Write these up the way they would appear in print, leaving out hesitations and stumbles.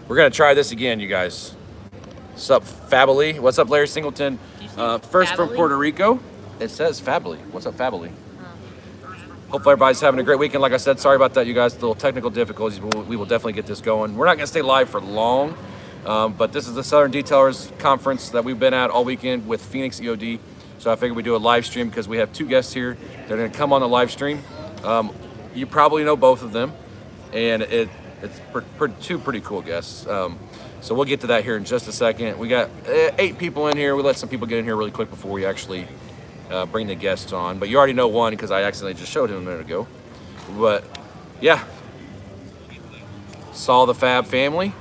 We're gonna try this again, you guys. What's up, Fably? What's up, Larry Singleton? First from Puerto Rico. It says Fably. What's up, Fably? Hopefully everybody's having a great weekend. Like I said, sorry about that, you guys. Little technical difficulties, but we will definitely get this going. We're not gonna stay live for long, but this is the Southern Detailers Conference that we've been at all weekend with Phoenix EOD. So I figured we'd do a live stream because we have 2 guests here. They're gonna come on the live stream. You probably know both of them, and it's two pretty cool guests. So we'll get to that here in just a second. We got 8 people in here. We let some people get in here really quick before we actually bring the guests on. But you already know one because I accidentally just showed him a minute ago. But yeah, saw the Fab family.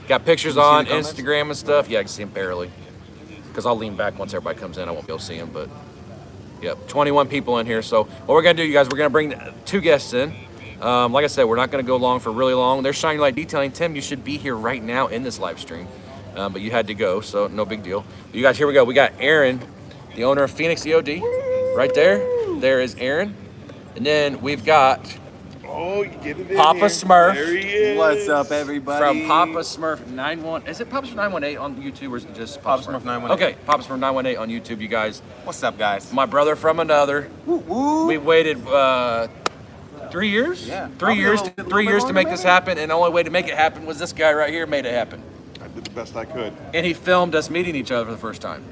Got pictures on Instagram and stuff. Yeah, I can see him barely because I'll lean back once everybody comes in. I won't be able to see him, but yep, 21 people in here. So what we're gonna do, you guys, we're gonna bring 2 guests in. Like I said, we're not gonna go long for really long. They're Shining Light Detailing. Tim, you should be here right now in this live stream, but you had to go, so no big deal. You guys, here we go. We got Aaron, the owner of Phoenix EOD, right there. There is Aaron, and then we've got Get it in Papa here. Smurf. There he is. What's up, everybody? From Papa Smurf 91. Is it Papa Smurf 918 on YouTube or is it just Papa Smurf 918. Okay, Papa Smurf 918 on YouTube, you guys. What's up, guys? My brother from another. We waited 3 years? Yeah. 3 years, 3 years to make this happen, and the only way to make it happen was this guy right here made it happen. I did the best I could. And he filmed us meeting each other for the first time.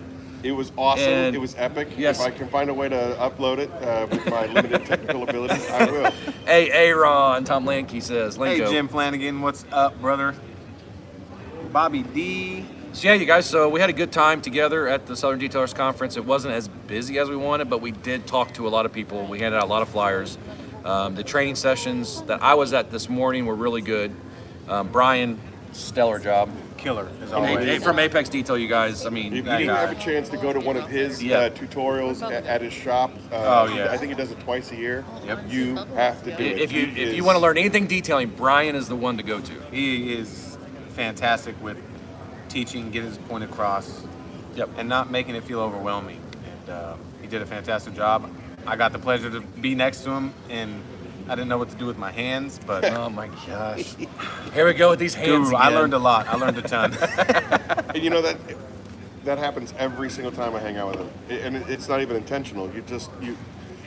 It was awesome. And it was epic. yes. If I can find a way to upload it with my limited technical abilities, I will. Hey, Aaron, Tom Lanke says. Hey, Lanko. Jim Flanagan. What's up, brother? Bobby D. So yeah, you guys, so we had a good time together at the Southern Detailers Conference. It wasn't as busy as we wanted, but we did talk to a lot of people. We handed out a lot of flyers. The training sessions that I was at this morning were really good. Brian, stellar job. Killer, as Hey, always. from Apex Detail, you guys, I mean, If you That didn't guy. have a chance to go to one of his Yeah. tutorials at his shop, yeah. I think he does it twice a year. Yep. You have to do it. if He you is- want to learn anything detailing, Brian is the one to go to. He is fantastic with teaching, getting his point across, Yep. and not making it feel overwhelming. And he did a fantastic job. I got the pleasure to be next to him, and I didn't know what to do with my hands, but Oh my gosh. Here we go with these hands dude, I again. learned a lot. I learned a ton. And you know that happens every single time I hang out with him, and it's not even intentional.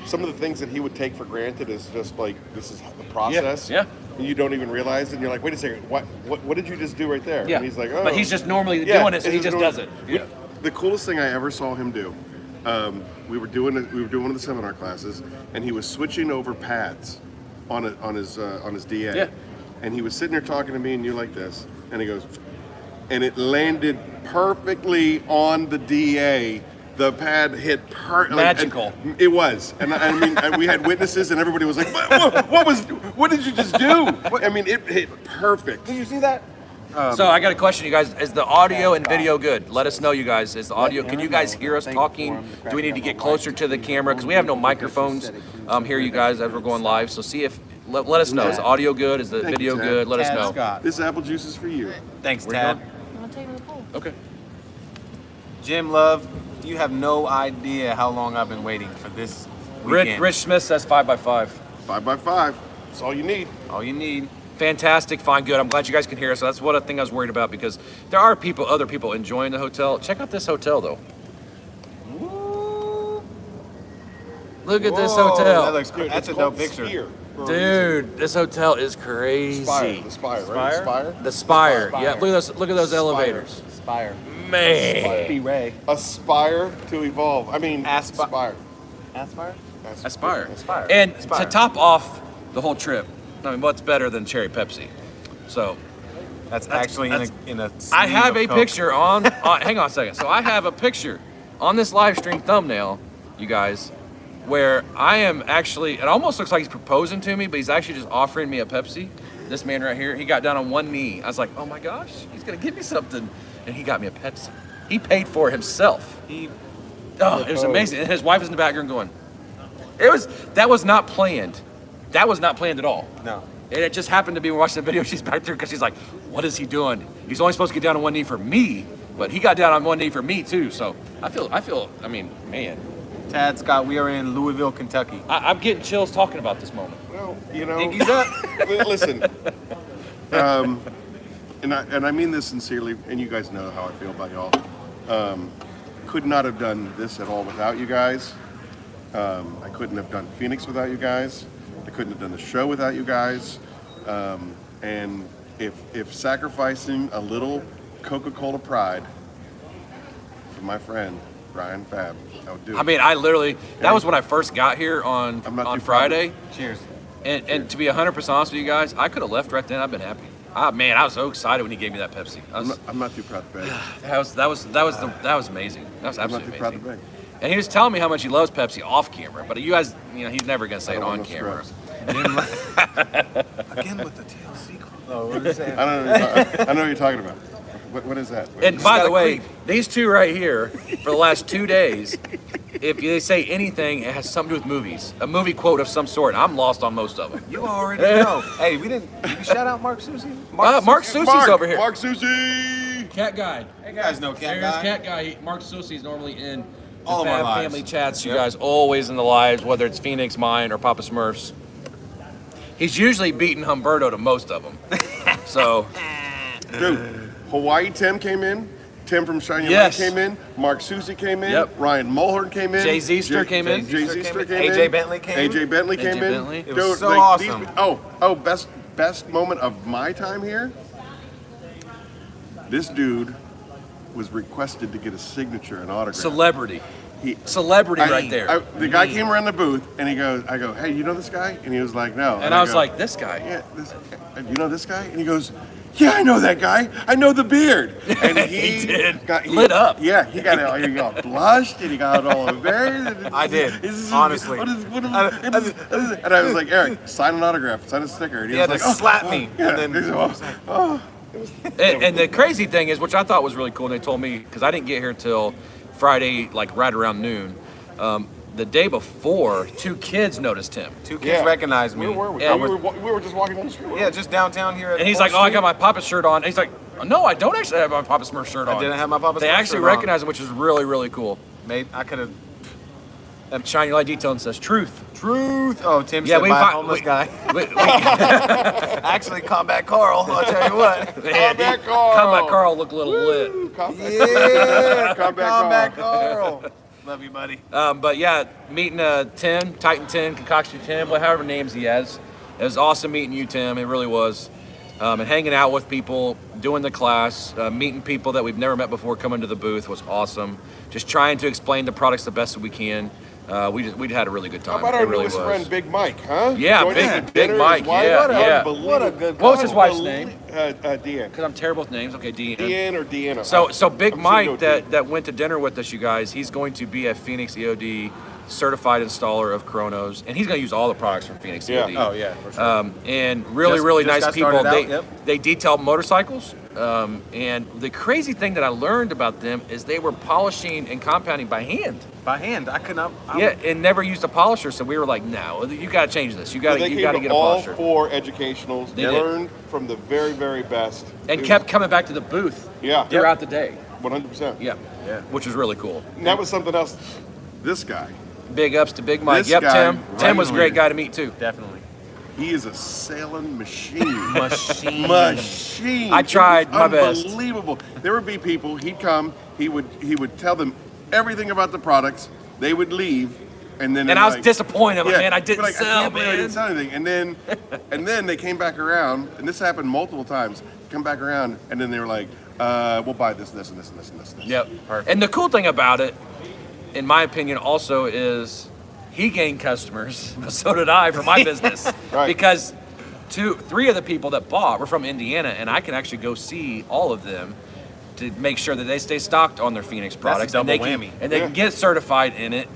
Some of the things that he would take for granted is just like, this is the process. Yeah. And you don't even realize it, and you're like, wait a second, what did you just do right there? Yeah. And he's like, oh. But he's just normally Yeah, doing it, so he he's just doing- does it. Yeah. The coolest thing I ever saw him do, we were doing one of the seminar classes, and he was switching over pads on his DA. Yeah. And he was sitting there talking to me, and you're like this, and he goes, and it landed perfectly on the DA. The pad hit Magical. It was, and I mean, we had witnesses, and everybody was like, "What did you just do?" I mean, it hit perfect. Did you see that? So I got a question, you guys. Is the audio and video good? Let us know, you guys. Is the audio? Can you guys hear us talking? Do we need to get closer to the camera? Because we have no microphones here, you guys, as we're going live. So see if let us know. Is the audio good? Is the Thank video you, Ted. good? Let us Tad know. Scott. This apple juice is for you. Thanks, Where you Tad. going? I'm gonna take him to the pool. Okay. Jim Love, you have no idea how long I've been waiting for this weekend. Rich Smith says 5x5. 5x5. That's all you need. All you need. Fantastic, fine, good. I'm glad you guys can hear us. So that's one thing I was worried about because there are other people enjoying the hotel. Check out this hotel, though. Look at this Whoa, hotel. that looks great. That's a dope picture. Dude, this hotel is crazy. The Spire, right? Spire? The Spire. Yeah, look at those elevators. Spire. Man. B-Ray. Aspire to evolve. I mean, Aspire. Aspire. Aspire? Aspire. And to top off the whole trip, I mean, what's better than cherry Pepsi? So That's actually in a I sleeve have of a Coke. picture on hang on a second. So I have a picture on this live stream thumbnail, you guys, where I am actually, it almost looks like he's proposing to me, but he's actually just offering me a Pepsi. This man right here, he got down on one knee. I was like, oh my gosh, he's gonna give me something. And he got me a Pepsi. He paid for it himself. It was amazing. And his wife was in the background going, that was not planned. That was not planned at all. No. And it just happened to be, we're watching the video, she's back there because she's like, what is he doing? He's only supposed to get down on one knee for me, but he got down on one knee for me too. So I feel, I mean, man. Tad Scott, we are in Louisville, Kentucky. I'm getting chills talking about this moment. Well, you know. Iggy's up. Listen. and I mean this sincerely, and you guys know how I feel about y'all. Could not have done this at all without you guys. I couldn't have done Phoenix without you guys. I couldn't have done the show without you guys. And if sacrificing a little Coca-Cola pride for my friend Brian Fab, I would do it. I mean, I literally, that was when I first got here on Friday. Cheers. And to be 100% honest with you guys, I could have left right then. I've been happy. Man, I was so excited when he gave me that Pepsi. I'm not too proud to beg. That was amazing. That was I'm not absolutely too proud to amazing. beg. And he was telling me how much he loves Pepsi off camera, but you guys, he's never gonna say it on camera. Again with the TLC. Oh, what is that? I know what you're talking about. What is that? And by the way, these two right here, for the last 2 days, if they say anything, it has something to do with movies, a movie quote of some sort. I'm lost on most of them. You already know. Hey, did you shout out Mark Susie? Mark Susie's over here. Mark Susie. Cat Guy. Hey guys know Cat There's Guy. Cat Guy. Mark Susie's normally in the All of our Fab lives. family chats. You guys always in the lives, whether it's Phoenix, mine, or Papa Smurf's. He's usually beating Humberto to most of them. So, Dude, Hawaii Tim came in. Tim from Shiny Yes. Light came in. Mark Susie came in. Yep. Ryan Mulhern came in. Jay Zeester came in. Jay Zeester came in. AJ Bentley came in. AJ Bentley came AJ in. Bentley. It was so awesome. Best moment of my time here. This dude was requested to get a signature and autograph. celebrity. He- Celebrity right there. The guy came around the booth and I go, hey, you know this guy? And he was like, no. And I was go, like, this guy. yeah, you know this guy? And he goes, yeah, I know that guy. I know the beard. And He did. got Lit up. Yeah, he got blushed and he got all embarrassed. I did, honestly. And I was like, Eric, sign an autograph, sign a sticker. And He had was to like, slap me. Yeah. And He's then like, oh. And the crazy thing is, which I thought was really cool, and they told me, because I didn't get here till Friday, like right around noon. The day before, 2 kids noticed him. two kids recognized me. Where were we? Yeah, we were just walking down the street. Yeah, just downtown here. And he's like, oh, I got my Papa shirt on. And he's like, no, I don't actually have my Papa Smurf shirt on. I didn't have my Papa They Smurf actually shirt on. recognize him, which is really, really cool. Mate, I could have. That shiny light detail and says truth. Truth. Oh, Tim Yeah, said we by a fi- homeless we- guy. Combat Actually, Combat Carl. I'll tell you what. Carl looked a little lit. Yeah, Combat Carl. Love you, buddy. But yeah, meeting Tim, Titan 10, Concoction Tim, however names he has. It was awesome meeting you, Tim. It really was. And hanging out with people, doing the class, meeting people that we've never met before coming to the booth was awesome. Just trying to explain the products the best that we can. We'd had a really good time. How about our It really newest was. friend, Big Mike, huh? Yeah, Joined us Big- at Big dinner. Mike, His wife, yeah. What a good. What was his wife's name? Deanne. Because I'm terrible with names. Okay, Dean. Deanne or Deanna. So Big I'm Mike sure you'll that went to dinner with us, you guys, he's going to be a Phoenix EOD certified installer of Chronos, and he's going to use all the products from Phoenix Yeah. EOD. Oh yeah, for sure. And really, Just- really just nice got people. started They out, yep. they detail motorcycles, and the crazy thing that I learned about them is they were polishing and compounding by hand. By hand, I could not. Yeah, and never used a polisher. So we were like, no, you got to change this. You got So to they you got to came get to a all polisher. 4 educationals. They They did. learned from the very, very best. And It kept coming back to the booth. Yeah. Throughout the day. was 100%. Yeah. Yeah. Which was really cool. And that was something else. This guy, Big ups to Big Mike. This Yep, guy Tim. right Tim was a great here. guy to meet too. Definitely. he is a sailing machine. Machine. Machine. I tried It was my best. Unbelievable. There would be people. He'd come. He would tell them everything about the products. They would leave, and then And they're I was like, disappointed. I'm like, man, I they'd didn't be like, I sell, can't believe I man. didn't sell anything. And then they came back around, and this happened multiple times. Come back around, and then they were like, we'll buy this, this, and this, and this, and this. and this. Yep. Perfect. And the cool thing about it, in my opinion, also is he gained customers, but so did I for my business. Right. Because 3 of the people that bought were from Indiana, and I can actually go see all of them to make sure that they stay stocked on their Phoenix products. double and they whammy. Can, and they can get certified in it.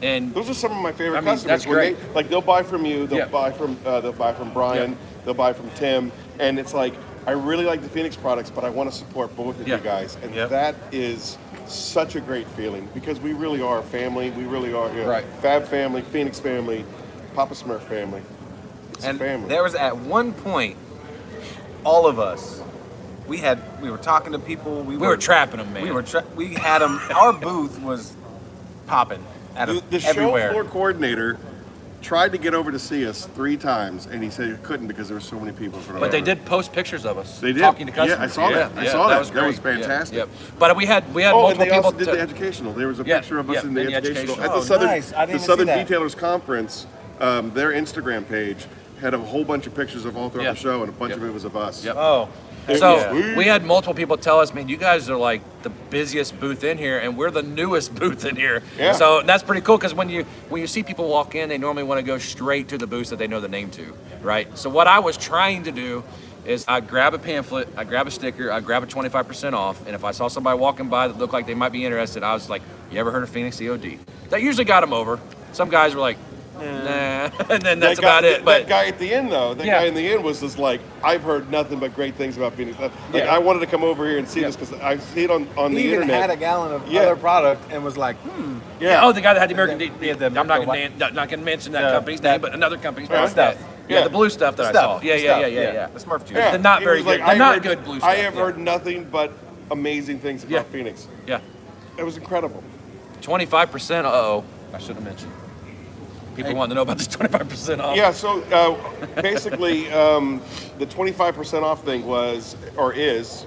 And Those are some of my favorite I mean, customers. that's When great. they'll buy from you. They'll Yeah. buy from Brian. Yeah. They'll buy from Tim. And it's like, I really like the Phoenix products, but I want to support both of Yeah. you guys. And Yep. that is such a great feeling because we really are a family. We really are Right. Fab family, Phoenix family, Papa Smurf family. It's And a family. there was at one point, all of us, we were talking to people. We were trapping them, man. We had them. Our booth was popping the show everywhere. floor coordinator tried to get over to see us 3 times, and he said he couldn't because there were so many people in front of But they him. did post pictures of us. They did. Talking to customers. Yeah, I saw that. I saw that. That was great. fantastic. Yeah. But we had Oh, and multiple they people. also did the educational. There was a picture of us in the educational. At Oh, the Southern, nice. I didn't the even Southern see that. Detailers Conference, their Instagram page had a whole bunch of pictures of all throughout Yeah. the show, and a bunch Yep. of it was of us. Yep. Oh, So Yeah. we had multiple people tell us, man, you guys are like the busiest booth in here, and we're the newest booth in here. Yeah. So that's pretty cool because when you see people walk in, they normally want to go straight to the booths that they know the name to, right? So what I was trying to do is I grab a pamphlet, I grab a sticker, I grab a 25% off, and if I saw somebody walking by that looked like they might be interested, I was like, you ever heard of Phoenix EOD? That usually got them over. Some guys were like, nah, and then that's about it. But that guy at the end, though, Yeah. guy in the end was just like, I've heard nothing but great things about Phoenix. Like, Yeah. I wanted to come over here and see this because I see it on the he even internet. had a gallon of Yeah. other product and was like, Yeah. oh, the guy that had the American. Yeah, I'm not going to mention that the- company's name, but another company's Yeah. name. Stuff. Yeah, the blue stuff that I saw. Yeah. The Smurf juice. Yeah. The not He very was like, good. The I not heard- good blue I stuff, have yeah. heard nothing but amazing things about Yeah. Phoenix. Yeah. It was incredible. 25%. I should have mentioned. People want to know about this 25% off. Yeah, so basically, the 25% off thing was, or is,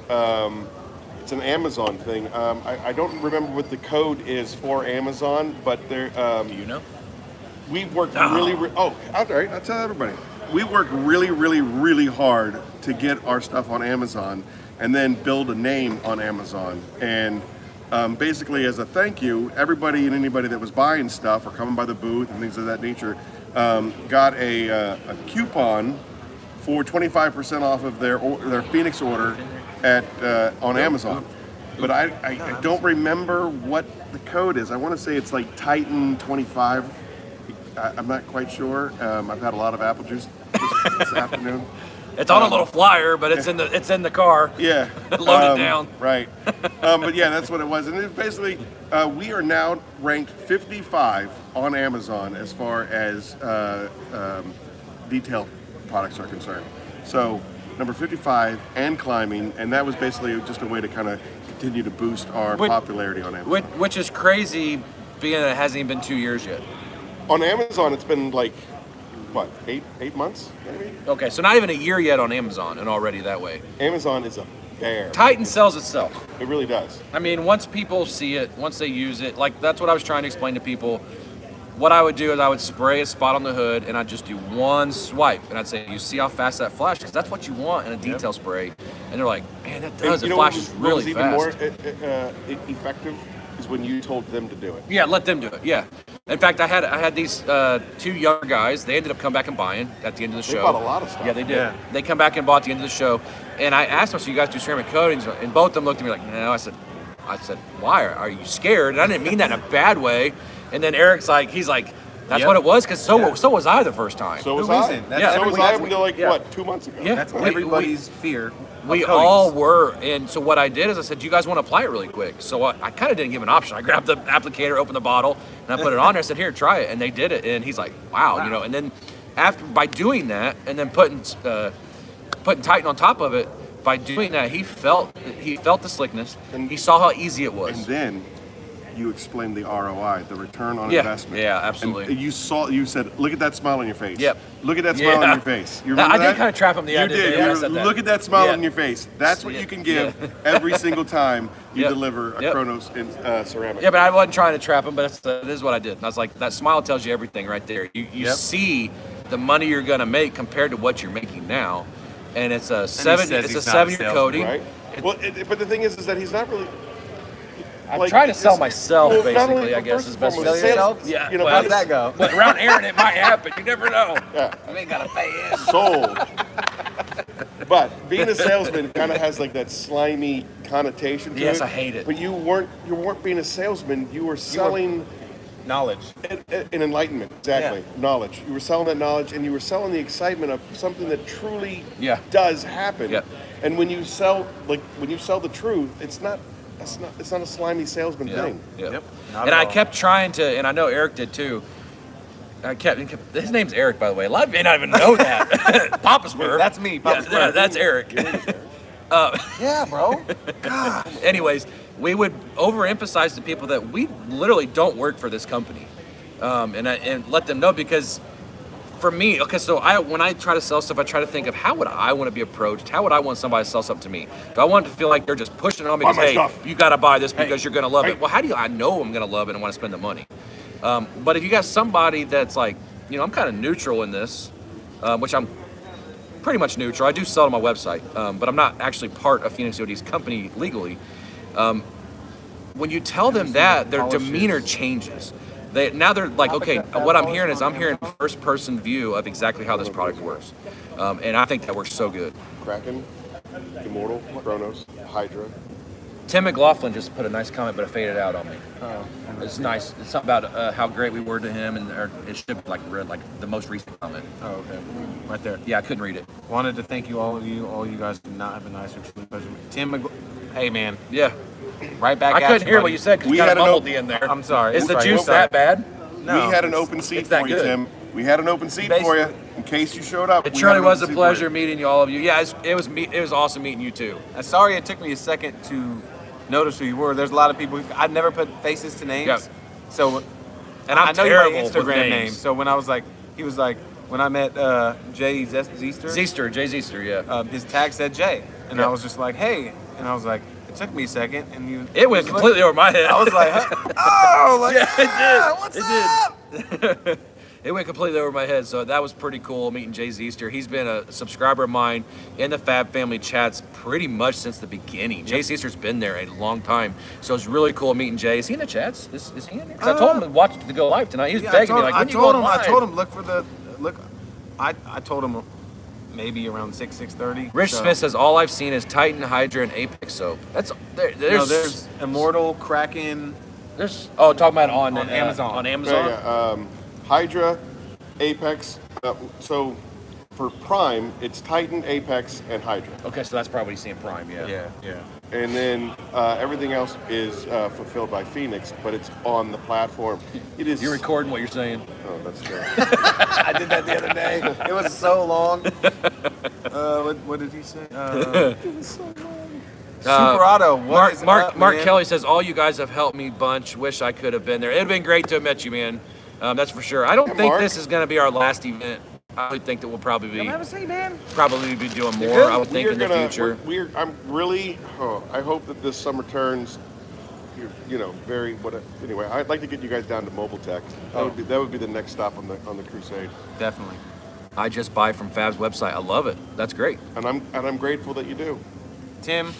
it's an Amazon thing. I don't remember what the code is for Amazon, but there. Do you know? We worked really. All right, I'll tell everybody. We worked really, really, really hard to get our stuff on Amazon, and then build a name on Amazon. And basically, as a thank you, everybody and anybody that was buying stuff or coming by the booth and things of that nature got a coupon for 25% off of their Phoenix order at on Amazon. But I don't remember what the code is. I want to say it's like Titan 25. I'm not quite sure. I've had a lot of apple juice this afternoon. It's on a little flyer, but it's in the car. Yeah. Loaded down. Right. But yeah, that's what it was. And it's basically, we are now ranked 55 on Amazon as far as detail products are concerned. So number 55 and climbing, and that was basically just a way to kind of continue to boost our popularity on Amazon. Which is crazy, being that it hasn't even been 2 years yet. On Amazon, it's been like, what, eight months maybe? Okay, so not even a year yet on Amazon, and already that way. Amazon is a bear. Titan sells itself. It really does. I mean, once people see it, once they use it, like that's what I was trying to explain to people. What I would do is I would spray a spot on the hood, and I'd just do one swipe, and I'd say, "You see how fast that flashes? Because that's what you want in a detail spray." And they're like, "Man, that does. And It you know flashes what was really even fast." more effective is when you told them to do it. Yeah, let them do it. Yeah. In fact, I had these 2 younger guys. They ended up coming back and buying at the end of the They show. bought a lot of stuff. Yeah, they did. Yeah. They come back and bought at the end of the show, and I asked them, "So you guys do ceramic coatings?" And both of them looked at me like, "No." I said, "Why? Are you scared?" And I didn't mean that in a bad way. And then Eric's like, he's like, "That's Yep. what it was," because so was I the first time. So was Who I. isn't? That's Yeah. So was everybody- I that's until like, yeah. what, 2 months ago? Yeah. That's We- everybody's fear. We of all coatings. were, and so what I did is I said, "Do you guys want to apply it really quick?" So I kind of didn't give an option. I grabbed the applicator, opened the bottle, and I put it on there. I said, "Here, try it," and they did it. And he's like, "Wow," you know. And then by doing that, and then putting Titan on top of it, by doing that, he felt the slickness, and he saw how easy it was. And then you explained the ROI, the return on Yeah. investment. Yeah, absolutely. And you said, look at that smile on your face. Yep. Look at that smile Yeah. on your face. You I remember did that? kind of trap him the You other day did. when I You said that. look at that smile Yeah. on your face. That's what Yeah. you can give Yeah. every single time you Yep. deliver a Yep. Chronos in ceramic. Yeah, but I wasn't trying to trap him, but this is what I did. And I was like, that smile tells you everything right there. You Yep. see the money you're gonna make compared to what you're making now, and it's a says it's a he's not a 7-year salesman, coating. Right? Well, but the thing is that he's not really. I'm like, trying to sell it's- myself, well, not basically. only- I guess first is and best way to foremost, say it. sales- Yeah, you know, well, How's that go? But around Aaron, it might happen. You never know. Yeah. You ain't gotta pay in. Sold. But being a salesman kind of has like that slimy connotation to it. Yes, I hate it. But you weren't being a salesman. You were selling Knowledge. an enlightenment. Exactly. Knowledge. You were selling that knowledge, and you were selling the excitement of something that truly Yeah. does happen. Yeah. And when you sell the truth, it's not a slimy salesman thing. Yeah. Yep. Not And at I all. kept trying to, and I know Eric did too. His name's Eric, by the way. A lot of you may not even know that. Papa Smurf. That's me, Papa Yeah, Smurf. that's Eric. Yeah, bro. Anyways, we would overemphasize to people that we literally don't work for this company, and let them know, because for me, okay, so when I try to sell stuff, I try to think of how would I want to be approached? How would I want somebody to sell something to me? Do I want it to feel like they're just pushing it on me? Buy my Hey, stuff. you got to buy this because you're going to love Hey. it. Well, how do I know I'm going to love it and want to spend the money? But if you got somebody that's like, you know, I'm kind of neutral in this, which I'm pretty much neutral. I do sell on my website, but I'm not actually part of Phoenix EOD's company legally. When you tell them that, their demeanor changes. Now they're like, okay, what I'm hearing is I'm hearing first person view of exactly how this product works. And I think that works so good. Kraken, Immortal, Chronos, Hydra. Tim McLaughlin just put a nice comment, but it faded out on me. It's nice. It's something about how great we were to him, and it should be like the most recent comment. Oh, okay. Right there. Yeah, I couldn't read it. Wanted to thank all you guys did not have a nice or truly pleasure. Hey man, Yeah, right back. I at couldn't hear buddy. what you said because We you got had a an mumbled open- the in there. I'm sorry. Is the Sorry. juice that bad? No, We had an open seat it's that for you, good. Tim. We had an open seat Basically- for you in case you showed up. It We truly had an was a open seat for pleasure you. meeting all of you. Yeah, it was awesome meeting you too. Sorry it took me a second to notice who you were. There's a lot of people. I'd never put faces to names. Yeah. So, And I'm I know you my terrible with Instagram names. name. So when I was like, he was like, when I met Jay Zeester, Jay Zeester, yeah. his tag said Jay, and Yeah. I was just like, hey, and I was like, it took me a second, and you. It went just looked- completely over my head. I was like, huh? Oh, like, yeah, what's it up? did. It went completely over my head, so that was pretty cool meeting Jay Zeester. He's been a subscriber of mine in the Fab family chats pretty much since the beginning. Jay Zeester's been there a long time, so it's really cool meeting Jay. Is he in the chats? Is he in there? 'Cause I told him to watch the Go Live tonight. He was Yeah, begging me like, when you going live? I told him look for the look. I told him maybe around 6:30. Rich so- Smith says all I've seen is Titan, Hydra, and Apex soap. That's there's No, there's Immortal, Kraken. oh, talking about on Amazon. On Amazon. Yeah, Hydra, Apex. So for Prime, it's Titan, Apex, and Hydra. Okay, so that's probably seeing Prime. Yeah. And then everything else is fulfilled by Phoenix, but it's on the platform. It is. You're recording what you're saying. Oh, that's good. I did that the other day. It was so long. What did he say? It was so long. Super Auto. Mark Kelly says all you guys have helped me bunch. Wish I could have been there. It'd have been great to have met you, man. That's for sure. I don't Hey, think Mark. this is going to be our last event. I would think that we'll probably be man. doing more. I would think in the gonna- future. I'm really. Oh, I hope that this summer turns. You know, very. Anyway, I'd like to get you guys down to Mobile Tech. That would be the next stop on the crusade. Definitely. I just buy from Fab's website. I love it. That's great. And I'm grateful that you do. Tim,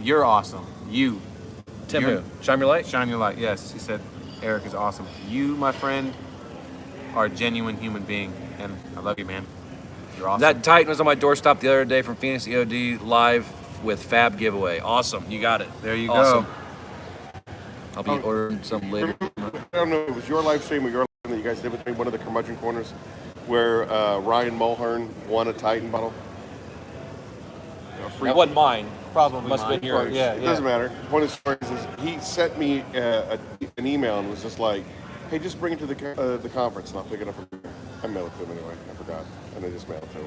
you're awesome. You. Tim, You're- who? Shine your light. Shine your light. Yes, he said Eric is awesome. You, my friend, are a genuine human being, and I love you, man. You're awesome. That Titan was on my doorstep the other day from Phoenix EOD live with Fab giveaway. Awesome. You got it. There you Awesome. go. I'll be ordering some later. I don't know. It was your live stream or your live stream that you guys did with me. One of the curmudgeon corners, where Ryan Mulhern won a Titan bottle. A free- That wasn't mine. Probably Must have mine. been yours. Yeah, It yeah. doesn't matter. One of the stories is he sent me an email and was just like, "Hey, just bring it to the conference and I'll pick it up from here." I mailed it to him anyway. I forgot, and I just mailed it to him.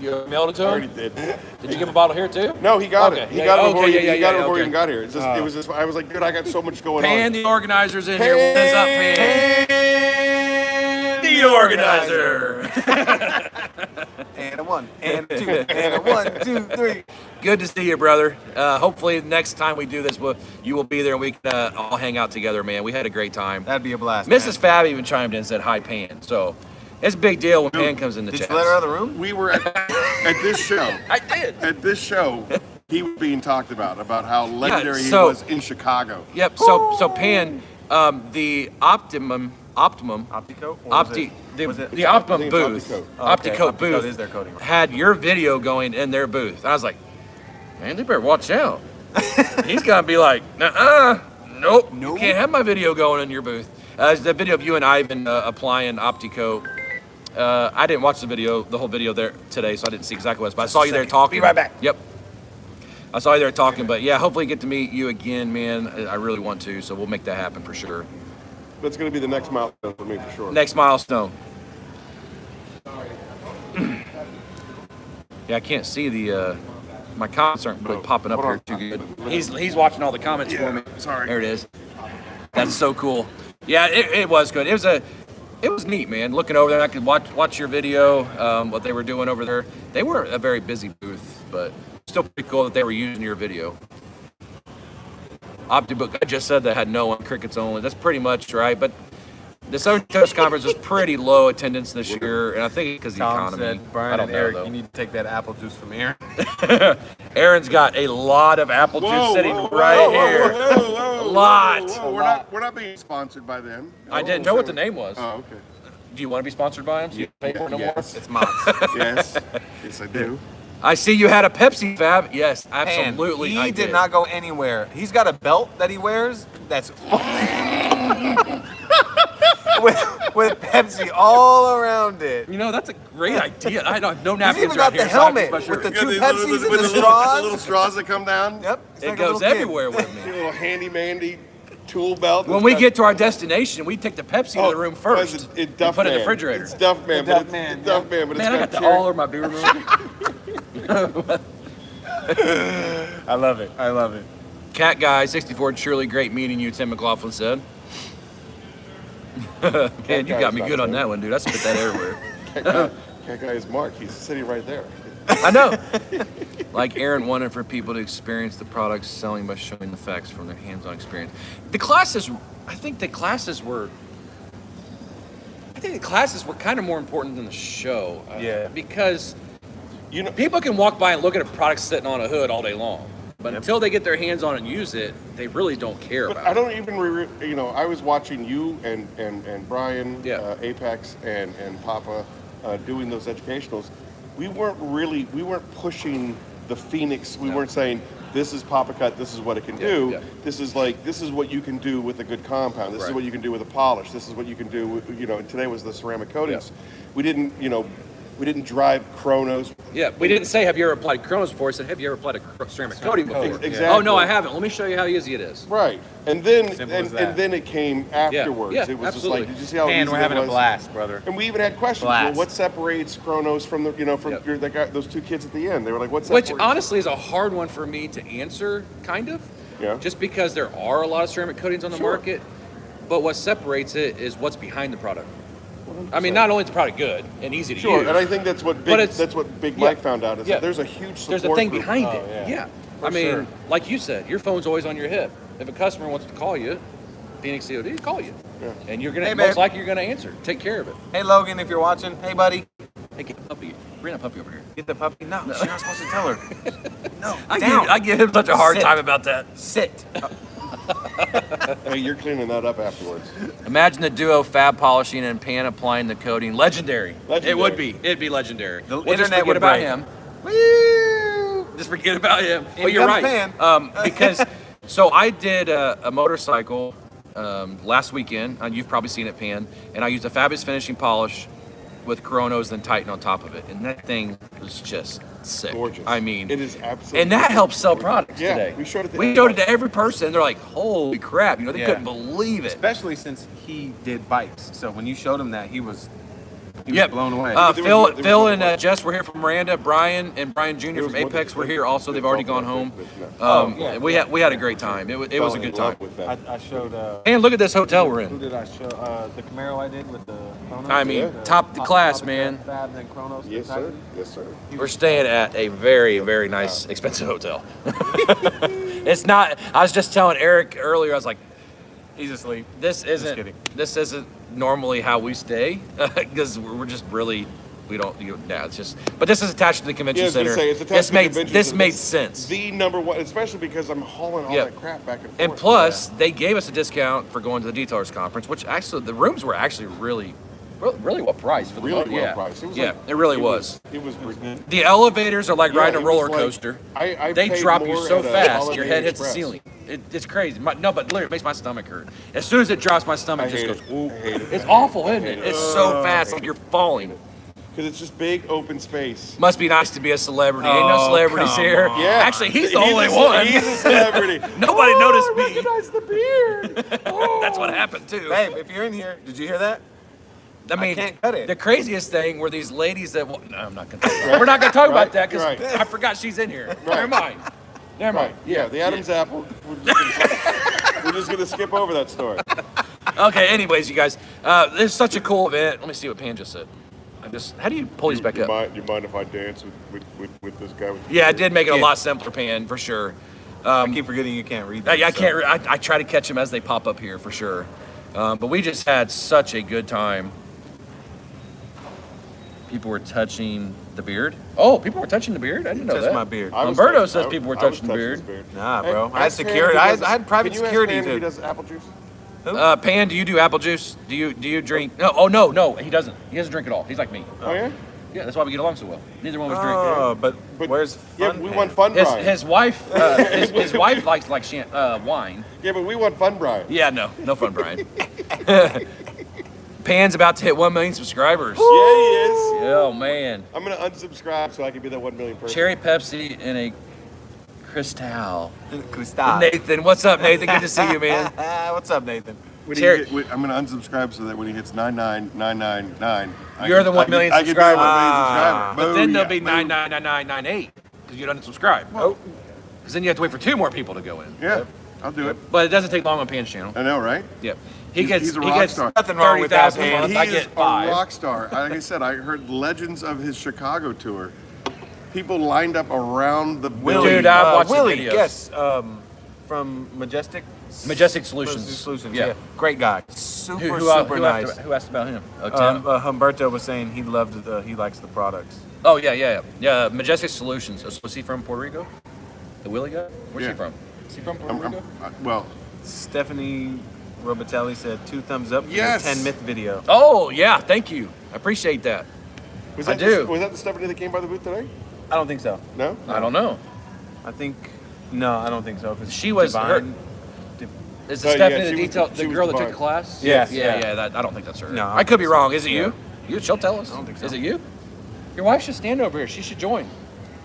You mailed it to I him? already did. Did you give him a bottle here too? No, he got Okay. it. He Yeah, got it okay, before, yeah, he yeah, got it yeah, before he okay. even got here. It's just, it was just. I was like, dude, I got so much going Pan, on. the organizer's in here. What is up, Pan? The organizer. And a 1, and a 2, and a 1, 2, 3. Good to see you, brother. Hopefully, next time we do this, you will be there and we can all hang out together, man. We had a great time. That'd be a blast. Mrs. Fab even chimed in and said, hi, Pan. So it's a big deal when Pan comes in the Did chat. you let her out of the room? We were at this show. I did. At this show, he was being talked about how legendary so- he was in Chicago. Yep. So Pan, the Optimum, Opticoat? Or was it- was it- the Optimum I think booth, it's Opticoat. Oh, okay. Opticoat Opticoat booth is their coating. had your video going in their booth. And I was like, man, they better watch out. He's gonna be like, nope, you can't have my video going in your booth. It's the video of you and Ivan applying Opticoat. I didn't watch the whole video there today, so I didn't see exactly what it was. But I saw you there talking. Be right back. Yep. I saw you there talking, but yeah, hopefully get to meet you again, man. I really want to, so we'll make that happen for sure. That's going to be the next milestone for me for sure. Next milestone. Yeah, I can't see the. My comments aren't really popping up Hold here on. too good. He's watching all the comments for me. Sorry. There it is. That's so cool. Yeah, it was good. It was a. it was neat, man. Looking over there, I could watch your video, what they were doing over there. They were a very busy booth, but still pretty cool that they were using your video. OptiBook, I just said that had no one, crickets only. That's pretty much right, but the Southern Coast Conference was pretty low attendance this year, and I think because the Tom economy. said, Brian I don't and know, Eric, though. you need to take that apple juice from Aaron. Aaron's got a lot of apple juice sitting right here. A lot. We're not being sponsored by them. I didn't know what the name was. Oh, okay. Do you want to be sponsored by them? So you pay for it no more? Yes. It's Mott's. Yes, I do. I see you had a Pepsi, Fab. Yes, And absolutely. I he did not go anywhere. He's got a belt that he wears that's with Pepsi all around it. You know, that's a great idea. I don't know He's napkins even got around the here, so I'm helmet not sure. with the You got two these Pepsis and with the the straws. little straws that come down. Yep. It's It like a goes little kid. everywhere with Your me. little handy-mandy tool belt. When we get to our destination, we take the Pepsi to the room first It's and Duff put it in the Man. refrigerator. It's Duff Man. Duff But Man, it's Duff Man, but Man, I got it's that got all over my beer room. I love it. I love it. Cat Guy 64, surely great meeting you, Tim McLaughlin said. Man, you got me good on that one, dude. I spit that everywhere. Cat Guy is Mark. He's sitting right there. I know. Like Aaron wanted for people to experience the products selling by showing the facts from their hands-on experience. The classes, I think the classes were kind of more important than the show. Yeah. Because You know, people can walk by and look at a product sitting on a hood all day long. But until they get their hands on it and use it, they really don't care but about I it. don't even, I was watching you and Brian, Yeah. Apex and Papa doing those educationals. We weren't pushing the Phoenix. We No. weren't saying, this is Papa Cut, this is what it can do. yeah. This is what you can do with a good compound. This is Right. what you can do with a polish. This is what you can do with, and today was the ceramic coatings. We didn't drive Chronos. Yeah, we didn't say, have you ever applied Chronos before? We said, have you ever applied a ceramic coating before? Exactly. Oh, no, I haven't. Let me show you how easy it is. Right. And then Simple as that. and then it came afterwards. Yeah, it was absolutely. just like, did you see how Man, easy we're that having a was? blast, brother. And we even had questions. Blast. Well, what separates Chronos from the Yep. that guy, those two kids at the end? They were like, what's Which honestly is a hard one for me to answer, kind of. Yeah. Just because there are a lot of ceramic coatings on the Sure. market, but what separates it is what's behind the product. I mean, not only is the product good and easy to Sure, use, and I think that's what But it's- Big yeah. Mike found out is Yeah. that there's a huge support there's a thing group. behind Oh, it. yeah. Yeah. For I mean, sure. like you said, your phone's always on your hip. If a customer wants to call you, Phoenix COD, call you. Yeah. And you're gonna Hey, most babe. likely you're gonna answer. Take care of it. Hey, Logan, if you're watching, hey, buddy, Hey, get the puppy. Bring that puppy over here. get the puppy. No, you're not supposed to tell her. No, I give him such a hard Sit. time about that. Sit. Hey, you're cleaning that up afterwards. Imagine the duo Fab polishing and Pan applying the coating. Legendary. Legendary. It would be. It'd be legendary. The We'll just internet forget would about break. him. Woo! Just forget about him. In But you're comes right. Pan. Because so I did a motorcycle last weekend. You've probably seen it, Pan. And I used a Fabulous finishing polish with Coronos and Titan on top of it. And that thing was just sick. Gorgeous. I mean, it is absolutely. and that helps sell products Yeah, today. we showed it to We showed it to every person. They're like, holy crap. They Yeah. couldn't believe it. Especially since he did bikes. So when you showed him that, he was Yep. blown away. There Phil was and more. Jess were here from Miranda. Brian and Brian Jr. There from was more Apex than- were here. Also, they've already gone home. yeah. We had a great time. It was a good time. With I, that. I showed. And look at this hotel we're Who in. did I show? The Camaro I did with the Chronos. I mean, Yeah. top of the class, Papa man. Cut, Fab, then Chronos. Yes, then sir. Titan. Yes, sir. We're staying at a very, very nice, expensive hotel. It's not. I was just telling Eric earlier. I was like, He's asleep. this kidding. isn't normally how we stay because we're just really. We don't. It's just. But this is attached to the convention Yeah, I was gonna center. say, it's attached This to the made convention this center. made sense. The number one, especially because I'm hauling all Yeah. that crap back and forth. And plus, they gave us a discount for going to the Detailers Conference, which actually, the rooms were actually really well priced. For the really most- well yeah. priced. It was yeah, like- it really was. It was good. The elevators are like Yeah, riding a it was roller like- coaster. I They paid drop you more so at a fast, your Holiday head hits the Express. ceiling. It's crazy. No, but literally, it makes my stomach hurt. As soon as it drops, my stomach I just hate goes, it. ooh. I hate it. It's I hate awful, it. I isn't hate it? it. It's so fast, like you're falling. Because it's just big open space. Must be nice to be a celebrity. Ain't no Oh, celebrities come here. on. Yeah. Actually, he's the only a, one. He's a celebrity. Nobody noticed I me. recognize the beard. That's what happened too. Babe, if you're in here, did you hear that? I mean, can't cut it. The craziest thing were these ladies that. No, I'm not gonna. We're not gonna talk about Right, that because right. I forgot she's in here. Right. Never mind. Never mind. Right. Yeah, the Adam's apple. We're just gonna skip over that story. Okay, anyways, you guys, this is such a cool event. Let me see what Pan just said. How do you pull these back up? You mind if I dance with this guy? Yeah, I did make it a lot simpler, Pan, for sure. I keep forgetting you can't read them. Yeah, I can't. I try to catch them as they pop up here for sure. But we just had such a good time. People were touching the beard. Oh, people were touching the beard. I didn't know Touched that. my beard. Humberto says people were touching the beard. Nah, bro. I had security. I had private security. He does apple juice. Pan, do you do apple juice? Do you drink? No. Oh no, he doesn't. He doesn't drink at all. He's like me. Oh yeah. Yeah, that's why we get along so well. Neither one was Oh, drinking. but where's fun? Yeah, we want fun, Brian. His wife, his wife likes wine. Yeah, but we want fun, Brian. Yeah, no fun, Brian. Pan's about to hit 1 million subscribers. Yeah, he is. Oh man. I'm gonna unsubscribe so I can be that 1 million person. Cherry Pepsi and a Cristal. Cristal. Nathan, what's up, Nathan? Good to see you, man. What's up, Nathan? I'm gonna unsubscribe so that when he hits 99999, You're the 1 million I can be the 1 million But subscriber. then there'll be Boom. 99998 because you don't unsubscribe. Oh, Because then you have to wait for 2 more people to go in. yeah, I'll do it. But it doesn't take long on Pan's channel. I know, right? Yep. He's a rock gets star. Nothing wrong with that, 30,000 a man. month. He I is get a 5. rock star. Like I said, I heard legends of his Chicago tour. People lined up around the building. Dude, I've watched the Willie, videos. yes, from Majestic Solutions. Solutions, Yeah. yeah. Great guy. Super Who nice. who asked about him? Oh, Tim. Humberto was saying he likes the products. Oh yeah. Majestic Solutions. Was he from Puerto Rico? The Willie guy? Where's he Yeah. from? Is he from Puerto Rico? Well, Stephanie Robitelli said 2 thumbs up for Yes. your 10 myth video. Oh yeah, thank you. I appreciate that. was I that do. Was that the Stephanie that came by the booth today? I don't think so. No. I don't know. I don't think so. 'Cause She was Divine- Is it Yeah, Stephanie she the was- detail, she the was girl that took Divine. the class? Yes. Yeah. Yeah. I don't think that's her. No, I I could be don't think wrong. so. Is it you? She'll tell us. I don't think so. Is it you? Your wife should stand over here. She should join.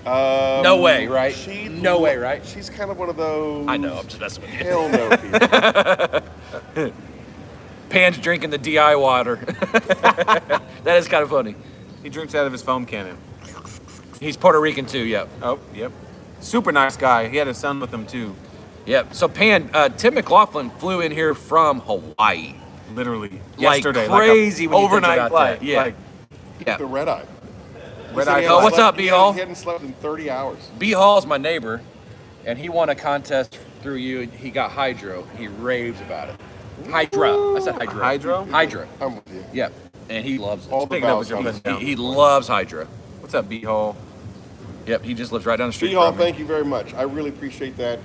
No No way, right? No way, right? She's kind of one of those. I know. I'm just messing with you. Hell no, people. Pan's drinking the DI water. That is kind of funny. He drinks out of his foam cannon. He's Puerto Rican too. Yep. Oh, yep. Super nice guy. He had his son with him too. Yep. So Pan, Tim McLaughlin flew in here from Hawaii. Literally Like yesterday. crazy like when a you think overnight about flight. that. Yeah. Like, Yeah. The red eye. Red eye. Oh, what's up, He B-Hall? hadn't slept in 30 hours. B Hall's my neighbor, and he won a contest through you. He got hydro. He raves about it. Hydra. I said hydro. Hydro? Hydra. I'm with you. Yeah. And he loves it. All the Picking up vowels with your on button this. down. He loves Hydra. What's up, B-Hole? Yep. He just lives right down the street. B-Hall, from me. thank you very much. I really appreciate that.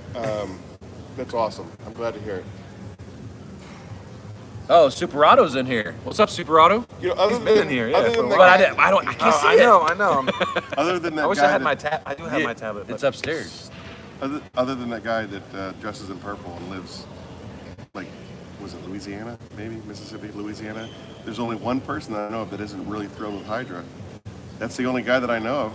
That's awesome. I'm glad to hear it. Oh, Superado's in here. What's up, Superato? You know, other He's been than in here, yeah, other for a than that But guy- I can't see I it. know. other than that I wish guy I had that- my tab. I do have Yeah, my tablet. But It's upstairs. Other than that guy that dresses in purple and lives, like, was it Louisiana? Maybe Mississippi, Louisiana. There's only one person that I know of that isn't really thrilled with Hydra. That's the only guy that I know of.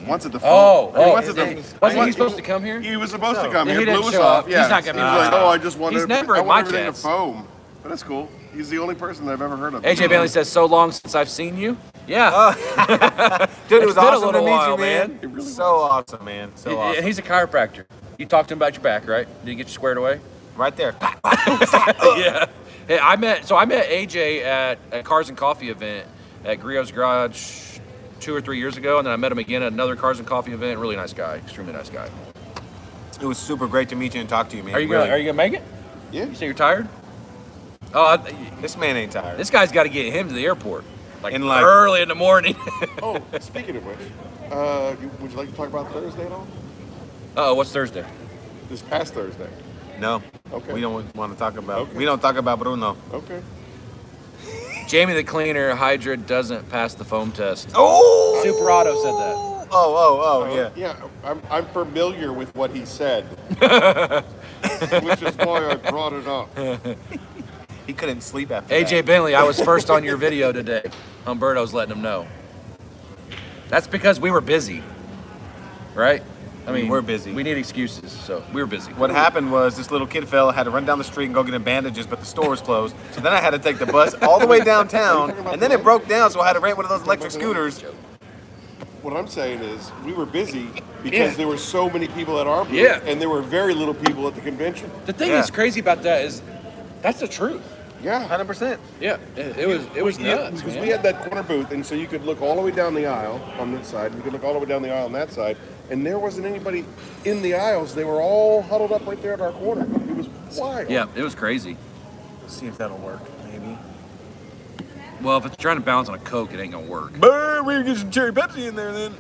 Wants it to Oh, he wants it to- wasn't he supposed to come here? He was supposed to No. come. He He didn't blew us show off. up. Yeah. He's not gonna be He was able like, to. oh, I just wanted. He's never I at want my everything chats. to foam. But that's cool. He's the only person that I've ever heard of. AJ Bailey says, "So long since I've seen you." Yeah. Dude, it It's was been a awesome to little meet while, you, man. man. It really So awesome, man. So And awesome. he's a chiropractor. You talked to him about your back, right? Did he get you squared away? Right there. Yeah. Hey, I met AJ at a Cars and Coffee event at Griot's Garage 2 or 3 years ago, and then I met him again at another Cars and Coffee event. Really nice guy, extremely nice guy. It was super great to meet you and talk to you, man. Are you Really. gonna make it? Yeah. You say you're tired? Oh, This man ain't tired. this guy's got to get him to the airport like In, like- early in the morning. Oh, speaking of which, would you like to talk about Thursday at all? Oh, what's Thursday? This past Thursday. No. Okay. We don't want to talk about. Okay. We don't talk about Bruno. Okay. Jamie the cleaner, Hydra doesn't pass the foam test. Oh. Superato said that. Oh, yeah. Yeah, I'm familiar with what he said, which is why I brought it up. He couldn't sleep after AJ that. Bentley, I was first on your video today. Humberto's letting him know. That's because we were busy, right? I mean, We're busy. We need excuses, so we were busy. What happened was this little kid fella had to run down the street and go get him bandages, but the store was closed. So then I had to take the bus all the way downtown, and then it broke down, so I had to rent one of those electric scooters. What I'm saying is, we were busy because Yeah. there were so many people at our booth, Yeah. and there were very little people at the convention. The thing Yeah. that's crazy about that is that's the truth. Yeah. 100%. Yeah, it was nuts, Because man. we had that corner booth, and so you could look all the way down the aisle on this side, and you could look all the way down the aisle on that side, and there wasn't anybody in the aisles. They were all huddled up right there at our corner. It was wild. Yeah, it was crazy. Let's see if that'll work, maybe. Well, if it's trying to balance on a Coke, it ain't gonna work. But we can get some cherry Pepsi in there then.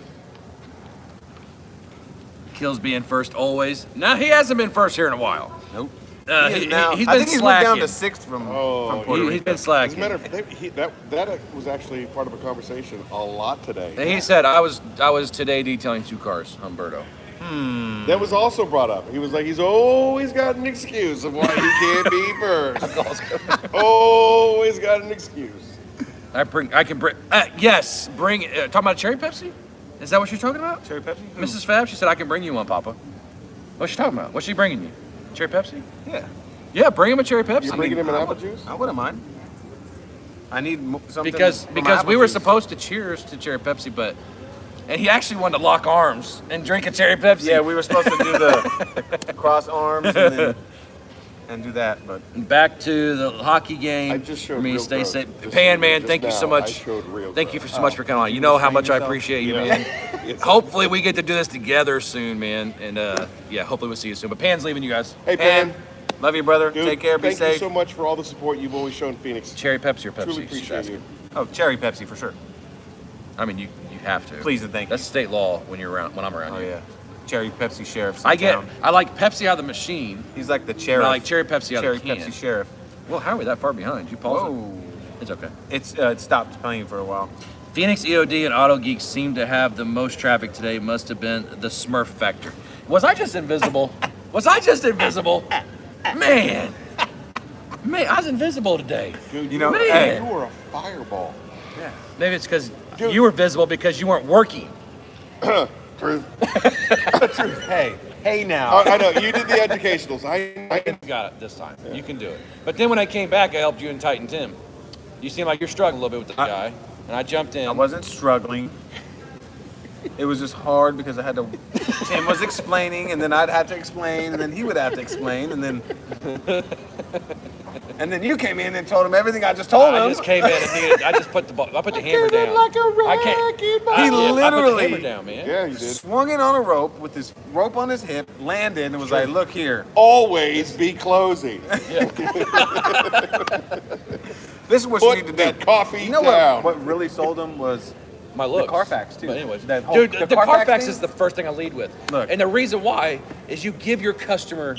Kills being first always. No, he hasn't been first here in a while. Nope. He's been I think he's moved down slacking. to 6th from Oh, Puerto He's Rico. been As a slacking. matter of fact, that was actually part of a conversation a lot today. And he said, I was today detailing 2 cars, Humberto. That was also brought up. He was like, he's always got an excuse of why he can't be first. Always got an excuse. Yes, bring, talking about cherry Pepsi? Is that what you're talking about? Cherry Pepsi? Mrs. Fab, she said, I can bring you one, Papa. What's she talking about? What's she bringing you? Cherry Pepsi? Yeah. Yeah, bring him a cherry Pepsi. You're bringing him an apple juice? I wouldn't mind. I need something because for my because apple we were juice. supposed to cheers to cherry Pepsi, and he actually wanted to lock arms and drink a cherry Pepsi. Yeah, we were supposed to do the cross arms and do that, but Back to the hockey game. I just showed I mean, real stay growth. safe. Just Pan, so- man, just thank you so now, I much. showed real Thank you growth. so much for coming on. You know how much I yourself? appreciate you, Yeah. man. Yes. Hopefully we get to do this together soon, man. And yeah, hopefully we'll see you soon. But Pan's leaving you guys. Hey, Pan. And love you, brother. Dude, Take care. Be thank safe. you so much for all the support you've always shown Phoenix. Cherry Pepsi or Pepsi? Truly She's appreciate asking. you. Oh, cherry Pepsi for sure. I mean, you have to. Please and thank you. That's state law when you're around. When I'm around Oh you. yeah, cherry Pepsi sheriff. I like Pepsi out of the machine. He's like the But sheriff. I like cherry Pepsi out cherry of the can. Pepsi sheriff. Well, how are we that far behind? You paused it. Whoa. It's okay. It stopped playing for a while. Phoenix EOD and Auto Geeks seem to have the most traffic today. Must have been the Smurf factor. Was I just invisible? Was I just invisible? Man, I was invisible today. Dude, You know, Man. hey, you were a fireball. Maybe it's because Dude. you were visible because you weren't working. Truth. hey now. I know, you did the educationals. I You got it this time. You can do it. But then when I came back, I helped you and Titan Tim. You seem like you're struggling a little bit with the guy, and I jumped in. I wasn't struggling. It was just hard because I had to. Tim was explaining, and then I'd have to explain, and then he would have to explain, and then you came in and told him everything I just told him. I just came in and needed. I just put the hammer down. like a I can't. wrecking I He put the literally- hammer down, man. Yeah, you did. swung it on a rope with this rope on his hip, landed, and was like, "Look here, Always be closing. this is what you Put need to that do." coffee You know down. what really sold him was My looks. Carfax, too. But anyways, That whole- dude, the the Carfax Carfax thing? is the first thing I lead with. Look. And the reason why is you give your customer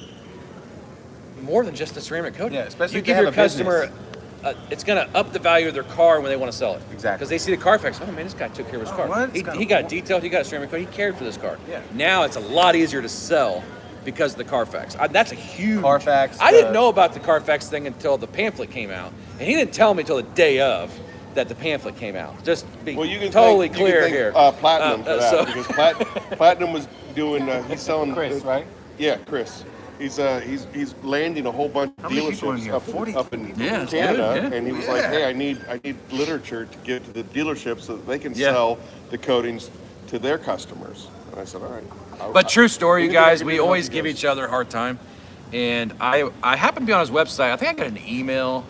more than just the ceramic coating. Yeah, especially you if give they your have a customer. It's gonna up the value of their car when they want to sell it. Exactly. Because they see the Carfax. Oh man, this guy took care of his car. what? He, It's got he a- got detailed. He got a ceramic coat. He cared for this car. Yeah. Now it's a lot easier to sell because of the Carfax. That's a huge. Carfax, I didn't know about the Carfax thing until the pamphlet came out, and he didn't tell me until the day of that the pamphlet came out. Just be Well, you can totally thank, you clear can here. thank, Platinum for that so- because Platinum was doing. He's selling. Chris, right? Yeah, Chris. He's landing a whole bunch of many people in dealerships here? up 40 up in Yeah, it's Canada, good, yeah. and he was like, "Hey, I need literature to give to the dealerships so that they can Yeah. sell the coatings to their customers." And I said, "All right." But true story, you anything I guys, can we do to help always you give guys. each other a hard time. And I happened to be on his website. I think I got an email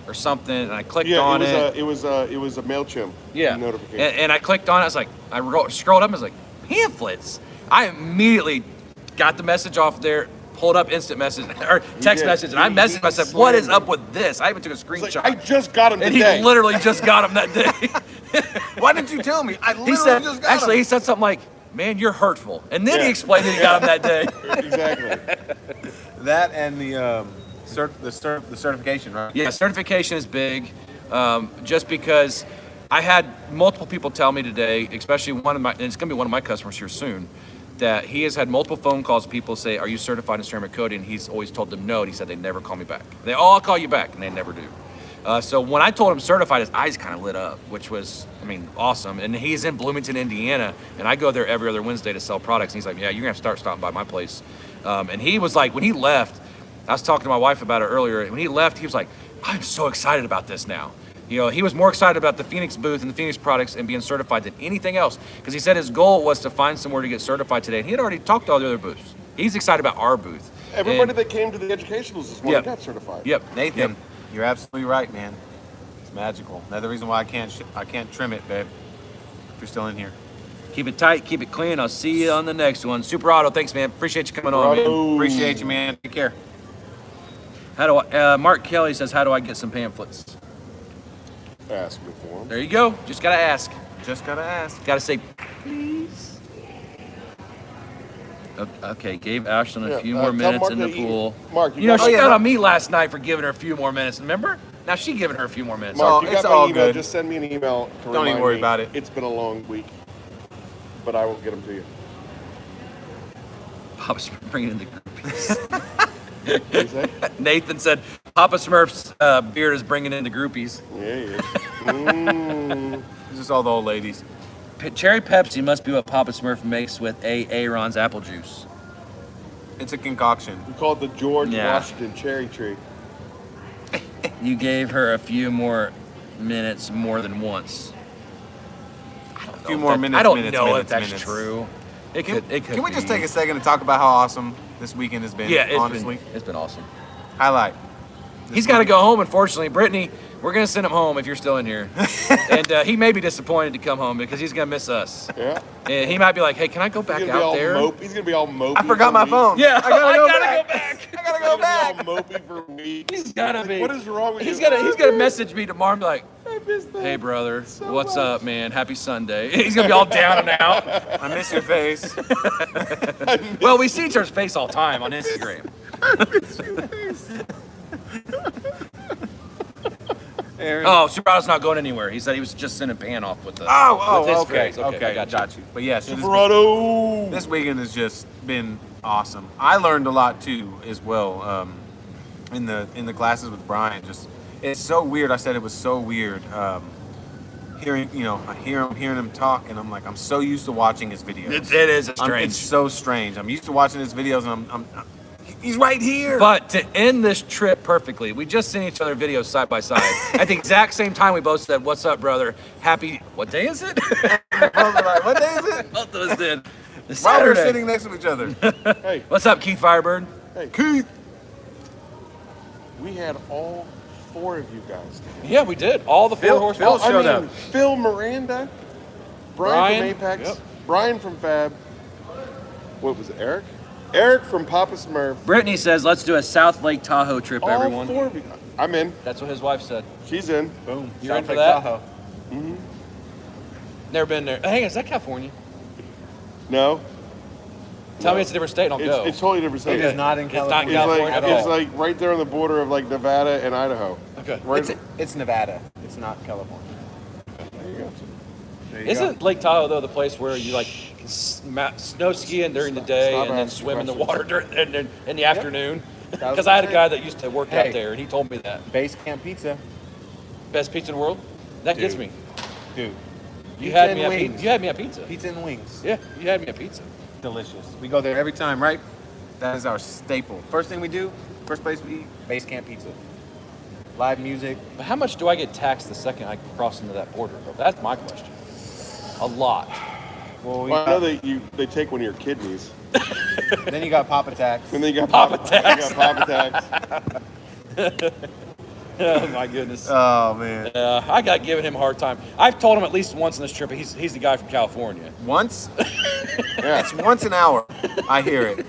or something, and I clicked Yeah, on it was a Mailchimp Yeah. notification. And I clicked on it. I was like, scrolled up and I was like, pamphlets. I immediately got the message off there, pulled up instant message or text did. message, and I He messaged him. I said, what is slammed up with this? I even took a It's screenshot. like, I just got him and today. he literally just got him that day. Why didn't you tell me? I literally He said, just got actually, him. he said something like, man, you're hurtful. And then he Yeah. explained that he got him that day. Exactly. That and the certification, right? Yeah, certification is big, just because I had multiple people tell me today, especially and it's gonna be one of my customers here soon, that he has had multiple phone calls. People say, "Are you certified in ceramic coating?" He's always told them no. And he said they never call me back. They all call you back, and they never do. So when I told him certified, his eyes kind of lit up, which was, awesome. And he's in Bloomington, Indiana, and I go there every other Wednesday to sell products. And he's like, "Yeah, you're gonna have to start stopping by my place." And he was like, when he left, I was talking to my wife about it earlier. When he left, he was like, "I'm so excited about this now." He was more excited about the Phoenix booth and the Phoenix products and being certified than anything else. Because he said his goal was to find somewhere to get certified today. And he had already talked to all the other booths. He's excited about our booth. Everybody And- that came to the educationals this morning Yep. got certified. Yep. Nathan. You're absolutely right, man. It's magical. Another reason why I can't trim it, babe. If you're still in here. Keep it tight, keep it clean. I'll see you on the next one. Super Auto, thanks, man. Appreciate you coming on, man. Appreciate you, man. Take care. How do I? Mark Kelly says, "How do I get some pamphlets?" Ask me for them. There you go. Just gotta ask. Just gotta ask. Gotta say, please. Okay, gave Ashlyn a few more tell minutes Mark in the that you- pool. Mark, you you know, got she my- got on me last night for giving her a few more minutes. Remember? Now she giving her a few more minutes. Mark, you it's got my all email. good. Just send me an email. To Don't even remind worry me. about it. It's been a long week, but I will get them to you. Papa Smurf bringing in the groupies. What do you say? Nathan said, Papa Smurf's beard is bringing in the groupies. Yeah, he is. Mm. It's just all the old ladies. Cherry Pepsi must be what Papa Smurf makes with Aaron's apple juice. It's a concoction. We call it the George Yeah. Washington cherry tree. You gave her a few more minutes more than once. A few more minutes. I don't minutes, know minutes, if that's minutes. true. It Can, could. It could. can we just be. take a second to talk about how awesome this weekend has been? Yeah, honestly. it's been awesome. Highlight. He's got to go home, unfortunately. Brittany, we're going to send him home if you're still in here. And he may be disappointed to come home because he's going to miss us. Yeah. And he might be like, hey, can I go back He's gonna be out all there? He's gonna be all mopey. I forgot for my me. phone. Yeah, I gotta go go back. back. I gotta go back. He's gonna be all mopey for me. He's got to be. What is wrong with He's you? gonna message me tomorrow and be like, I missed that. hey, brother, so what's much. up, man? Happy Sunday. He's going to be all down and out. I miss your face. Well, we see each other's face all the time on Instagram. Aaron. Oh, Super Auto's not going anywhere. He said he was just sending Pan off with the. Oh, with his okay. phrase. Okay, I got you. But yes, Desperado. this weekend has just been awesome. I learned a lot too, as well, in the classes with Brian. Just it's so weird. I said it was so weird. Hearing him talk, and I'm like, I'm so used to watching his videos. It is strange. It's so strange. I'm used to watching his videos, and he's right here. But to end this trip perfectly, we just seen each other videos side by side. At the exact same time, we both said, "What's up, brother? Happy." What day is it? Both were like, what day is it? Both of us did. It's While we're Saturday. sitting next to each other. Hey, What's up, Keith Firebird? hey, Keith. we had all 4 of you guys. Yeah, we did. All the Phil- 4 horse. Phil showed I mean, up. Phil Miranda, Brian, from Apex, yep. Brian from FAB. What was it, Eric? Eric from Papa Smurf. Brittany says, "Let's do a South Lake Tahoe trip, All everyone." 4 of you. I'm in. That's what his wife said. She's in. Boom. You're in South for Lake that? Tahoe. Never been there. Hey, is that California? No. Tell No. me it's a different state. and I'll go. It's totally different state. It is not in It's not in California. California at It's all. like right there on the border of like Nevada and Idaho. Okay. Right. It's Nevada. It's not California. There you go. There you Isn't Lake Tahoe though the place where you like snow skiing during the day Stop and then asking swim in the questions. water in the afternoon? was Because I had a the guy that used to work Hey. out there and he told me that. go. Base Camp Pizza. Best pizza in the world? That gets Dude. me. Dude. You Pizza had and me at wings. pizza. You had me at pizza. Pizza and wings. Yeah, you had me at pizza. Delicious. We go there every time, right? That is our staple. First thing we do, first place we eat, Base Camp Pizza. Live music. But how much do I get taxed the second I cross into that border? That's my question. A lot. Well, Well, I know they take one of your kidneys, then you got Papa Tax. and then you got Papa Papa tax. You got Papa tax. Oh my goodness. Oh man. I got giving him a hard time. I've told him at least once on this trip. He's the guy from California. Once? Yeah. It's once an hour. I hear it.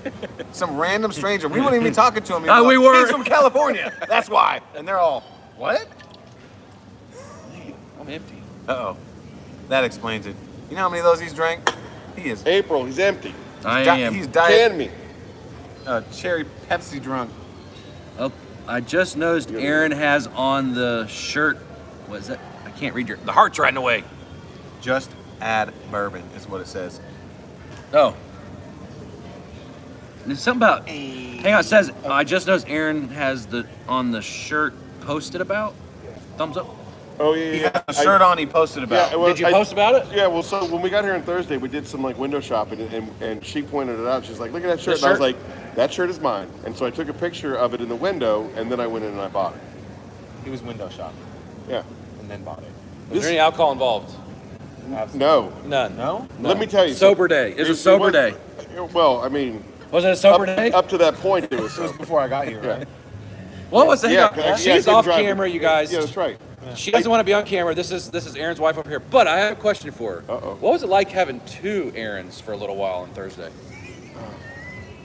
Some random stranger. We weren't even talking to him. He was We like, were. He's from California. That's why. And they're all, what? I'm empty. Uh-oh. That explains it. You know how many of those he's drank? He is. April, he's empty. I di- am. He's Can diet me. cherry Pepsi drunk. Oh, I just noticed Aaron has on the shirt. What is that? I can't read the heart's right in the way. Just add bourbon is what it says. Oh. There's something about. Hang on, it says I just noticed Aaron has on the shirt posted about. Thumbs up. Oh yeah, He yeah. had a shirt on he posted about. Yeah, well, Did you post about it? Yeah, well, so when we got here on Thursday, we did some like window shopping, and she pointed it out. She's like, "Look at that shirt," and I was shirt? like, "That shirt is mine." And so I took a picture of it in the window, and then I went in and I bought it. He was window shopping Yeah. and then bought it. Was there any alcohol involved? No. None. No? Let me tell you. Sober day. It's a sober was- day. Well, I mean, Was it a sober day? up to that point, it was It was sober. before I got here, Yeah. right? What was that? Yeah, She's good off driver. camera, you guys. Yeah, that's right. She doesn't want to be on camera. This is Aaron's wife over here. But I have a question for her. Uh-oh. What was it like having two Aarons for a little while on Thursday?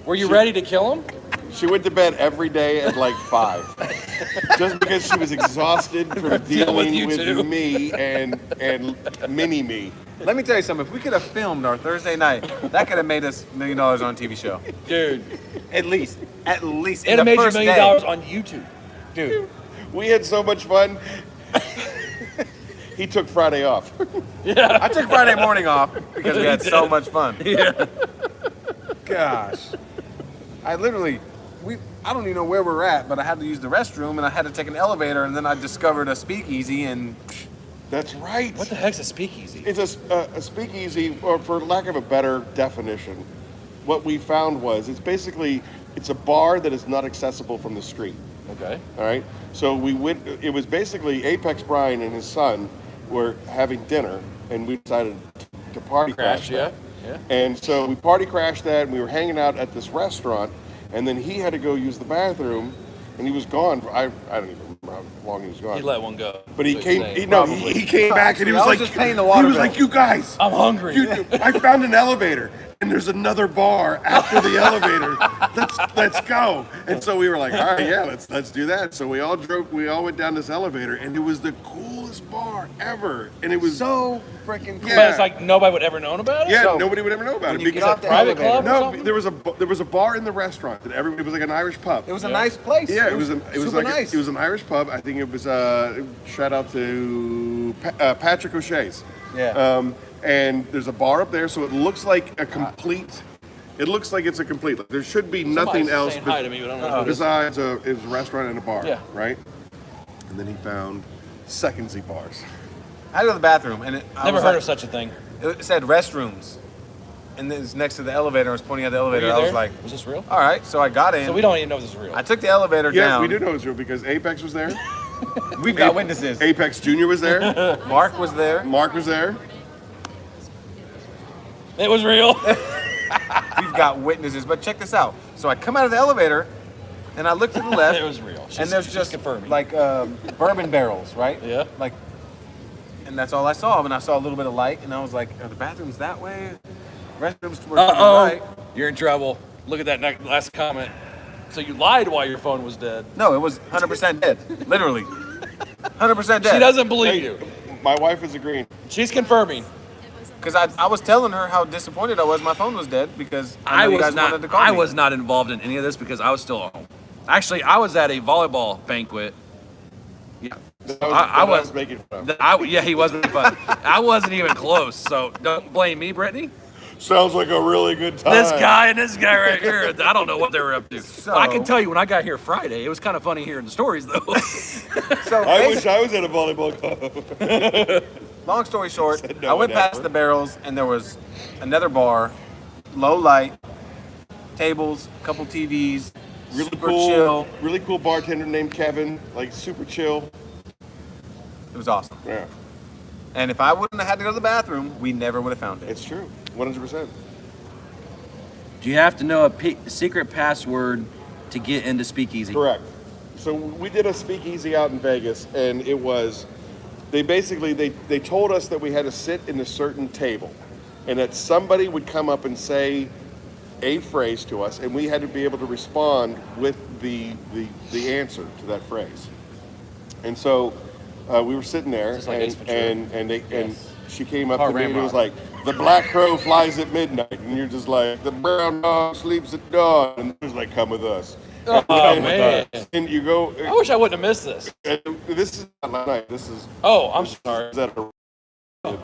Were you ready to kill him? She went to bed every day at like 5, just because she was exhausted from dealing you with too. me and mini me. Let me tell you something. If we could have filmed our Thursday night, that could have made us $1 million on a TV show. Dude, At least. At least. it in the made you $1 first million day. on YouTube. Dude. We had so much fun. He took Friday off. I took Friday morning off because we had so much fun. Yeah. Gosh. I don't even know where we're at, but I had to use the restroom and I had to take an elevator and then I discovered a speakeasy and That's right. What the heck's a speakeasy? It's a speakeasy, or for lack of a better definition, what we found was it's a bar that is not accessible from the street. Okay. All right. So we went. It was basically Apex Brian and his son were having dinner, and we decided to party crash that. Yeah. And so we party crashed that, and we were hanging out at this restaurant, and then he had to go use the bathroom, and he was gone. I don't even remember how long he was gone. He let one go. But he That's came. what you're saying. He came back, and he was I was like, just paying the water he was bill. like, you guys, I'm hungry. I found an elevator, and there's another bar after the elevator. Let's go. And so we were like, all right, yeah, let's do that. So we all went down this elevator, and it was the coolest bar ever. And it was so freaking cool. Yeah. But it's like nobody would ever known about it? yeah, So, nobody would ever know about it you get because off the private elevator- club? or no, something? there was a bar in the restaurant that it was like an Irish pub. It was a nice place. Yeah, it was super nice. it was an Irish pub. I think it was shout out to Patrick O'Shea's. Yeah. And there's a bar up there, so it looks like a complete. It looks like it's a complete. Like, there should be nothing Somebody's else saying hi to me, but I don't know who it is. besides it was a restaurant and a bar. Yeah. Right. And then he found second-z bars. I had to go to the bathroom and Never heard of such a thing. It said restrooms, and it was next to the elevator. I was pointing at the Were elevator. you I was there? like, was this real? all right. So I got in. So we don't even know if this is real. I took the elevator Yeah, down. we do know it's real because Apex was there. We've got witnesses. Apex Jr. was there. Mark was there. Mark was there. It was real. We've got witnesses. But check this out. So I come out of the elevator, and I look to the left. It was real. And there's She's just confirming. like bourbon barrels, right? Yeah. Like, and that's all I saw. And I saw a little bit of light, and I was like, "Are the bathrooms that way? Restrooms to the right?" You're in trouble. Look at that last comment. So you lied while your phone was dead. No, it was 100% dead. Literally, 100% dead. She doesn't believe you. My wife is agreeing. She's confirming. Because I was telling her how disappointed I was. My phone was dead because I know you guys wanted to call I me. was not involved in any of this because I was still home. Actually, I was at a volleyball banquet. Yeah. I was making fun of. Yeah, he was making fun. I wasn't even close, so don't blame me, Brittany. Sounds like a really good time. This guy and this guy right here, I don't know what they were up to. So- I can tell you when I got here Friday, it was kind of funny hearing the stories, though. So I wish I was at a volleyball club. long story short, Said no I went one past ever. the barrels and there was another bar, low light, tables, couple TVs, Really super cool, chill. really cool bartender named Kevin, like super chill. It was awesome. Yeah, And if I wouldn't have had to go to the bathroom, we never would have found it. it's true, 100%. Do you have to know a secret password to get into Speakeasy? Correct. So we did a speakeasy out in Vegas, and it was, they told us that we had to sit in a certain table, and that somebody would come up and say a phrase to us, and we had to be able to respond with the answer to that phrase. And so we were sitting there, Just like Ace Ventura. and she came up Or to me and it Ramrod. was like, "The black crow flies at midnight," and you're just like, "The brown dog sleeps at dawn," and it was like, "Come with us." Oh, man. And you go. I wish I wouldn't have missed this. This is not last night. This is Oh, I'm sorry. is at a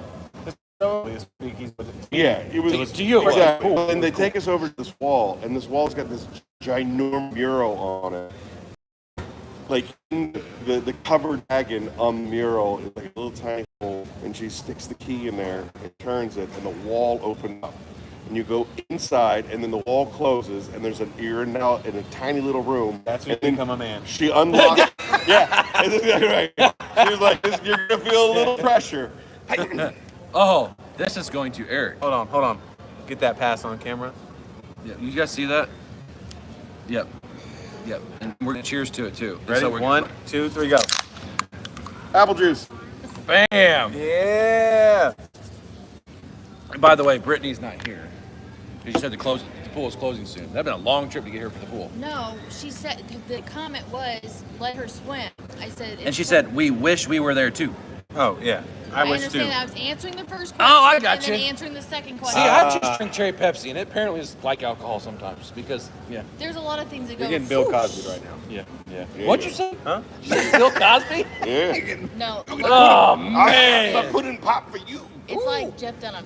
Yeah, it was. It was to you. Exactly. And they take us over to this wall, and this wall's got this ginormous mural on it. Like in the covered wagon on the mural is like a little tiny hole, and she sticks the key in there and turns it, and the wall opens up. And you go inside, and then the wall closes, and you're now in a tiny little room. That's when and you then become a man. She unlocked. Yeah, that's exactly right. She was like, "You're gonna feel a little pressure." Oh, this is going to Eric. Hold on. Get that pass on camera. Yeah, you guys see that? Yep. Yep. And we're gonna cheers to it too. And Ready? so we're 1, 2, 3, go. Apple juice. Bam. Yeah. And by the way, Brittany's not here. You said the pool is closing soon. That'd been a long trip to get here for the pool. No, she said the comment was let her swim. I said. And she said we wish we were there too. Oh yeah. I wish too. understand. I was answering the first question. Oh, I got and you. then answering the second question. See, I just drink cherry Pepsi, and it apparently is like alcohol sometimes because There's a lot of things that go. You're getting Bill Cosby right now. yeah. Yeah. What'd you say? Huh? You said Bill Cosby? Yeah. No, Oh I'm man. putting pop for you. it's like Jeff Dunham.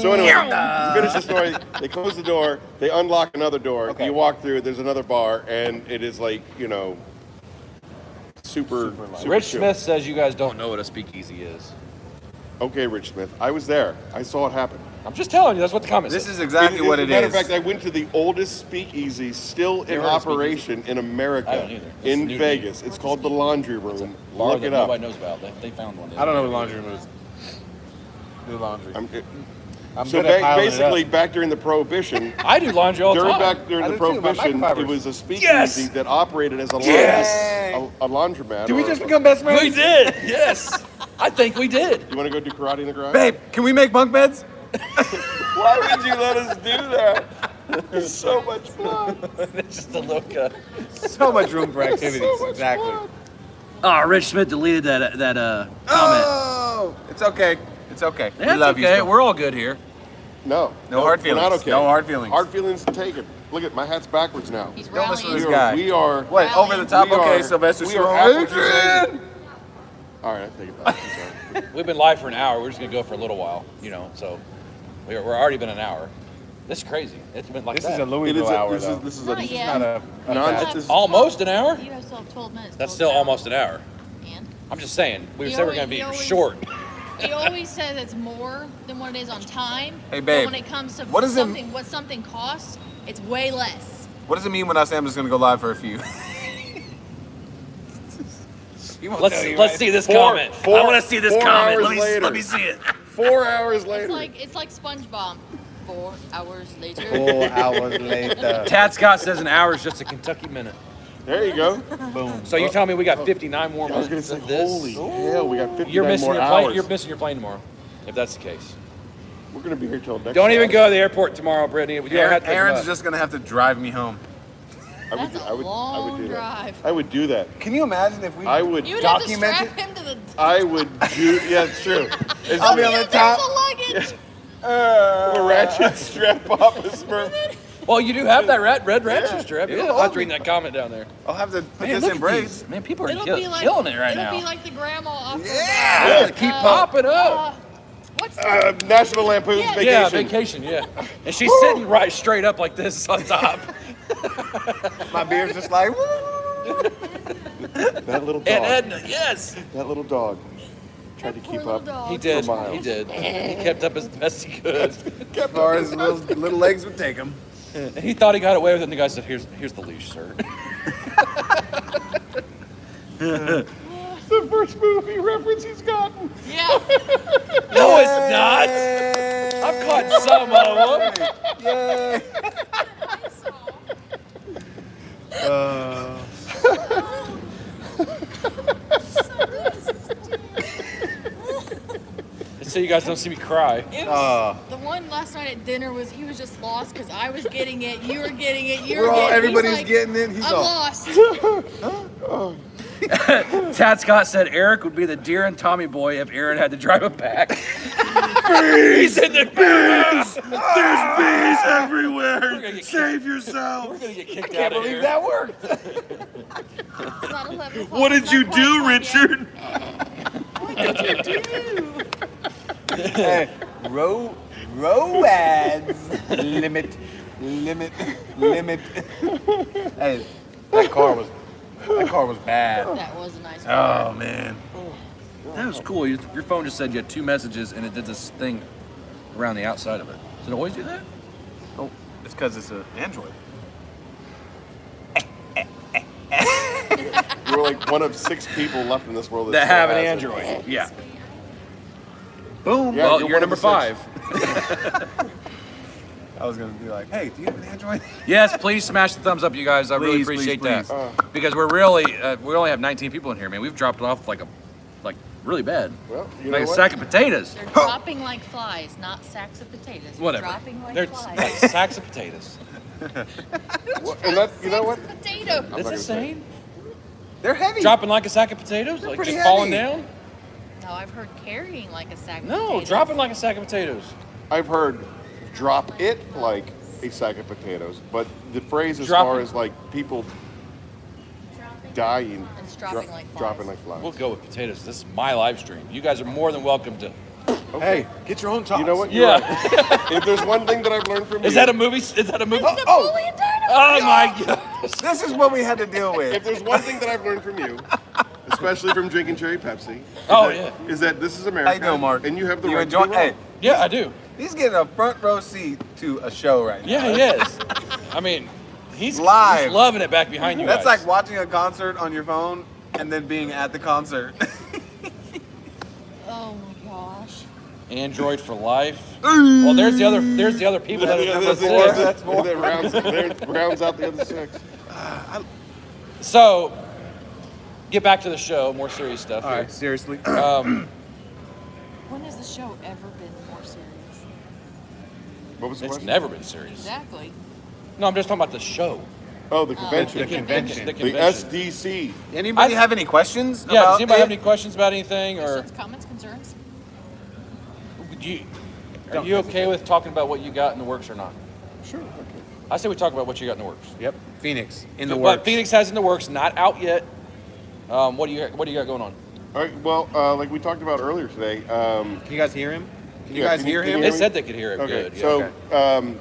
So anyway, to finish the story. They close the door. They unlock another door. Okay. You walk through. There's another bar, and it is like super Rich chill. Smith says you guys don't know what a speakeasy is. Okay, Rich Smith. I was there. I saw it happen. I'm just telling you. That's what the comment This says. is exactly what As it a matter is. of fact, I went to the oldest speakeasy still in Never heard of operation in I America, haven't either. It's in new to me. Vegas. It's called the Laundry Room. Bar Look that it up. nobody knows about. They found one. I don't know what laundry room is. Do laundry. I'm So good at piling it basically, up. back during the Prohibition, I do laundry all the time. back during I the do too, my Prohibition, microfibers. it was a speakeasy Yes! that operated as a Yes! a laundromat. Did we or- just become best friends? We did. Yes. I think we did. You want to go do karate in the garage? Babe, can we make bunk beds? Why would you let us do that? It's so much fun. It's just a look. So much room for activities. So much Exactly. fun. Oh, Rich Smith deleted that comment. Oh, it's okay. It's okay. That's we love okay. you. Still. We're all good here. No. No hard We're not feelings. okay. No hard feelings. Hard feelings taken. Look at my hat's backwards now. He's Don't listen to rallying. this guy. We are. What? Over the top? we Okay, are- Sylvester we are Stallone. Adrian! All right, I take it back. I'm sorry. We've been live for an hour. We're just gonna go for a little while, so we're already been an hour. This is crazy. It's been like This that. is a Louisville hour, though. This is Not a yet. Not a non. fast. This is, almost an hour. You guys still have 12 minutes. That's 12 still hours. almost an hour. And I'm just saying. We He said we're gonna always- be he always- short. he always says it's more than what it is on time. Hey, But babe, when it comes to what is it- what something costs, it's way less. What does it mean when I say I'm just going to go live for a few? Let's see this Four- comment. four- I want to see this 4 comment. hours later. Let me see it. 4 hours later. It's like SpongeBob. 4 hours later. 4 hours later. Tad Scott says an hour is just a Kentucky minute. There you go. Boom. So you tell me we got 59 more I was minutes gonna of say, this. holy hell, we got 59 You're missing more your hours. plane. You're missing your plane tomorrow. If that's the case. We're gonna be here till next. Don't even Friday. go to the airport tomorrow, Brittany. You don't have to pick him Aaron's up. just going to have to drive me home. That's a long do that. drive. I would do that. Can you imagine if we I would. You would have to document strap it? him to the. I would do. Yeah, it's true. It's I'll be on You the have top. the luggage. a ratchet strap off a Smurf. Well, you do have that red ratchet Yeah. strap. Yeah. Yeah, I'll have to read that comment down there. I'll have to put Man, this look in at braids. these. Man, people are It'll be like killing it right it'll now. be like the grandma off. Yeah. The, Keep popping up. What's the, National Lampoon's Yeah. Vacation. Yeah, vacation, yeah. And she's sitting right straight up like this on top. My beard's just like, That little dog. And Edna, yes. That little dog tried to poor keep little up. dog. He did. For miles. He did. He kept up as best he could. as far as little legs would take him. And he thought he got away with it, and the guy said, here's the leash, sir. The first movie reference he's gotten. Yeah. No, it's not. I've caught some of them. Yay. So you guys don't see me cry. It was, the one last night at dinner was he was just lost because I was getting it, you were getting it, you were We're all, getting it. everybody's He's like, getting it. He's I'm all, lost. Tad Scott said Eric would be the deer and Tommy boy if Aaron had to drive him back. Bees in the bees! There's bees everywhere! Save yourself! We're gonna get kicked out of here. that worked. It's not 11 o'clock. What It's did you not quite do, 12 yet. Richard? What did you do? Hey, ROADs limit. Hey, that car was bad. That was a nice car. Oh man. That was cool. Your phone just said you had 2 messages and it did this thing around the outside of it. Does it always do that? Oh, it's because it's an Android. You're like one of 6 people left in this world That still have an has it. Android. Yeah. Boom. Yeah, Well, you're you're one of number the 6. 5. I was gonna be like, hey, do you have an Android? Yes, please smash the thumbs up, you guys. I really Please, appreciate please, that because we're really we only have 19 people in here, man. We've dropped it off like really bad, Well, you like know a what? sack of potatoes. They're dropping like flies, not sacks of potatoes. They're Whatever. Dropping like They're flies. like sacks of potatoes. Well, and that, you know what? Sacks of potato. That's not gonna insane. They're heavy. Dropping like a sack of potatoes, like pretty just falling heavy. down. No, I've heard carrying like a sack of No, potatoes. dropping like a sack of potatoes. I've heard drop it like a sack of potatoes, but the phrase as Drop far it. as like people dying, It's dropping like flies. dropping like flies. We'll go with potatoes. This is my live stream. You guys are more than welcome to. Hey, get your own tots. You know what? You're Yeah. right. If there's one thing that I've learned from Is you, that a movie? Is that a movie? Napoleon Dynamite. Oh my gosh. This is what we had to deal with. if there's one thing that I've learned from you, especially from drinking cherry Pepsi, Oh, is that this is America. How you doing, Mark? And you have the You right enjoy- to be wrong. hey. Yeah, I do. He's getting a front row seat to a show right now. Yeah, he is. I mean, he's Live. He's loving it back behind you That's guys. like watching a concert on your phone and then being at the concert. Oh my gosh. Android for life. Well, there's the other people that Yeah, have that's never four. said. That's four. That rounds out the other six. So, get back to the show. More serious stuff All here. right, seriously. When has the show ever been more serious? What was the It's question? never been serious. Exactly. No, I'm just talking about the show. Oh, the convention. The convention. The The convention. SDC. Anybody I- have any questions? Yeah, about does anybody have it? any questions about anything? Or Questions, comments, concerns? are you okay with talking about what you got in the works or not? Sure. Okay. I say we talk about what you got in the works. Yep. Phoenix in the But works. Phoenix has in the works, not out yet. What do you got going on? All right. Well, like we talked about earlier today. Can you guys hear him? Can you Yeah, guys can you- hear can him? you They hear me? said they could hear it Okay. good. Yeah. So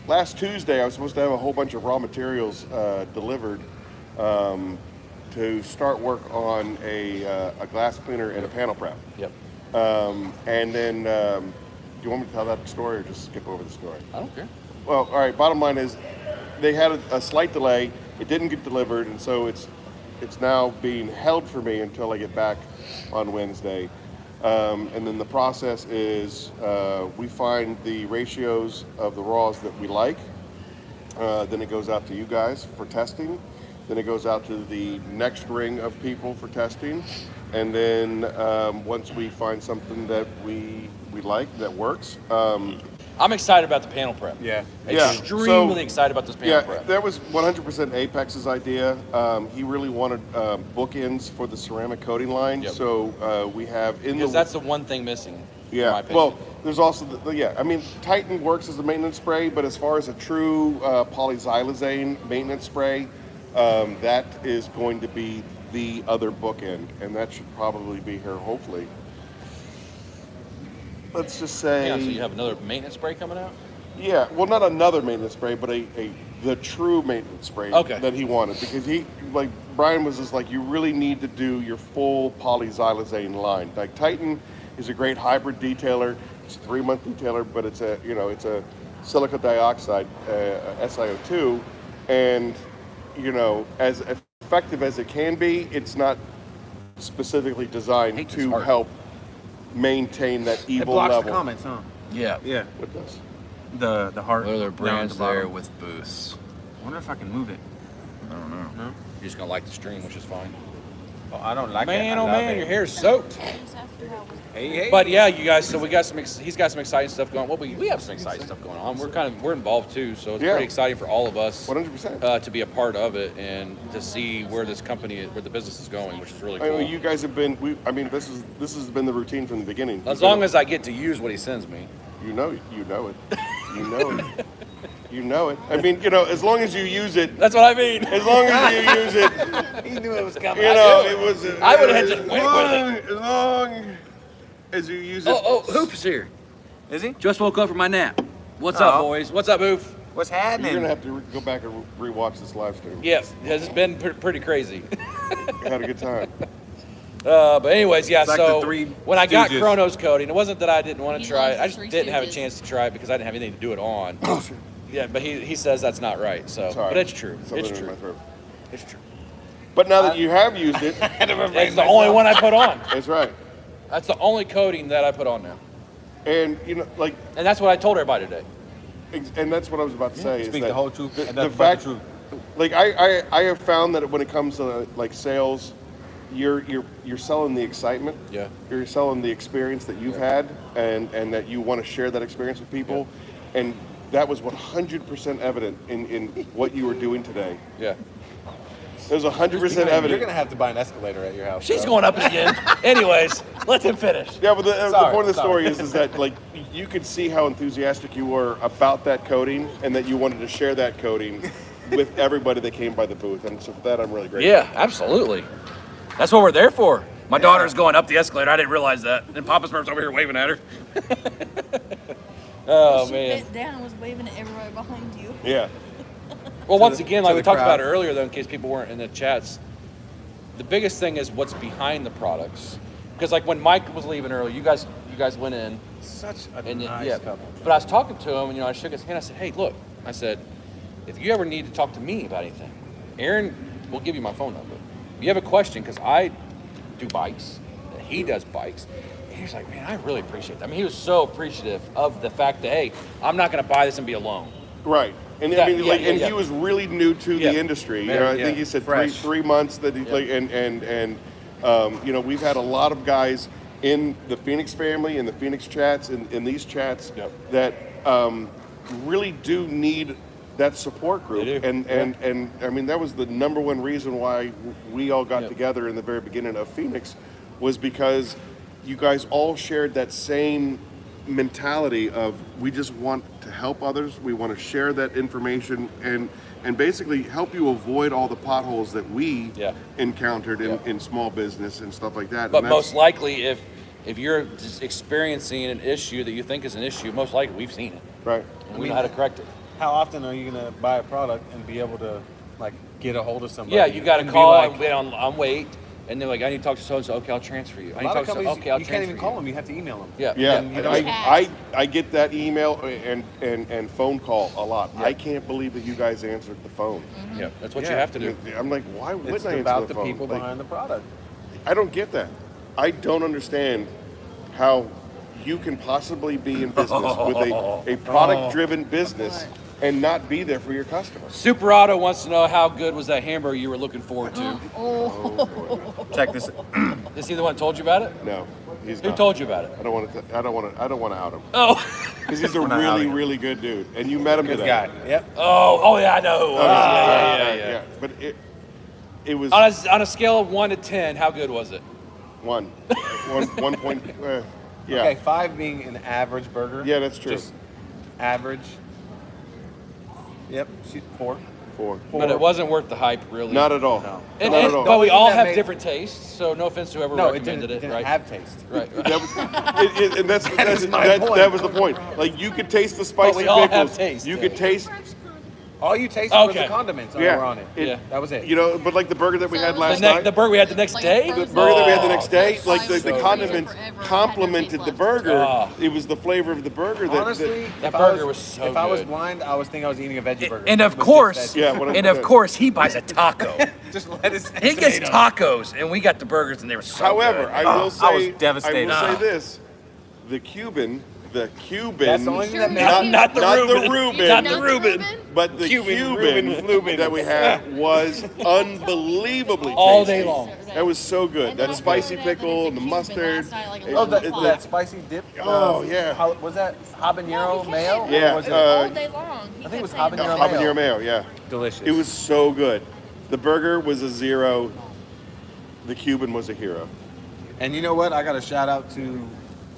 last Tuesday, I was supposed to have a whole bunch of raw materials delivered to start work on a glass cleaner and a panel prep. Yep. And then, do you want me to tell that story or just skip over the story? I don't care. Well, all right. Bottom line is, they had a slight delay. It didn't get delivered, and so it's now being held for me until I get back on Wednesday. And then the process is we find the ratios of the raws that we like. Then it goes out to you guys for testing. Then it goes out to the next ring of people for testing. And then once we find something that we like that works, I'm excited about the panel prep. Yeah. Yeah, Extremely so- excited about this panel yeah, prep. that was 100% Apex's idea. He really wanted bookends for the ceramic coating line. Yep. So we have in Because the that's the one thing missing. in my yeah. opinion. Well, there's also I mean, Titan works as a maintenance spray, but as far as a true polyxylazane maintenance spray, that is going to be the other bookend, and that should probably be here. Hopefully, let's just say. yeah, so you have another maintenance spray coming out? Yeah, well, not another maintenance spray, but the true maintenance spray Okay. that he wanted, because Brian was just like, you really need to do your full polyxylazane line. Like Titan is a great hybrid detailer. It's a 3-month detailer, but it's a silica dioxide, SiO2, and as effective as it can be, it's not specifically designed Hate this to heart. help maintain that It evil blocks level. the comments, huh? Yeah. Yeah. What does? The heart. What other down brands at the bottom. there with booths? I wonder if I can move it. I don't know. No? You're just going to like the stream, which is fine. Oh, I don't like it. Man, I oh love man, it. your hair's soaked. Hey, hey. But yeah, you guys. So we got he's got some exciting stuff going. Well, we have some exciting stuff going on. We're involved too, so it's Yeah. pretty exciting for all of us 100%. to be a part of it and to see where this company, where the business is going, which is really I cool. mean, you guys have been. This has been the routine from the beginning. As long as I get to use what he sends me. you know it, you know it, you know it. I mean, as long as you use it, That's what I mean. as long as you use it, He knew it was coming. it was. I would've had just went with As long as you use it. Oh, Hoof is here. Is he? Just woke up from my nap. What's up, Oh. boys? What's up, Hoof? What's You're happening? gonna have to go back and rewatch this live stream. Yes, it's been pretty crazy. I had a good time. But anyways, yeah. It's like So the Three when I got Stooges. Chronos coating, it wasn't that I didn't want to He try loves it. the I just Three didn't have a Stooges. chance to try it because I didn't have anything to do it on. Yeah, but he says that's not right. So, Sorry. but it's true. Something It's in my true. throat. It's true. But now that you have used it, It's the only one I put on. that's right. That's the only coating that I put on now, And and that's what I told everybody today. and that's what I was about to say. Speak is that the whole truth and The nothing but fact, the truth. like I have found that when it comes to like sales, you're selling the excitement. Yeah. You're selling the experience that you've had, and that you want to share that experience with people, and that was 100% evident in what you were doing today. Yeah. It was 100% You're evident. gonna have to buy an escalator at your house. She's bro. going up again. Anyways, let them finish. Yeah, but the Sorry, point of the sorry. story is that like you could see how enthusiastic you were about that coating, and that you wanted to share that coating with everybody that came by the booth, and so for that I'm really grateful. Yeah, absolutely. That's what we're there for. My daughter's going up the escalator. I didn't realize that. And Papa Smurf's over here waving at her. Oh, She man. bent down and was waving at everybody behind you. Yeah. Well, once again, like to we the talked crowd. about earlier, though, in case people weren't in the chats, the biggest thing is what's behind the products. Because like when Mike was leaving earlier, you guys went in. Such a And nice yeah, couple. but I was talking to him, and I shook his hand. I said, "Hey, look," I said, "if you ever need to talk to me about anything, Aaron will give you my phone number. If you have a question, because I do bikes, and he does bikes." And he was like, "Man, I really appreciate that." I mean, he was so appreciative of the fact that, hey, I'm not going to buy this and be alone. Right. And Yeah, I mean, yeah, like, yeah, and yeah. he was really new to Yeah. the industry. You Very, know, I yeah, think he said fresh. three months that he, like, and you know, we've had a lot of guys in the Phoenix family, in the Phoenix chats, in these chats Yep. that really do need that support group. They do. And I mean, that was the number one reason why we all got Yep. together in the very beginning of Phoenix, was because you guys all shared that same mentality of we just want to help others, we want to share that information and basically help you avoid all the potholes that we Yeah. encountered Yeah. in small business and stuff like that. But And that's- most likely, if you're just experiencing an issue that you think is an issue, most likely we've seen it. right. And we know how to correct it. How often are you gonna buy a product and be able to like get a hold of somebody? Yeah, you got to and be call like, and wait on wait. And they're like, I need to talk to so-and-so. Okay, I'll transfer you. I A need lot to of talk to companies, okay, I'll you can't even transfer call them. You have to email them. Yeah. Yeah, And you and don't- I get that email and phone call a lot. Yeah. I can't believe that you guys answered the phone. Yeah, that's what you Yeah. have to do. I'm like, why wouldn't It's I answer about the the phone? people Like, behind the product. I don't get that. I don't understand how you can possibly be in business with a product-driven business and not be there for your customers. Super Auto wants to know how good was that hamburger you were looking forward to. Oh, Check this. Is he the one that told you about it? No, he's Who not. told you about it? I don't want to. I don't want to. I don't want to out him Oh, because he's a We're not outing really, him. really good dude, and you met him Good today. guy. Yep. oh yeah, I know who it was. Yeah. But it was On a scale of 1 to 10, how good was it? one point. Yeah, Okay, 5 being an average burger. Yeah, that's true. Just average. Yep. 4. four. But it wasn't worth the hype, really. Not at all. No. And, Not at all. But we The only all thing that have made- different tastes, so no offense to whoever No, it recommended didn't right? have taste. Right. That was, and that's my point. that was the point. Like you could taste the spicy we all have pickles. taste, You though. could taste, All you tasted was Okay. the condiments that yeah, were on it. Yeah. That was it. You know, but like the burger that we So had it was last The, night. the burger we had the next Like day? a The frozen burger that we had the Oh, next day, that's like the so condiments good. Forever had complemented no the taste burger. left. It was the flavor of the burger that. Honestly, That if I burger was so If I was good. blind, I was thinking I was eating a veggie burger. And of With just course, veggies. Yeah, what and I'm- of course, he buys a taco. just lettuce. and He gets tomatoes. tacos, and we got the burgers, and they were so However, good. I will say, I was devastated. I will say this: the Cuban. That's the only thing that made not, Not the not Reuben. the Reuben, Not the Reuben. but the Cuban that we had was unbelievably All tasty. day long. That was so good. And then That I spicy found out that pickle and the it's a mustard. Cuban last night, like, It- Oh, that, it- that spicy dip. Oh, yeah. Was that habanero mayo? Yeah, Or was it all day long. He I think it kept was saying habanero that. habanero mayo, yeah. delicious? It was so good. The burger was a 0. The Cuban was a hero. And you know what? I got a shout out to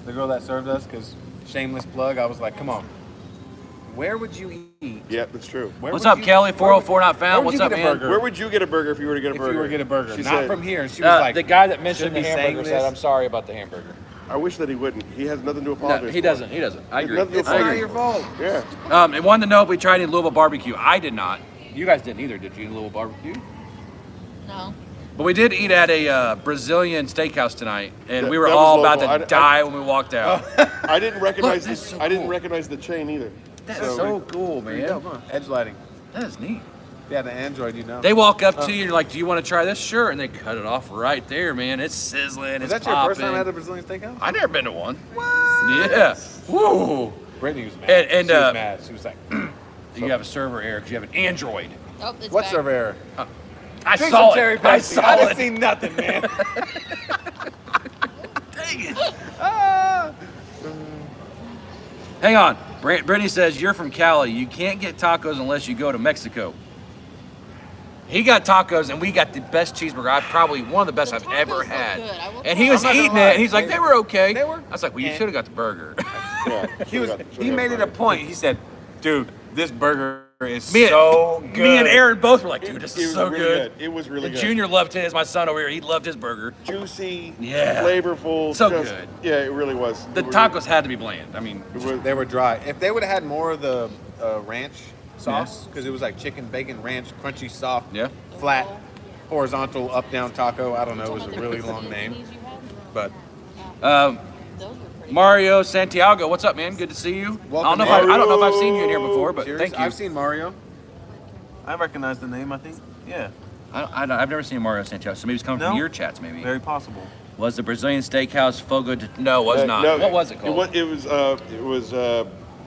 the girl that served us because shameless plug. I was like, come on, where would you eat? Yeah, that's true. Where What's would up, you- Kelly? where would- 404 not where found. would What's you up, get a man? burger? Where would you get a burger if you were to get a If burger? you were to get a burger, She not said, from here. And she was like, the guy that mentioned the shouldn't be saying hamburger said, this. "I'm sorry about the hamburger." I wish that he wouldn't. He has nothing to No, apologize he for. doesn't. He doesn't. I agree. Nothing to it's I not agree. your fault. Yeah. And wanted to know if we tried any Louisville barbecue. I did not. You guys didn't either, did you? Louisville barbecue. No. But we did eat at a Brazilian steakhouse tonight, and That- we were that was all about local. to die when we walked out. I didn't recognize that's this. so I didn't cool. recognize the chain either. That's so cool, man. Dope, huh? Edge lighting. That is neat. If you had an Android, you know. They walk up to you and you're like, "Do you want to try this?" Sure, and they cut it off right there, man. It's sizzling. Was It's that your first time popping. at a Brazilian steakhouse? I never been to one. What? Yeah. Woo. Brittany was mad. And, she was uh, mad. She was like, You have a server error because you have an Android. Oh, it's "What's back. server error?" I Drink saw some Terry it. I Pepsi. saw I didn't it. see nothing, man. Dang it. Hang on. Brittany says, you're from Cali. You can't get tacos unless you go to Mexico. He got tacos, and we got the best cheeseburger. Probably one of the best The I've ever tacos look had. good, I will And tell he was you. I'm not eating gonna it, lie. and he's like, they were okay. They were. I was like, well, you Eh. should have got the burger. Yeah, He made it a point. He said, "Dude, this burger is Me and- so good." Me and Aaron both were like, dude, this It is was so really good. It was really And good. Junior loved his. My son over here, he loved his burger. Juicy, Yeah. flavorful, So just- good. Yeah, it really was. The It was- tacos had to be bland. I mean, it was- They were dry. If they would have had more of the ranch sauce, because it was like chicken, bacon, ranch, crunchy, soft, yeah. flat, horizontal, up, down taco. I don't know. It was a really long name, but Um, Those were pretty. Mario Santiago, what's up, man? Good to see you. Welcome, I don't know if I've seen you in here before, but serious? thank you. I've seen Mario. I recognize the name. I think. Yeah, I've never seen Mario Santiago, so maybe it's coming No? from your chats, maybe. very possible. Was the Brazilian steakhouse Fogo de... No, it was not. no, What was it called? It was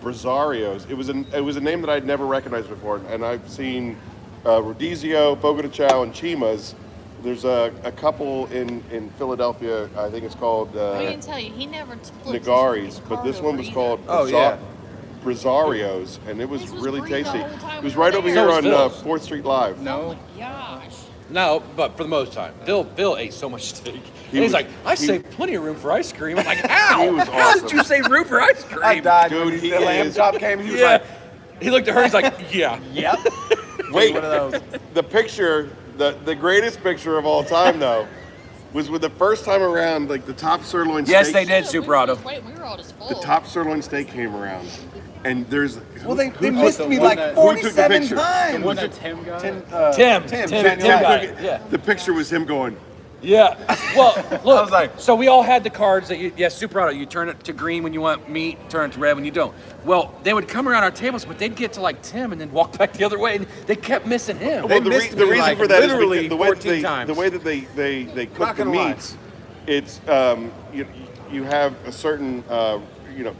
Rosario's. It was a name that I'd never recognized before, and I've seen Rodizio, Fogo de Chao, and Chima's. There's a couple in Philadelphia. I think it's called I can tell you, he never flipped his Nagari's, freaking but this card one over was either. called Oh, yeah. Rosario's, and it was This was really free the tasty. whole time It was we right were over there. here So on was Phil's. 4th Street Live. No. Oh my gosh. No, but for the most time. Phil ate so much steak. And he's was- like, I he- saved plenty of room for ice cream. I'm like, how? He was How did awesome. you save room for ice cream? I died Dude, when he the lamb is- chop came. He was Yeah. like, He looked at her, he's like, yeah. "Yep." Wait, one of those. the picture, the greatest picture of all time though, was with the first time around, like the top sirloin steak. Yes, they did, Yeah, we Super were Auto. just waiting, we were all just full. The top sirloin steak came around, and there's Well, they who missed took- me who like took the 47 picture? times. One that Tim got. Tim Tim got got it. Yeah. The picture was him going. Yeah. Well, look. I was like- so we all had the cards that Super Auto. You turn it to green when you want meat, turn it to red when you don't. Well, they would come around our tables, but they'd get to like Tim and then walk back the other way, and they kept missing him. They Well, missed the me, reason like, for that is literally because the way 14 times. the way that they cook Not the gonna lie. meats, it's you have a certain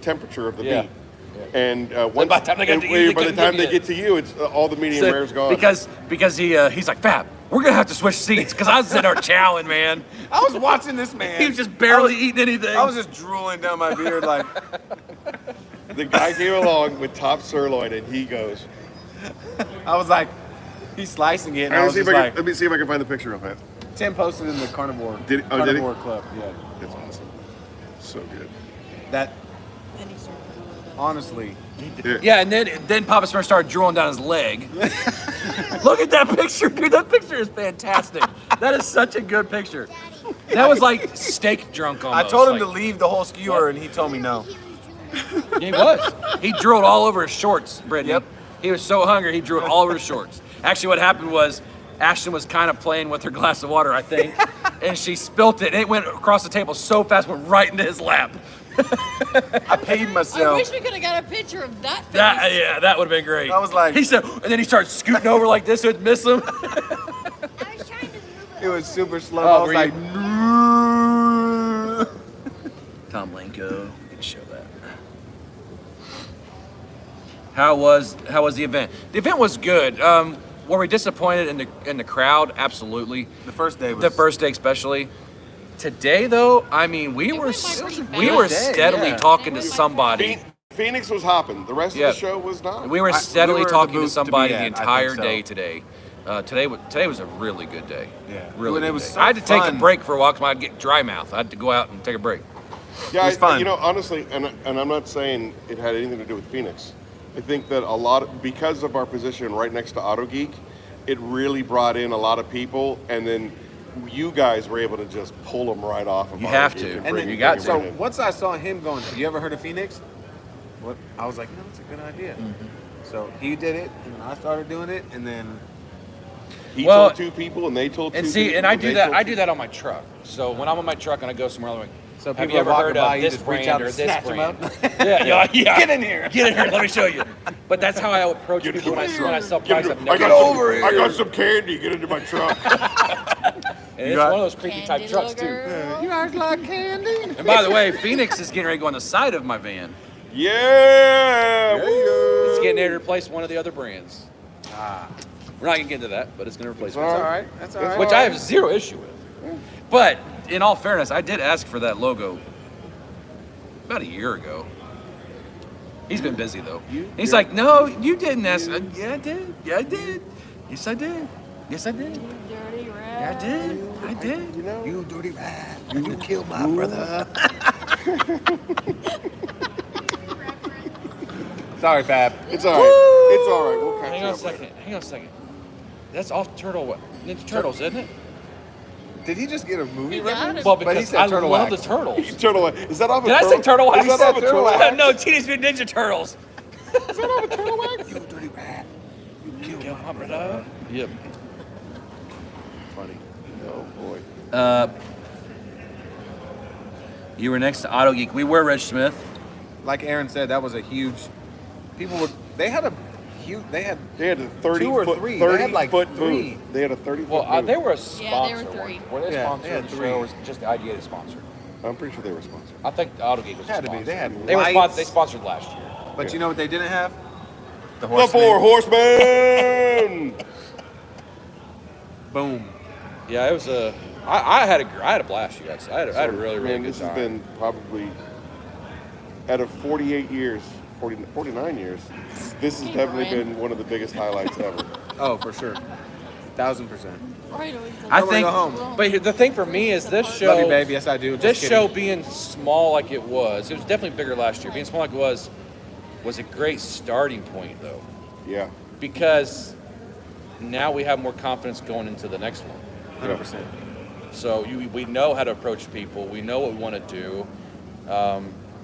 temperature of the Yeah. meat. And once by the time they get to you, they by the couldn't time give they you get to you, it's all the medium So- rare is gone. because he's like, Fab, we're gonna have to switch seats because I was sitting there chowing, man. I was watching this man. He was just barely eating anything. I was just drooling down my beard like, the guy came along with top sirloin, and he goes. I was like, he's slicing it, and I was just like, Let me see if I can find the picture real fast. Tim posted in the carnivore Did he? carnivore club. Yeah, It's awesome. So good. that And he started doing that. honestly, Yeah, and then Papa Smurf started drooling down his leg. Look at that picture, dude. That picture is fantastic. That is such a good picture. That was like steak drunk I almost. told him like, to leave the whole skewer, and he told me no. He was. He drooled all over his shorts, Brittany. Yep. He was so hungry, he drooled all over his shorts. Actually, what happened was Ashton was kind of playing with her glass of water, I think, and she spilt it, and it went across the table so fast, went right into his lap. I paid I myself. wish we could have got a picture of that face. That would have been great. I was like- he said, and then he started scooting over like this, so it'd miss him. I was trying to move it. It was super slow. Oh, I was were like, you- no. Tom Lenko, we can show that. How was the event? The event was good. Were we disappointed in the crowd? Absolutely. The first day was The first day, especially. Today, though, I mean, we It were went by pretty we fast. were Day, steadily yeah. talking It to went by somebody. Phoenix was hopping. The rest Yeah. of the show was not. We were we steadily were the talking to booth to be somebody at, the I think entire so. day today. Today was a really good day. Yeah. Really And it good was day. so I had to take a fun. break for a while because I'd get dry mouth. I had to go out and take a break. Yeah, It was fun. honestly, and I'm not saying it had anything to do with Phoenix. I think that because of our position right next to Auto Geek, it really brought in a lot of people, and then you guys were able to just pull them right off of You Auto have Geek to. and And bring then you them got right So in. once I saw him going, you ever heard of Phoenix? What I was like, no, it's a good idea. So he did it, and then I started doing it, and then He Well, told two people, and they told two And people. see, and I do they that. told I two do that on my truck. So when I'm on my truck and I go somewhere, I'm like, So have people you ever are walking heard by, of you this just reach brand out or and this snatch 'em brand? up. Yeah. Get in here. Get in here. Let me show you. But that's how I approach Get people when in I sell Get products. into- I've never I got done. over here. I got some candy. Get into my truck. And it's got- one of those creepy type Candy trucks little too. girl. You guys like candy? And by the way, Phoenix is getting ready to go on the side of my van. Yeah. It's getting there to replace one of the other brands. We're not gonna get into that, but it's gonna replace It's all one. That's all right. That's all right. Which I have zero issue with. But in all fairness, I did ask for that logo about a year ago. He's been busy though. He's like, no, you didn't ask. Yeah, I did. Yeah, I did. Yes, I did. Yes, I did. Dirty rat. Yeah, I did. I did. You know. You dirty rat. You killed my brother. Sorry, Fab. It's all right. It's all right. We'll catch Hang you on a up later. second. Hang on a second. That's off Ninja Turtles, isn't it? Did he just get a movie You got reference? it. Well, But he because said I Turtle love Wax. the Turtles. Turtle Wax. Is that off of Did I say Turtle Wax? Is that off of Turtle Wax? No, Teenage Mutant Ninja Turtles. You dirty rat. You killed Kill my my brother. brother. Yep. Funny. Oh boy. You were next to Auto Geek. We were Reg Smith. Like Aaron said, that was a huge. They had a huge. They had They had a 30 2 or foot, 3. 30 They had like foot 3. booth. They had a 30 foot Well, booth. they were a Yeah, they were sponsor. 3. Were they a Yeah, sponsor they had of the 3. show, or was it just the IGA sponsor? I'm pretty sure they were sponsored. I think Auto Geek was a Had to be. sponsor. They had They were lights. they sponsored last year. But you know what they didn't have? The The Four Horsemen. Boom. Yeah, it was a. I had a blast, you guys. I had a really Man, good this time. has been probably out of 48 years, 49 years. This has Hey, definitely Brian. been one of the biggest highlights ever. Oh, for sure. 1000%. Right, always I wanna think. go home. But the thing for me is this show. Love you, babe. Yes, I do. Just This kidding. show being small like it was definitely bigger last year. Being small like it was a great starting point though, Yeah. because now we have more confidence going into the next one. 100%. So we know how to approach people. We know what we want to do.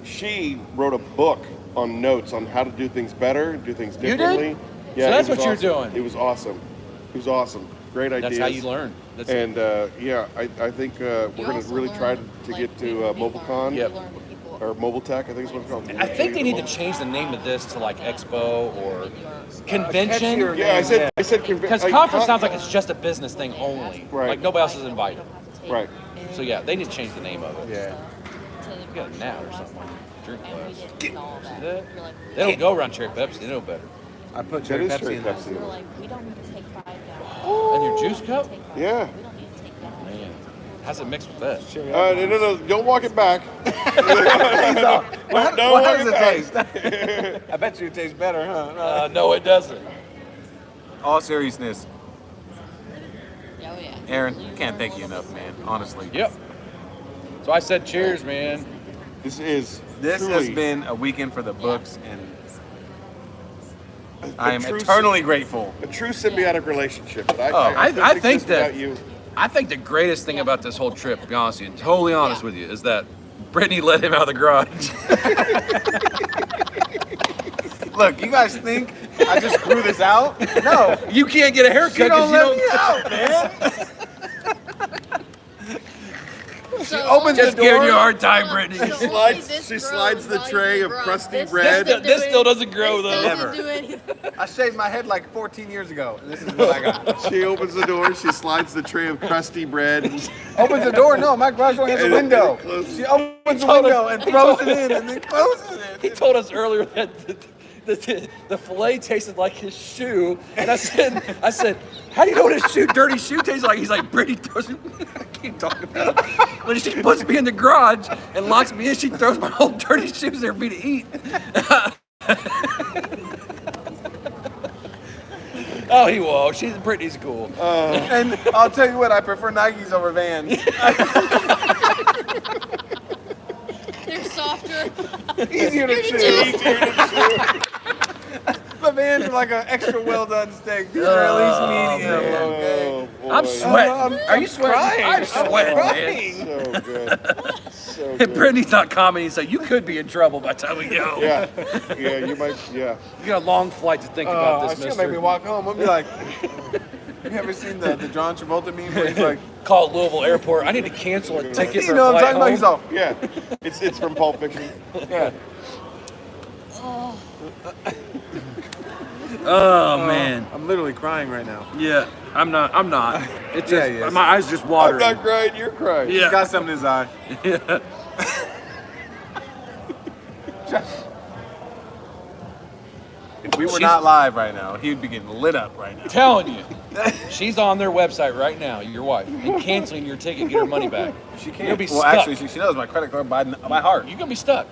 She wrote a book on notes on how to do things better, do things did? differently. Yeah, So that's it was what you're awesome. doing. It was awesome. It was awesome. Great ideas. That's how you learn. That's And yeah, I think we're going to really try to get to MobileCon Yep. or Mobile Tech. I think is what it's called. I think they need to change the name of this to like Expo or convention. catchier Yeah, I said Because conference sounds like it's just a business thing only. Right. Like nobody else is invited. right. So yeah, they need to change the name of it. Yeah. You got a nap or something. Drink glass. See that. that? They don't go around cherry Pepsi. They know better. I put That cherry is Pepsi cherry in there. Pepsi. We're like, we don't need to take 5 down. And your juice cup? Yeah. We don't need to take that. Man, how's it mixed with that? No, don't walk it back. What Don't does walk it back. taste? I bet you it tastes better, huh? No, it doesn't. All seriousness, Oh, yeah. Aaron, can't thank you enough, man. Honestly. Yep. So I said cheers, man. This is This truly has been a weekend for the books, and I am true eternally grateful. a true symbiotic relationship. But I couldn't think exist that- without you. I think the greatest thing about this whole trip, to be honest with you, totally honest with you, is that Brittany let him out of the garage. Look, you guys think I just grew this out? No. You can't get a haircut She because don't you let don't. me out, man. So opens Just the giving door. you a hard time, Brittany. She slides the tray of crusty This bread. doesn't This do still it. doesn't grow, This though. doesn't Never. do anything. I shaved my head like 14 years ago, and this is what I got. She opens the door. She slides the tray of crusty bread. Opens the door. No, my garage door has a And window. it closes. She opens the told us- window and he throws told- it in, and then closes He it. told us earlier that the fillet tasted like his shoe, and I said, how do you know what his dirty shoe tastes like? He's like, Brittany throws it. I keep talking about it. When she puts me in the garage and locks me in, she throws my old dirty shoes there for me to eat. Oh, he won't. Brittany's cool. And I'll tell you what, I prefer Nikes over Vans. They're softer. Easier to chew. The Vans are like an extra well done steak. These are at least medium. Okay. Oh, boy. I'm sweating. I'm Are you sweating? crying. I'm sweating, man. Crying. So good. So And good. Brittany's not commenting, so you could be in trouble by the time we go. Yeah. Yeah, you might. Yeah. You got a long flight to think about this, She'll mister. make me walk home. I'll be like, you ever seen the John Travolta meme where he's like, Call Louisville Airport. I need to cancel a ticket you for know a what I'm flight talking about? home. He's all, Yeah. It's from Pulp Fiction. yeah. Oh man. I'm literally crying right now. Yeah. I'm not. It's Yeah, just he is. my eyes just I'm watering. not crying. You're crying. He's Yeah. got something in his eye. we were She's- not live right now, he'd be getting lit up right now. Telling you, she's on their website right now, your wife, and canceling your ticket, get her money back. She can't. You'll be well, stuck. actually, she knows my credit card by heart. You're gonna be stuck.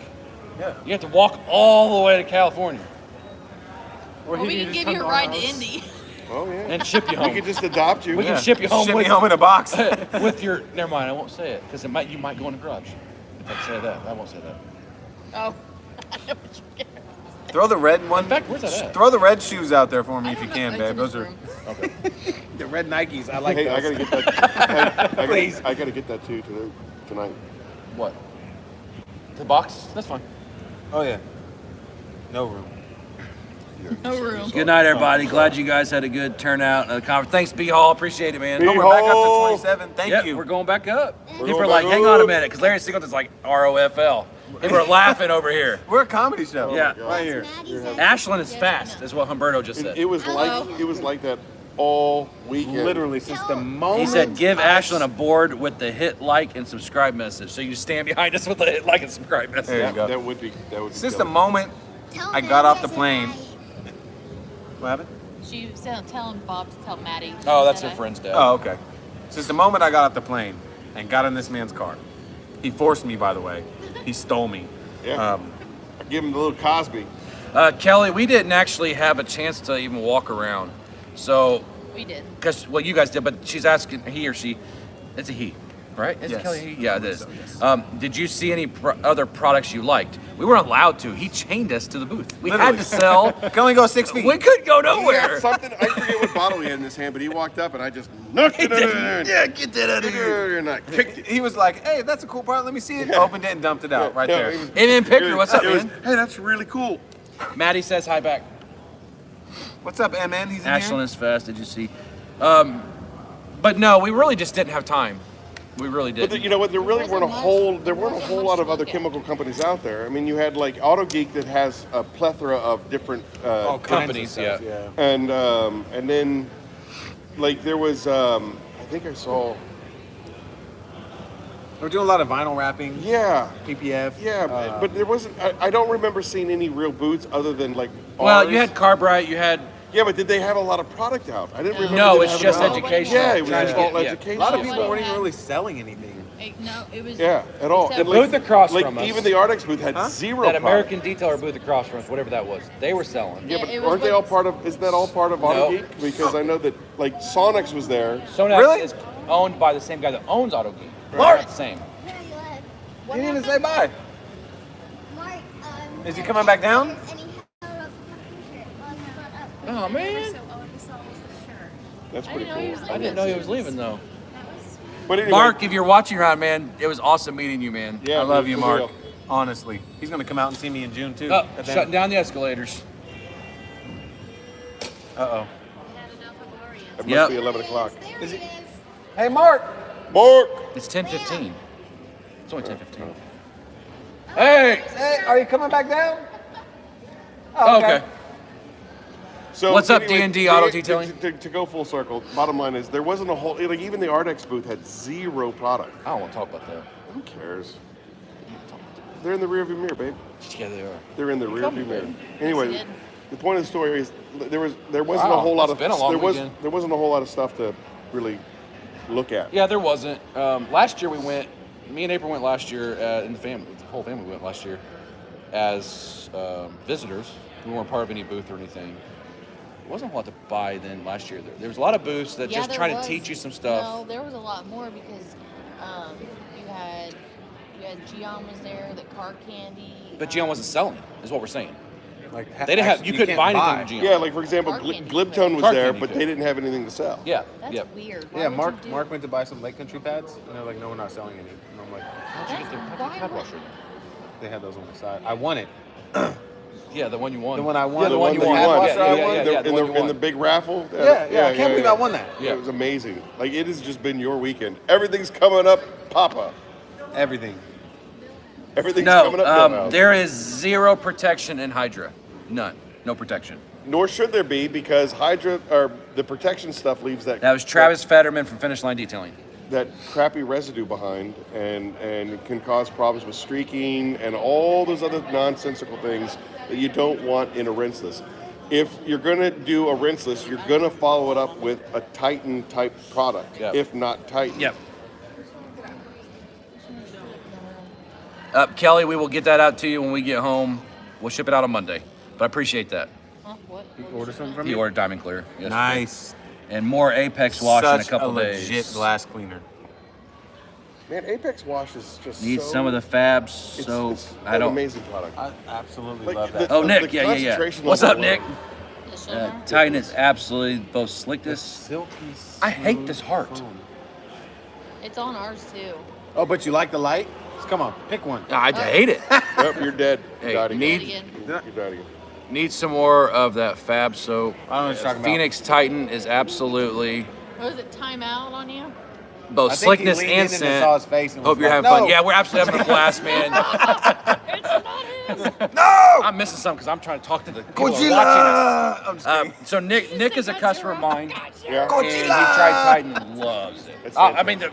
Yeah. You have to walk all the way to California Or we can give you a ride to Indy. Oh yeah. and ship you We home. could just adopt you. We can ship you home Ship with, me home in a box. with your. Never mind, I won't say it because you might go in the garage. If I say that, I won't say that. Oh. I know what you're getting. Throw the red one. In fact, where's that at? Throw the red shoes out there for me I if you don't can, know. babe. It's in Those this are room. the red Nikes. I like Hey, those. I gotta get that. Please. I gotta get that too tonight. What? The box? That's fine. Oh yeah. No room. No room. Good night, everybody. Glad you guys had a good turnout at the conference. Thanks, B Hall. Appreciate it, man. B. Oh, we're back up Hall. to 27. Thank Yep, you. we're going back up. People going are like, back hang on a up. minute, because Larry Singleton's like ROFL. People are laughing over here. We're a comedy show. Yeah. Right here. Ashland is fast, is what Humberto just said. It was like that all weekend. Literally since the He moment. said, give Ashland a board with the hit, like, and subscribe message. So you just stand behind us with the hit, like, and subscribe message. There you go. That would be. Since the moment I got off the plane. What happened? She was telling Bob to tell Maddie. Oh, that's her friend's dad. Oh, okay. Since the moment I got off the plane and got in this man's car, he forced me, by the way. He stole me. Yeah. I give him the little Cosby. Kelly, we didn't actually have a chance to even walk around. So, We did. because, well, you guys did, but she's asking, he or she, it's a he, right? Is it Yes. Kelly a he? Yeah, it is. So, yes. Did you see any other products you liked? We weren't allowed to. He chained us to the booth. We Literally. had to sell. Can only go 6 feet. We couldn't go He had nowhere. something. I forget what bottle he had in his hand, but he walked up and I just knocked it out of there. Yeah, get that out of here. And I kicked it. He was like, hey, that's a cool part. Let me see it. Yeah. Opened it and dumped it out right Yeah, there. it was- Amen, Picker. What's up, it was, man? hey, that's really cool. Maddie says hi back. What's up, MN? He's in Ashland here. is fast. Did you see? But no, we really just didn't have time. We really But didn't. you know what? There really weren't a whole. There weren't a Wasn't whole much lot to of other look at. chemical companies out there. I mean, you had like AutoGeek that has a plethora of different All kinds of companies, stuff, yeah. and then like there was I think I saw We're doing a lot of vinyl wrapping. yeah PPF. but there wasn't. I don't remember seeing any real booths other than like. Well, ours. you had Carbright. You had Yeah, but did they have a lot of product out? I didn't remember. no. them It's having just a lot. education. Yeah, it was Trying just to all get- yeah. education. A lot of Yeah. people weren't even really selling anything. No, it was. Yeah, at all. Except- And, Booth across like, from us. even the Artex booth had zero. That product. American Detailer booth across from us, whatever that was, they were selling. Yeah, but It was aren't they like- all part of? Isn't that all part of AutoGeek? Because I know that like Sonics was there. Sonax Really? is owned by the same guy that owns AutoGeek. Mark! Not the same. He didn't even say bye. Mark, Is he coming back down? Oh man, That's pretty know he was cool. I didn't know he was leaving though. But anyway, Mark, if you're watching around, man, it was awesome meeting you, man. yeah, I love for you, real. Mark. Honestly, he's gonna come out and see me in June too. Oh, shutting down the escalators. Uh It must Yep. be 11 o'clock. oh. Hey, Mark. Mark. It's 10:15. It's only 10:15. Hey. Hey, are you coming back down? Oh, okay. So What's up, anyway, D&D Auto Detailing? To go full circle, bottom line is there wasn't a whole like even the Artex booth had zero product. I don't want to talk about that. Who cares? They're in the rearview mirror, babe. Yeah, they are. They're in the come rearview here, mirror. babe. Anyway, Yes, he did. the point of the story is there wasn't Wow, a whole lot it's of been a long weekend. there wasn't a whole lot of stuff to really look at. Yeah, there wasn't. Last year we went. Me and April went last year, and the whole family went last year as visitors. We weren't part of any booth or anything. There wasn't a lot to buy then last year. There was a lot of booths that Yeah, just there trying was. to teach you some stuff. No, there was a lot more because you had Gian was there, the car candy. But Gian wasn't selling, is what we're saying. Like They didn't have. You couldn't buy anything from Gian. Yeah, like for example, Car candy. Glibtone was Car there, candy but could. they didn't have anything to sell. Yeah. That's Yep. weird. Why Yeah, would Mark. you do- Mark went to buy some Lake Country pads, and they're like, "No, we're not selling any." And I'm like, How'd you get the Why pad would- washer? "They had those on the side. I won it. Yeah, the one you won. The one I won. Yeah, the one that the you pad won. washer I Yeah, won. yeah, yeah. the one you In the won. big raffle. Yeah, I can't believe I won that. Yeah. It was amazing. Like it has just been your weekend. Everything's coming up, Papa. Everything. Everything's coming No, up. Millhouse. there is zero protection in Hydra. None. No protection. Nor should there be because Hydra or the protection stuff leaves that. That was Travis Fetterman from Finish Line Detailing. That crappy residue behind, and it can cause problems with streaking and all those other nonsensical things that you don't want in a rinseless. if you're gonna do a rinseless, you're gonna follow it up with a Titan type product, Yep. if not Titan. Yep. Kelly, we will get that out to you when we get home. We'll ship it out on Monday. But I appreciate that. Huh? What? You order something from He me? ordered Diamond Clear. yesterday. Nice. And more Apex wash in a Such couple legit days. glass cleaner. Man, Apex Wash is just Need so, some of the Fab it's, soap. it's I an don't. amazing product. I absolutely Like, love the- that. Oh, the Nick. Yeah. concentration What's level up, Nick? The silver? Titan is absolutely both slickness. Silky. I hate smooth this heart. foam. It's on ours too. Oh, but you like the light? Come on, pick one. I hate it. Yep, you're dead. Hey, you died again. Do it need again. You died again. need some more of that Fab soap. I don't know what you're talking about. Phoenix Titan is absolutely Was it timeout on you? both I think he slickness leaned and in and scent. saw his face and Hope was you're like, having fun. "No." Yeah, we're absolutely having a blast, man. It's not him. No! I'm missing something because I'm trying to talk to the people who are watching I'm just us. kidding. So Nick is a customer of mine, Yeah. and he tried Titan and loves it. It's I mean,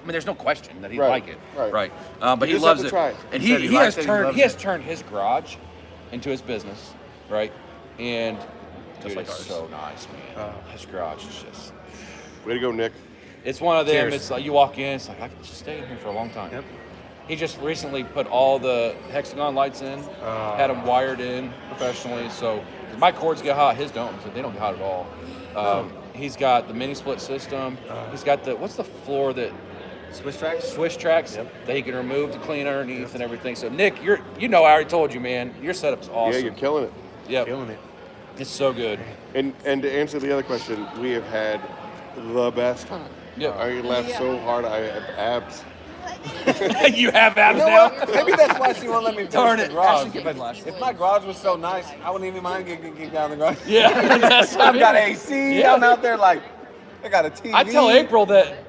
there's no question that he'd Right, like it, right. But You he just loves have it, to try it. and He said he he likes has it, he turned loves he has it. turned his garage into his business, right? And dude, like it's ours. so nice, man. His garage is just. Way to go, Nick. It's one of them. Cheers. It's like you walk in, it's like I could just stay in here for a long time. Yep. He just recently put all the hexagon lights in, had them wired in professionally. So my cords get hot, his don't. So they don't get hot at all. He's got the mini split system. He's got what's the floor that Swiss tracks? Swish tracks that he can remove to clean underneath and everything. So Nick, I already told you, man, your setup's awesome. Yeah, you're killing it. Yep. Killing it. It's so good. And to answer the other question, we have had the best time. Yep. I laughed so hard, I have abs. You have abs You know now. what? Maybe that's why she won't let me Darn finish it. the garage. Ashley, If my garage was so nice, I wouldn't even mind getting down the garage. Yeah, that's I've got AC. Yeah. I'm out there like, I got a TV. I tell April that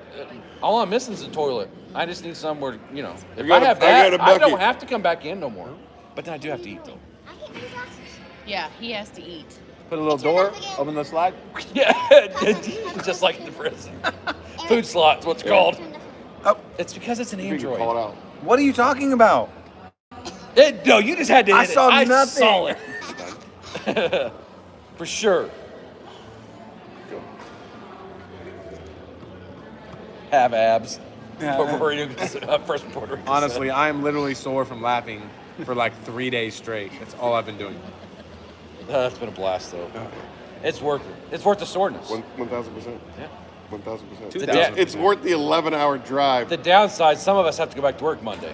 all I'm missing is a toilet. I just need somewhere, if got I have a- I got that, a I don't bucket. have to come back in no more. But then I do have to eat though. I get new glasses. Yeah, he has to eat. Put a little door, open the slide. Yeah, just like the prison. Food slot's what's called. Oh, it's because it's an You can Android. call it out. What are you talking about? No, you just had to I hit saw it. nothing. I saw it. For sure. Have abs. First in Puerto Rico. Honestly, I am literally sore from laughing for like 3 days straight. That's all I've been doing. That's been a blast though. It's worth it. It's worth the soreness. 1,000%. Yeah. 1,000%. 2,000%. It's worth the 11-hour drive. The downside, some of us have to go back to work Monday.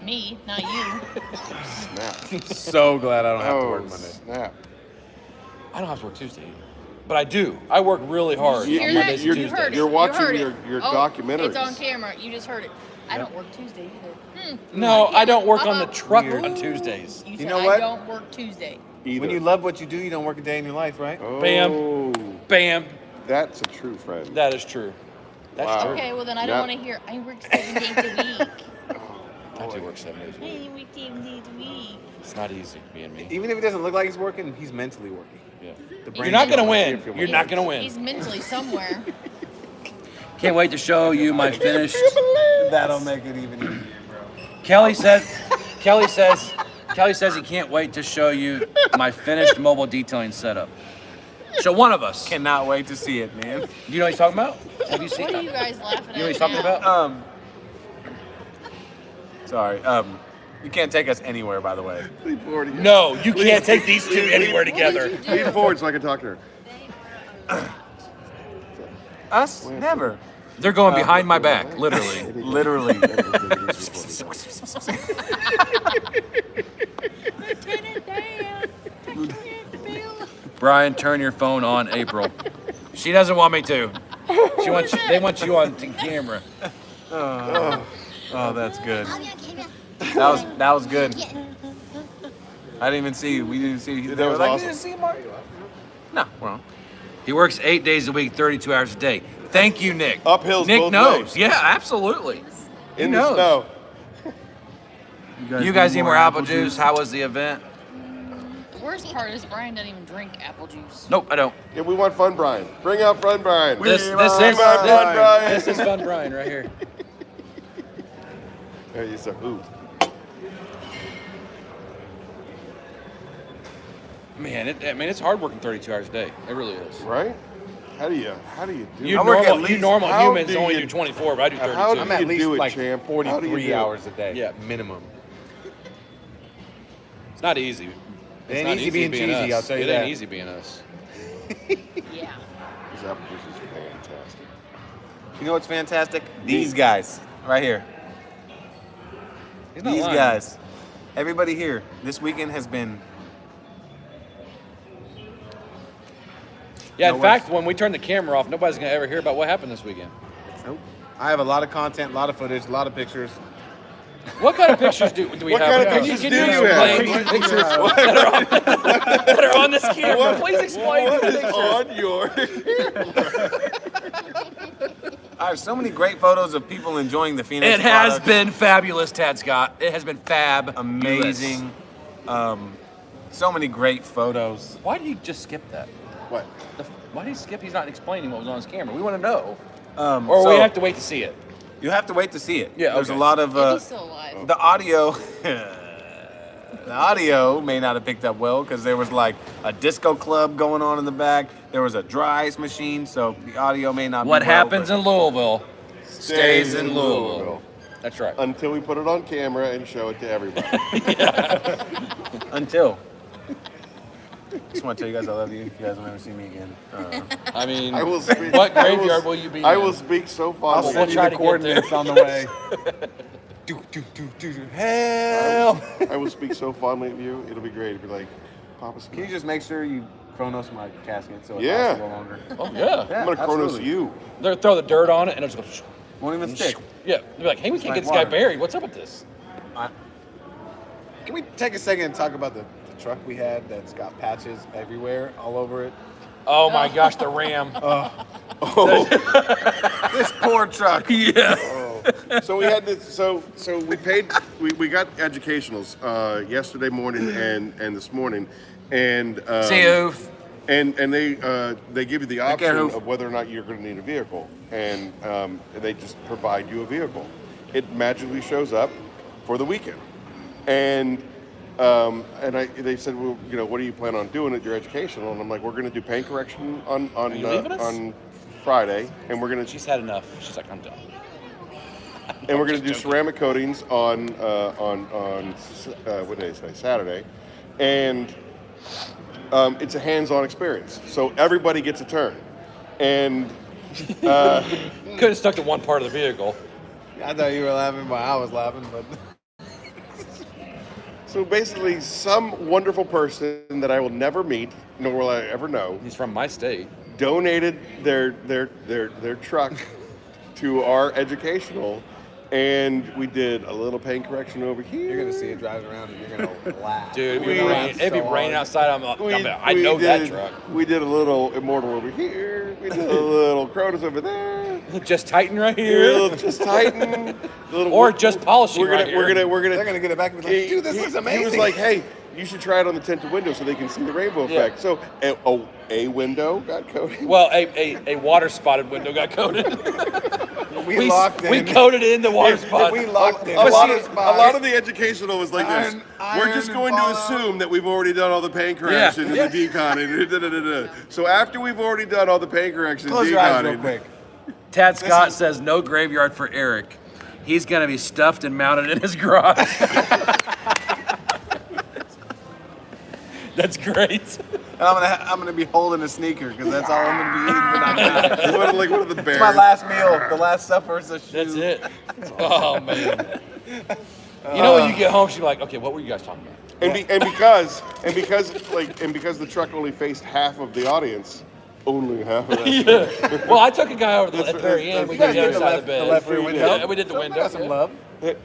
Me, not you. Snap. So glad I don't have to Oh, work Monday. snap. I don't have to work Tuesday, but I do. I work really hard You on Hear Mondays that? and You Tuesdays. heard it. You're watching You heard your it. Oh, documentaries. It's on camera. You just heard it. I don't work Tuesday either. No, I don't work on the truck Weird. on Tuesdays. You said know I what? don't work Tuesday. Either. When you love what you do, you don't work a day in your life, right? Oh, Bam. Bam. That's a true friend. That is true. That's Wow. true. Okay, well then I don't Yeah. want to hear. I work 7 days a week. I do work 7 days a week. I work 7 days a week. It's not easy being me. Even if it doesn't look like he's working, he's mentally working. Yeah. The You're brain not cells gonna right here win. feel You're my not pain. gonna win. He's mentally somewhere. Can't wait to show you my finished. That'll make it even easier, bro. Kelly says he can't wait to show you my finished mobile detailing setup. So one of us. Cannot wait to see it, man. You know what he's talking about? Have you seen What are it? you guys laughing at? You know what he's talking now? about? Sorry. You can't take us anywhere, by the way. Lean forward again. No, you can't take these two anywhere together. Lean forward so I can talk to her. Us? Never. They're going behind my back, literally. Literally. Lieutenant Dan. Lieutenant Bill. Brian, turn your phone on, April. She doesn't want me to. They want you on camera. Oh, that's good. I'll be on camera. That was good. I didn't even see. We didn't see. They That were was like, awesome. "You didn't see Mario?" No, well, He works 8 days a week, 32 hours a day. Thank you, Nick. Uphills Nick both knows. ways. Yeah, absolutely. He In knows. the snow. You guys need more apple juice. How was the event? The worst part is Brian doesn't even drink apple juice. Nope, I don't. Yeah, we want Fun Brian. Bring out Fun Brian. This is want Fun Brian. this is Fun Brian right here. There you say, ooh. Man, it's hard working 32 hours a day. It really is. Right? How do you do You it? I work at normal, least- you normal how humans do only you- do 24, but I do 32. how do I'm at you least do it, like champ? How do you 43 do it? hours a day, Yeah. minimum. It's not easy. It's ain't not easy being cheesy, us. I'll tell you it that. ain't easy being us. Yeah. This apple juice is fantastic. You know what's fantastic? These guys right here. He's not These lying. guys. Everybody here. This weekend has been. Yeah, No in fact, worse. when we turn the camera off, nobody's gonna ever hear about what happened this weekend. Nope. I have a lot of content, a lot of footage, a lot of pictures. What kind of pictures do we What have? kind of Can pictures can do you explain have? these pictures that are on this camera? Please explain What these is pictures. on your? I have so many great photos of people enjoying the Phoenix. It has products. been fabulous, Tad Scott. It has been fab. amazing. So many great photos. Why do you just skip that? What? Why did he skip? He's not explaining what was on his camera. We want to know. Or Or we have to wait to see it. You have to wait to see it. Yeah, There's okay. a lot of If he's still alive. the audio. The audio may not have picked up well because there was like a disco club going on in the back. There was a dry ice machine, so the audio may not. What be well, happens but- in Louisville stays in Louisville. That's right. Until we put it on camera and show it to everybody. Until. Just want to tell you guys I love you. If you guys will never see me again. I mean, I will speak. what I graveyard will you be I in? will speak so I'll fondly. send try you to the get there. coordinates on the way. Help! I will speak so fondly of you. It'll be great. It'll be like, Papa. Can you just make sure you Chronos my casket so it Yeah. lasts a little longer? Oh yeah. Yeah, I'm gonna Chronos absolutely. you. They'll throw the dirt on it and it'll just go. Won't even stick. Yeah. They'll be like, hey, we can't like get this guy water. buried. What's up with this? Can we take a second and talk about the truck we had that's got patches everywhere, all over it? Oh my gosh, the Ram. This poor truck. Yeah. So we had this. So we paid. We got educationals yesterday morning and this morning, and See you. and they give you the care, option Hoof. of whether or not you're going to need a vehicle, and they just provide you a vehicle. It magically shows up for the weekend, and they said, well, you know, what do you plan on doing at your educational? And I'm like, we're going to do paint correction on you leaving us? on Friday, and we're going to She's had enough. She's like, I'm done. and we're going to do ceramic coatings on what day is today? Saturday, and it's a hands-on experience. So everybody gets a turn, and Could have stuck to one part of the vehicle. I thought you were laughing, but I was laughing. But so basically, some wonderful person that I will never meet, nor will I ever know, He's from my state. donated their truck to our educational, and we did a little paint correction over here. you're gonna see it driving around and you're gonna laugh. Dude, We- it'd be raining outside. I We know that did- truck. We did a little Immortal over here. We did a little Cronus over there. Just Titan right A here. little just Titan. A little, Or just polishing We're gonna right we're here. gonna They're gonna get it back and be like, dude, this looks amazing. He was like, hey, you should try it on the tinted window so they can see the rainbow Yeah. effect. So a window got coated. Well, a water spotted window got coated. we locked in. We coated in the water spot. We locked in. A lot, But of, a lot of the educational was like this. Iron- We're iron just and going to fallout. assume that we've already done all the paint correction and the decon and da-da-da-da. So after we've already done all the paint correction and Close your eyes real deconning, quick. Tad Scott says no graveyard for Eric. He's gonna be stuffed and mounted in his garage. That's great. And I'm gonna be holding a sneaker because that's all I'm gonna be eating for that night. like one of the bears. It's my last meal. The last supper is a shoe. That's it. Oh man. You know when you get home, she's like, okay, what were you guys talking about? And because the truck only faced half of the audience, only half of that. Yeah. Well, I took a guy over to the very end. We You guys did the other did side of the bed. the left rear window. Yeah, we did the So window. got some yeah. love. The,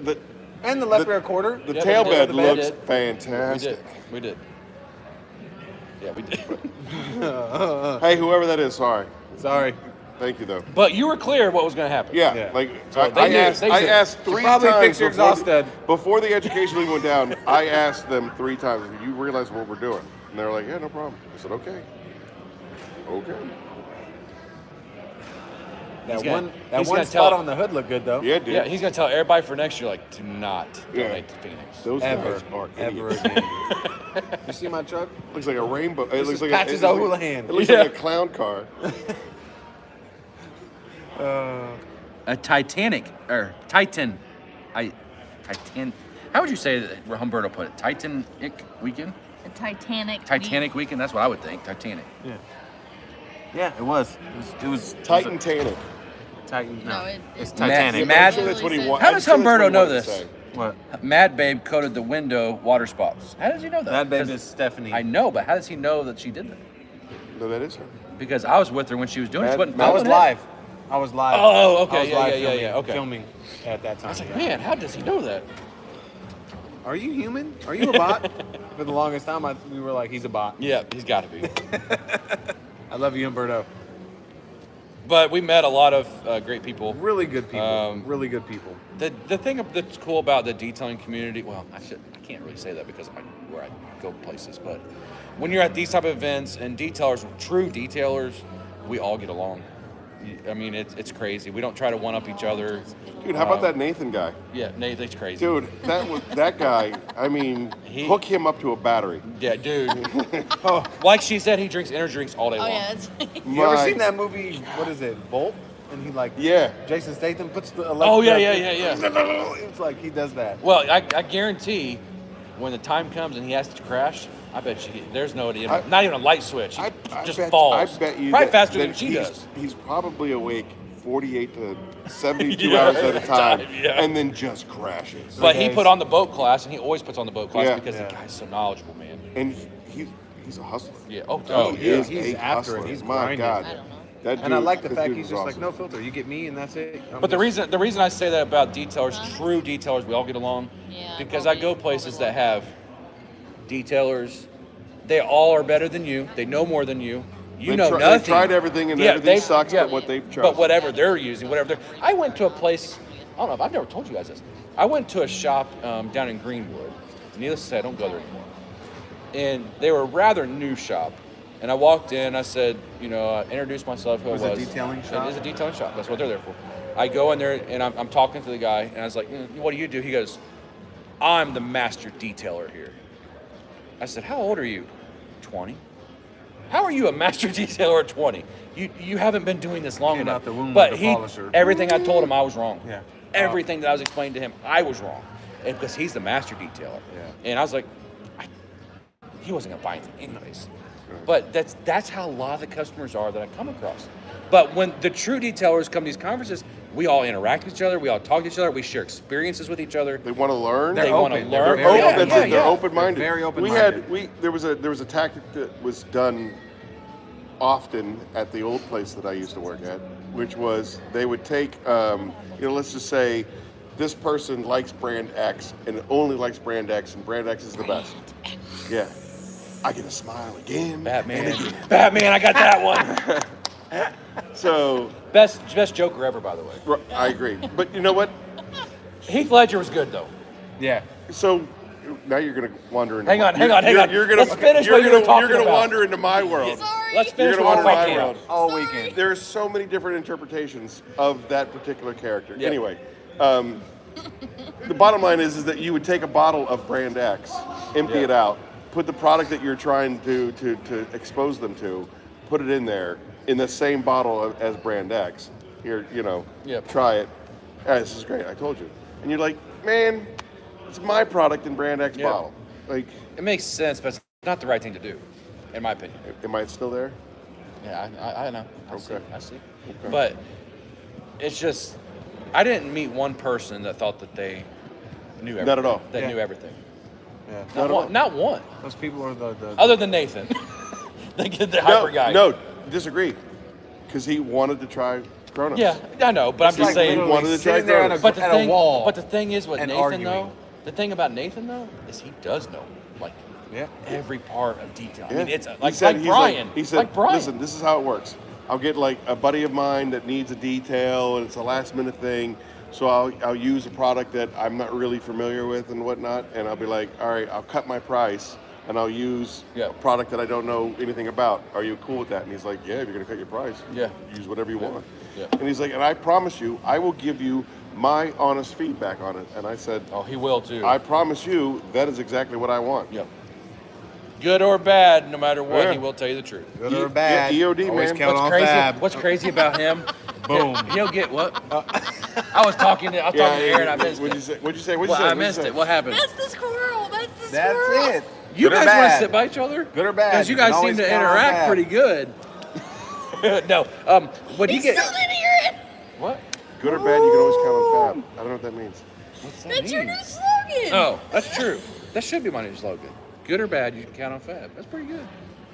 And the left The- rear quarter. the Yeah, tail we did, bed the bed looks did. We fantastic. did. We did. Yeah, we did. Hey, whoever that is, sorry. Sorry. Thank you though. But you were clear of what was going to happen. Yeah, Yeah. like So I they knew- asked. they I knew. asked three Probably times fix your exhaust stud. before the education even went down. I asked them 3 times. You realize what we're doing? And they were like, "Yeah, no problem." I said, "Okay, okay." That gonna- one he's gonna spot tell- on the hood looked good though. Yeah, dude. Yeah, he's gonna tell everybody for next year, like, do not Yeah. donate to Phoenix. Those Ever, guys are ever idiots. again. You see my truck? Looks like a rainbow. It This looks is like Patches it looks O'Houlihan. It looks Yeah. like a clown car. A Titanic or Titan, Titan. How would you say that Humberto put it? Titanic weekend. The Titanic. Titanic weekend. That's what I would think. Titanic. Yeah, it was. It was Titanic. Titan. No, No, it's it- Titanic. Mad- I'm sure that's what he wa- How I'm does sure that's what Humberto he know wanted to this? say. What? Mad Babe coated the window water spots. How does he know that? That babe 'Cause is Stephanie. I know, but how does he know that she did that? No, that is her. Because I was with her when she was doing it. She wasn't I was filming it. live. I was live. Oh, okay. I was Yeah, live yeah, yeah, filming, yeah, okay. Filming at that time. I was like, yeah. man, how does he know that? Are you human? Are you a bot? For the longest time, we were like, he's a bot. Yeah, he's got to be. I love you, Humberto. But we met a lot of great people. Really good people. Really good people. The thing that's cool about the detailing community, well, I can't really say that because where I go places, but when you're at these type of events and detailers, true detailers, we all get along. I mean, it's crazy. We don't try to one up each other. Dude, how about that Nathan guy? Yeah, Nathan's crazy. Dude, that guy. I mean, hook him up to a battery. Yeah, dude. Like she said, he drinks energy drinks all day Oh long. yeah, that's. You ever My- seen that movie? What is it? Volt? And he like Yeah. Jason Statham puts the Oh, yeah, electric- yeah. It's like he does that. Well, I guarantee when the time comes and he has to crash, I bet you there's not even a light switch. He just falls. I bet you probably that, faster that than she he's, does. He's probably awake 48 to 72 Yeah, hours at a time, yeah. and then just crashes. But he guys- put on the boat class, and he always puts on the boat class Yeah. because Yeah. the guy's so knowledgeable, man. And he's a hustler. Yeah. Oh, He yeah. is He's a after it. hustler. He's My grinding. God. I don't know. That And I dude- like the that fact dude he's is just like, awesome. no filter. You get me, and that's it. But the reason I say that about detailers, true detailers, we all get along, Yeah, because I go probably places will. that have detailers. They all are better than you. They know more than you. You know nothing. They've tried everything, and everything sucks but what they've chosen. But whatever they're using, I went to a place, I don't know if I've never told you guys this. I went to a shop down in Greenwood. Needless to say, I don't go there anymore. And they were a rather new shop. And I walked in, I said, I introduced myself, who Was I it was. a detailing shop? It is a detailing shop. That's what they're there for. I go in there, and I'm talking to the guy, and I was like, what do you do? He goes, I'm the master detailer here. I said, how old are you? 20. How are you a master detailer at 20? You haven't been doing this long Came enough. out the womb But with a polisher. everything I told him, I was wrong. Yeah. Everything that I was explaining to him, I was wrong. And because he's the master detailer. Yeah. And I was like, he wasn't gonna buy anything anyways. But that's how a lot of the customers are that I come across. But when the true detailers come to these conferences, we all interact with each other, we all talk to each other, we share experiences with each other. They want to learn. They want to open. learn. They're very Oh, open. that's it. They're open-minded. They're very open-minded. There was a tactic that was done often at the old place that I used to work at, which was they would take, let's just say, this person likes brand X and only likes brand X, and brand X is the best. Yeah, I get a smile again. Batman. and again. Batman, I got that one. So best Joker ever, by the way. I agree, but you know what? Heath Ledger was good though. Yeah. So now you're gonna wander into. Hang on. You're gonna. Let's finish what you were talking You're gonna about. wander into my world. Sorry. Let's finish You're what gonna we're wander talking my about. world. All weekend. There's so many different interpretations of that particular character. Yeah. Anyway, the bottom line is that you would take a bottle of brand X, empty it out, put the product that you're trying to expose them to, put it in there in the same bottle as brand X. Here, try it. Yeah, this is great. I told you. And you're like, man, it's my product in brand X bottle. Like, It makes sense, but it's not the right thing to do, in my opinion. am I still there? Yeah, I know. I Okay. see. Okay. But it's just, I didn't meet one person that thought that they knew everything. Not at all. That Yeah. knew everything. Yeah. Not at all. Not one. Those people are the Other than Nathan. the hyper guy. No, disagree. Because he wanted to try Kronos. Yeah, I know, but I'm just like saying. literally wanted to try sitting there Kronos. But the at thing, a wall. But the thing is, with and Nathan arguing. though, the thing about Nathan though is he does know like Yeah. every part of detail. I Yeah. mean, it's He like said- like he's Brian. he said, like Brian. listen, this is how it works. I'll get like a buddy of mine that needs a detail and it's a last minute thing. So I'll use a product that I'm not really familiar with and whatnot. And I'll be like, all right, I'll cut my price and I'll use Yeah. a product that I don't know anything about. Are you cool with that? And he's like, yeah, if you're gonna cut your price, Yeah. use whatever you want. Yeah. And he's like, and I promise you, I will give you my honest feedback on it. And I said, Oh, he will too. I promise you, that is exactly what I want. Yep. Good or bad, no matter what, Yeah. he will tell you the truth. Good or bad. EOD, always man. count on Fab. What's crazy about him? Boom. He'll get what? I was talking to Aaron. I missed What'd it. you say? What'd you say? What'd Well, you say? I missed it. What happened? That's the squirrel. That's the That's squirrel. it. You Good or guys want to bad? sit by each other? Good or bad? Because you You can guys seem always to count on interact Fab. pretty good. No. When He you get still didn't hear it. what? Good or bad, you can always count on Fab. I don't know what that means. What's that That's your mean? new slogan. Oh, that's true. That should be my new slogan. Good or bad, you can count on Fab. That's pretty good.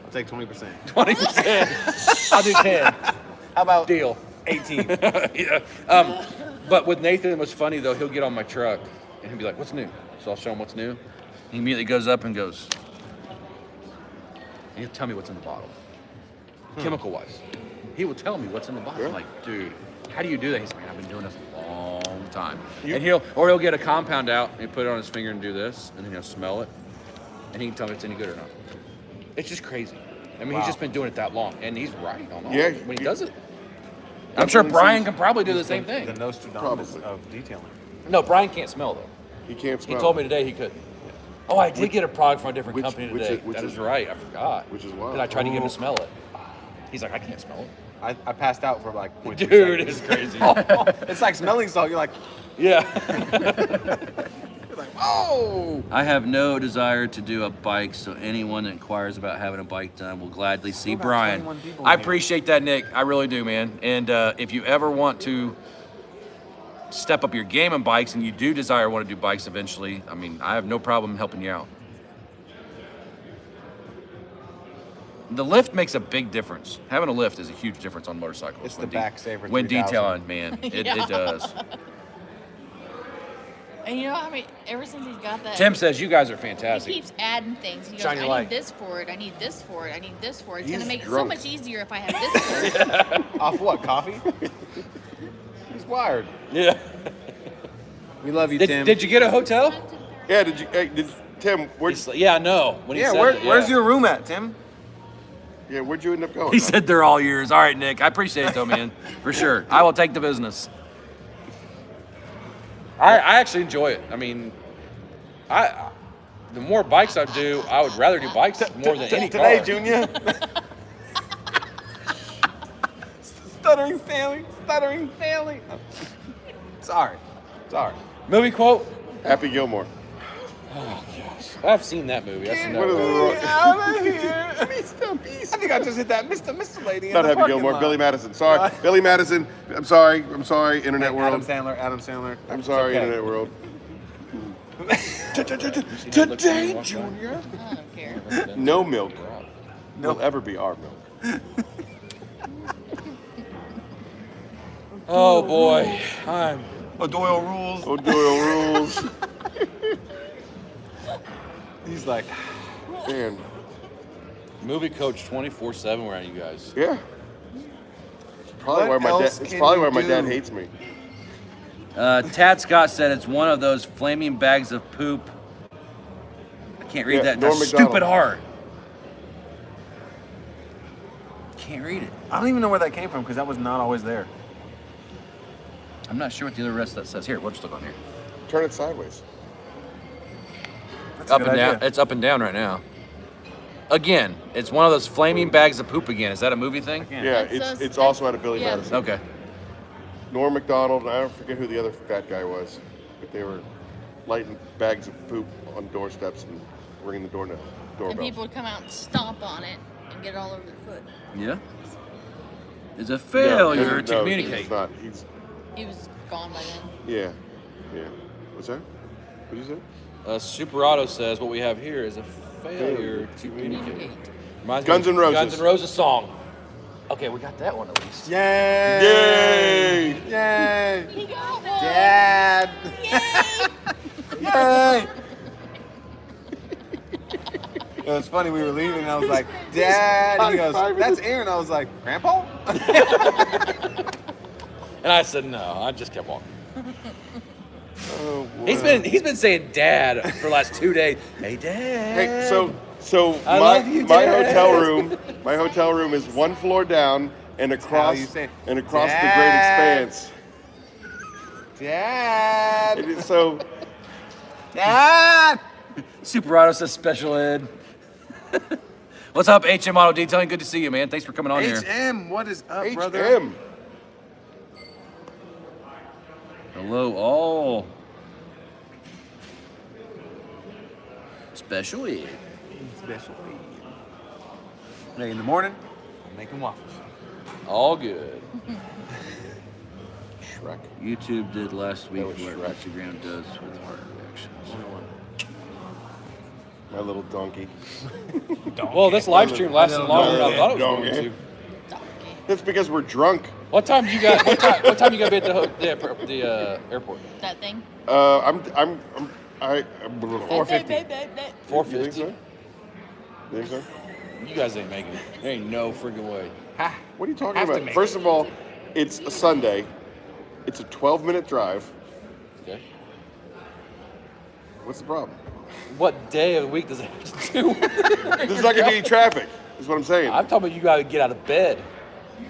I'll take 20%. 20%. I'll do 10. How about Deal. 18? Yeah. But with Nathan, what's funny though, he'll get on my truck and he'll be like, "What's new?" So I'll show him what's new. He immediately goes up and goes, and he'll tell me what's in the bottle, chemical wise. He will tell me what's in the bottle. I'm like, dude, how do you do that? He's like, man, I've been doing this a long time. And he'll get a compound out and he'll put it on his finger and do this, and then he'll smell it, and he can tell me if it's any good or not. It's just crazy. I mean, he's just been doing it that long, and he's right on all Yeah, of it when he you- does it. I'm sure Brian can probably do the same The thing. Nostradamus Probably. of detailing. No, Brian can't smell though. He can't He smell. told me today he couldn't. Oh, I did get a product from a different which- company which today. is- which That is- is right. I forgot. which is wild. Because I tried to get him to smell it. He's like, I can't smell it. I passed out for like 0.2 Dude, seconds. it's crazy. It's like smelling salt. You're like, Yeah. oh. I have no desire to do a bike, so anyone that inquires about having a bike done will gladly see got Brian. 21 people I in here. appreciate that, Nick. I really do, man. And if you ever want to step up your game on bikes and you do desire want to do bikes eventually, I mean, I have no problem helping you out. The lift makes a big difference. Having a lift is a huge difference on motorcycles. It's the When back saver When 3000. detailing, man, it does. And you know, I mean, ever since he's got that, Tim says you guys are he fantastic. keeps adding things. He goes, Shine your I light. need this for it. I need this for it. I need this for it. It's He's gonna make it so drunk. much easier if I have this for it. Off what? Coffee? He's wired. Yeah. We love you, Tim. Did you get a hotel? Yeah, Tim, Yeah, no. When he Yeah, said that, where's your room at, Tim? where'd you end up going? He said they're all yours. All right, Nick. I appreciate it though, man. For sure. I will take the business. I actually enjoy it. I mean, the more bikes I do, I would rather do bikes more than any Today, car. Junior. Stuttering failing. Sorry. Movie quote. Happy Gilmore. I've seen that movie. I've seen that What is movie. it? Out of here. I think I just hit that Mr. Lady in Not the Happy parking Gilmore. lot. Billy Madison. Sorry, Billy Madison. I'm sorry, Internet Adam world. Sandler. I'm sorry, It's okay. Internet world. Today, Junior. I don't care. No milk will ever be our milk. Oh boy, I'm. O'Doyle rules. O'Doyle rules. He's like, Man, Movie coach 24/7 around you guys. yeah. It's probably What why my dad. else It's can probably you why my dad do? hates me. Tad Scott said it's one of those flaming bags of poop. I can't read Yeah, that. Norm That's Macdonald. stupid hard. Can't read it. I don't even know where that came from because that was not always there. I'm not sure what the other rest of that says. Here, we'll just look on here. Turn it sideways. That's a Up good and down. idea. It's up and down right now. Again, it's one of those flaming bags of poop again. Is that a movie thing? Yeah, That's it's so- also out of Billy yeah. Madison. Okay. Norm Macdonald, and I don't forget who the other fat guy was, but they were lighting bags of poop on doorsteps and ringing the And doorbell. people would come out and stomp on it and get it all over their foot. Yeah. It's a No, failure to no, communicate. He's not. He's He was gone by then. yeah. What's that? What did you say? Super Auto says what we have here is a failure to communicate. Reminds me Guns of N' Roses. Guns N' Roses song. Okay, we got that one at least. Yay! Yay! Yay! He got one! Dad! Yay! It was funny, we were leaving and I was like, Dad, and he goes, that's Aaron. I was like, Grandpa? And I said no. I just kept walking. Oh, boy. He's been saying dad for the last 2 days. Hey, dad. Hey, so So I my love you, my Dad. hotel room is one floor down and how across you say it. the great Dad. expanse. Dad. It is so Dad. Super Auto says special ed. What's up, HM Auto Detailing? Good to see you, man. Thanks for coming on here. HM, what is up, brother? HM. Hello, all. Special ed. Special. Hey, in the morning, I'm making waffles. All good. Shrek. YouTube did last week was what Shrek. Instagram does with heart reactions. My little donkey. Well, this live stream lasted longer than I thought it was going Donkey. to. That's because we're drunk. What time you got? What time you got to be at the airport? That thing. I'm 450. You think 4:50. so? You think so? You guys ain't making it. There ain't no freaking way. What are you talking Have to about? make First of all, it's a Sunday. It's a 12-minute drive. Okay. What's the problem? What day of the week does it have to do? There's not gonna be any traffic. Is what I'm saying. I'm talking about you got to get out of bed.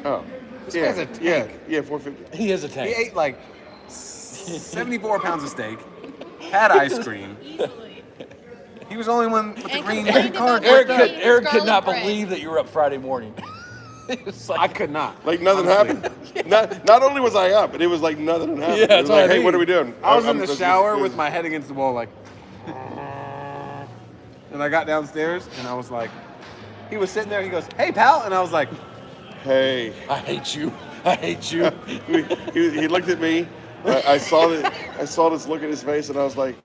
Oh, This yeah, guy's a tank. yeah, 450. He is a He tank. ate like 74 pounds of steak, had ice cream. He was the only one with the And green complained card. about Eric Scarlet could not bread. believe that you were up Friday morning. It was like, I could not. Like nothing Honestly. happened. Not only was I up, but it was like nothing had happened. Yeah, It that's was what like, I hey, mean. what are we doing? I was in I'm- the this- shower this- with my head against the wall, like. And I got downstairs, and I was like, he was sitting there. He goes, "Hey, pal," and I was like, Hey, I hate you. I hate you. he looked at me. I saw this look at his face, and I was like,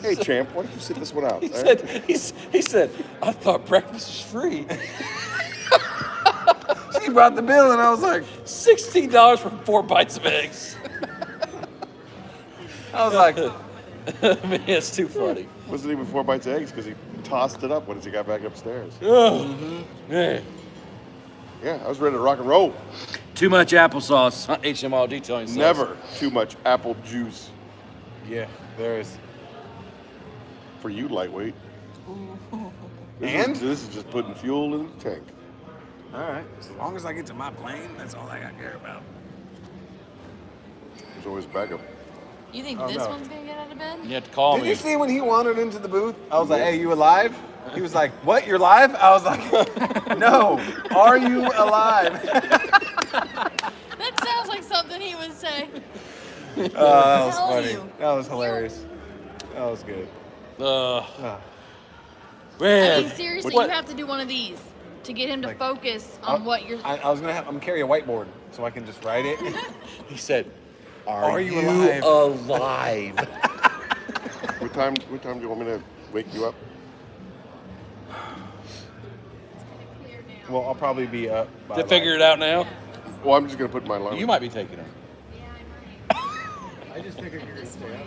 "Hey, champ, why don't you sit this one out?" He said, I thought breakfast was free. she brought the bill, and I was like, $16 for 4 bites of eggs. I was like, Man, it's too funny. Wasn't even 4 bites of eggs because he tossed it up once he got back upstairs. Man. Yeah, I was ready to rock and roll. Too much applesauce. HMO detailing says. Never too much apple juice yeah, there is. for you, lightweight. And? This is just putting fuel in the tank. All right, as long as I get to my plane, that's all I care about. There's always backup. You think Oh, this no. one's gonna get out of bed? You have to call Did me. you see when he wandered into the booth? I was like, "Hey, you alive?" He was like, "What? You're live?" I was like, "No, are you alive?" That sounds like something he would say. That was telling funny. you. That was hilarious. That was good. I Man. mean, seriously, What? you have to do one of these to get him to Like, focus on what you're. I was gonna have. I'm carry a whiteboard so I can just write it. He said, Are you alive? What time do you want me to wake you up? Well, I'll probably be up. By To figure it out now? Well, I'm just gonna put my alarm. You might be taking him. I just figured you're gonna stay up.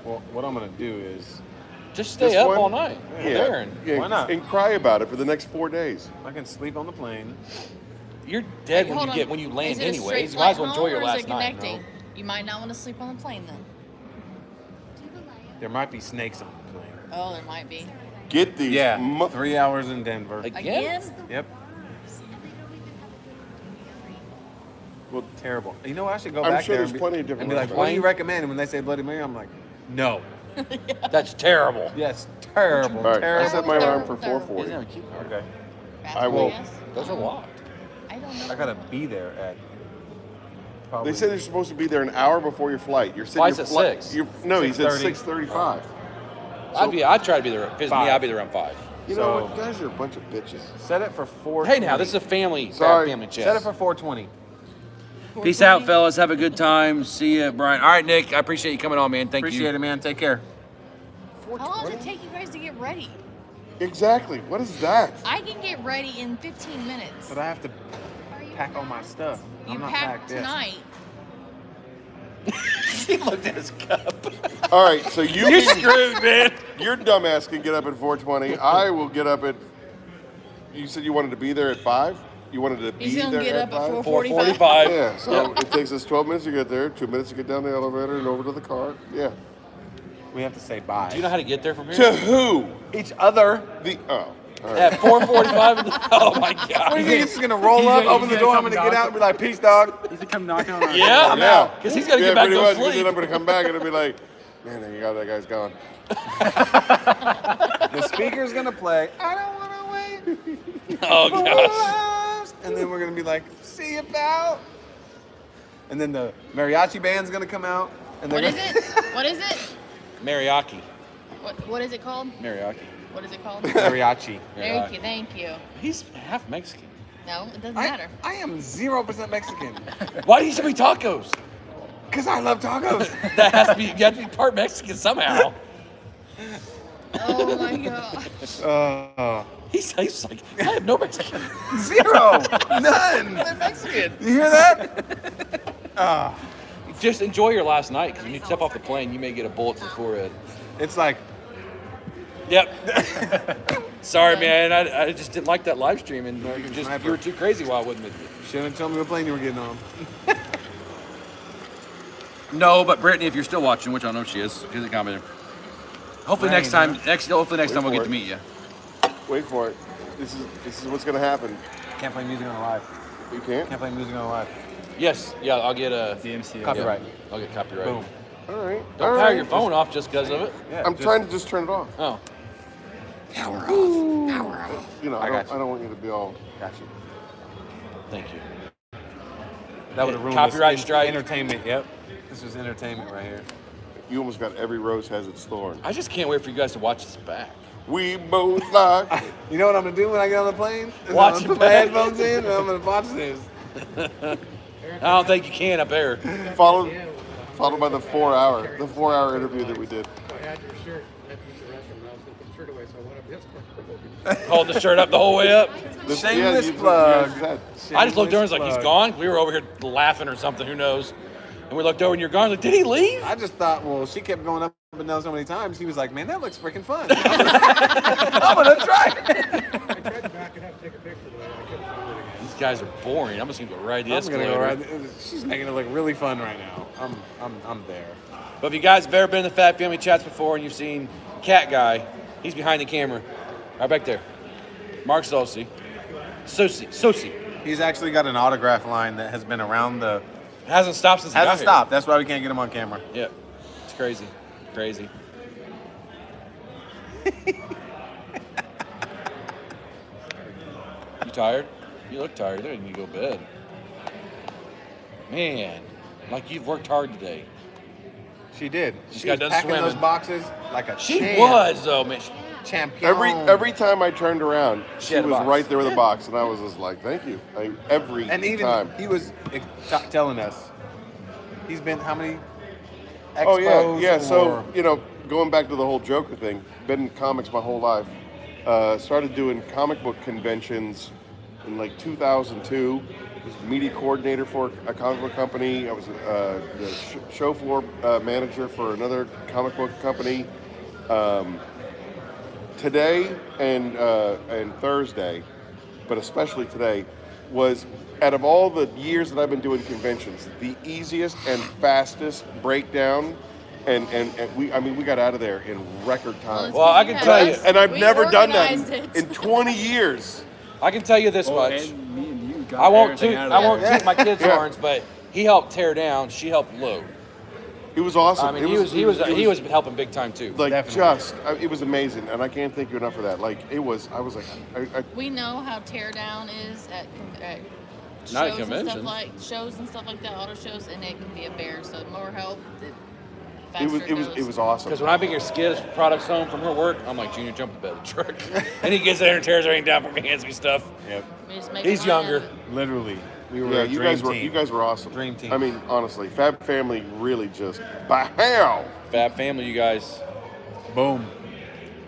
Well, what I'm gonna do is Just stay This up one? all night. There and yeah, Why not? And cry about it for the next 4 days. I can sleep on the plane. you're dead Hold on. when you Is land it a anyways. straight You might as well flight enjoy your home, or is last it night. connecting? You might not want to sleep on the plane then. There might be snakes on the plane. Oh, there might be. Get these. Yeah, 3 hours in Denver. Again? Yep. Well, Terrible. You know, I should go I'm back sure there there's and be, plenty of different and be like, restaurants. "What do you recommend?" And when they say Bloody Mary, I'm like, "No." That's terrible. Yes, terrible, all right, I terrible. set my alarm for Terrible. 4:40. Okay. I will- Yes? Those are locked. I don't know. I gotta be there at. Probably. They said you're supposed to be there an hour before your flight. You're Flight's your at flight- 6. you're- No, he said 6:30. 6:35. I'd try to be there. If it's me, 5. I'd be there around 5. You So- know what? You guys are a bunch of bitches. Set it for 4. Hey, now this is a family Sorry. family chat. Set it for 4:20. Peace out, fellas. Have a good time. See ya, Brian. All right, Nick. I appreciate you coming on, man. Thank Appreciate you. it, man. Take care. How long does it take you guys to get ready? Exactly. What is that? I can get ready in 15 minutes. But I have to pack all my stuff. You I'm not packed packed yet. tonight. He looked at his cup. All right, so you You're can- screwed, man. your dumbass can get up at 4:20. I will get up at. You said you wanted to be there at 5. You wanted to be He's gonna there get at up at 5. 4:45. Yeah, so it takes us 12 minutes to get there, 2 minutes to get down the elevator and over to the car. Yeah. We have to say bye. Do you know how to get there from here? To who? Each other. All right. At 4:45. Oh my God. He's just gonna roll up, open the door. I'm gonna get out and be like, "Peace, dog." He's gonna come knocking on our Yeah, door. I'm out. Because he's gotta get back pretty to much, 'cause sleep. then I'm gonna come back and it'll be like, man, thank God that guy's gone. The speaker's gonna play. I don't wanna wait. Oh gosh. And then we're gonna be like, "See you, pal." And then the mariachi band's gonna come out. And What they're is gonna- it? What is it? Mariachi. What is it called? Mariachi. What is it called? Mariachi. Thank you, thank you. He's half Mexican. No, it doesn't matter. I am 0% Mexican. Why do you show me tacos? Cause I love tacos. That has to be, you have to be part Mexican somehow. Oh my god. He's like, I have no Mexican. 0. None. I'm Mexican. You hear that? Just enjoy your last night, because when you step off the plane, you may get a bullet to the forehead. It's like, Yep. Sorry, man. I just didn't like that live stream, and you were too crazy while I wasn't with you. shouldn't tell me what plane you were getting on. No, but Brittany, if you're still watching, which I know she is, she's a commenter. Hopefully Right, next time we'll for get it. to meet you. Wait for it. This is what's gonna happen. Can't play music on live. You can't? Can't play music on live. Yes, yeah, I'll get a DMCA. Copyright. I'll get copyright. Boom. All right. Don't all power right. your phone off just because of it. Yeah, I'm trying to just turn it off. Oh, Power off. Power off. You know, I I got don't want you to be all. Got you. thank you. That would have ruined Copyright this strike. entertainment. Yep. This was entertainment right here. You almost got every rose has its thorn. I just can't wait for you guys to watch this back. We both like. You know what I'm gonna do when I get on the plane? Watch I'm it gonna put my back. headphones in and I'm gonna watch this. I don't think you can up there. followed by the 4-hour interview that we did. I had your shirt. I had to use the restroom and I was going to put the shirt away, so I went up this Holding the shirt up the whole way up. Shameless you plug. guys said. I just looked over and was like, he's Shameless gone. We were over here laughing or something. Who knows? And we looked over and you're gone. Like, did he leave? I just thought, well, she kept going up and down so many times. He was like, man, that looks freaking fun. I'm gonna try it. I tried to back it up, take a picture, but I couldn't find it again. These guys are boring. I'm just gonna go ride the I'm gonna escalator. go right. She's making it look really fun right now. I'm there. But if you guys have ever been in the Fat Family chats before and you've seen Cat Guy, he's behind the camera, right back there. Mark Sosi. He's actually got an autograph line that has been around the. Hasn't stopped since he got Hasn't here. stopped. That's why we can't get him on camera. Yeah, it's crazy. Crazy. You tired? You look tired. You need to go to bed. Man, like you've worked hard today. She did. Just She got was done packing those swimming. boxes like a She champ. was though, man. Champion. Every time I turned around, she had a was box. right there with a box, and I was just like, "Thank you." Every And even time. he was telling us he's been how many expos? Oh yeah. So or- going back to the whole Joker thing, been in comics my whole life. Started doing comic book conventions in like 2002. Was media coordinator for a comic book company. I was the show floor manager for another comic book company. Today and Thursday, but especially today, was out of all the years that I've been doing conventions, the easiest and fastest breakdown. And we got out of there in record time. Well, I can tell you, And I've We never done that organized it. in 20 years. I can tell you this Oh, much. and me and you got I won't everything toot. out of I there. won't toot my kids' Yeah. horns, but he helped tear down. She helped load. It was awesome. I mean, It he was helping big time too. like Definitely. it was amazing, and I can't thank you enough for that. Like it was, I was like, We know how teardown is at Not at shows and conventions. shows and stuff like that, auto shows, and it can be a bear. So the more help, the it faster was goes. awesome. Because when I bring your skids products home from her work, I'm like, Junior, jump in the bed of the truck. And he gets there and tears everything down from me, hands me stuff. Yep. We just make He's a run younger. out of it. Literally, we were Yeah, a you dream guys were team. you guys were awesome. Dream team. I mean, honestly, Fab Family really just bam. Fab Family, you guys. Boom.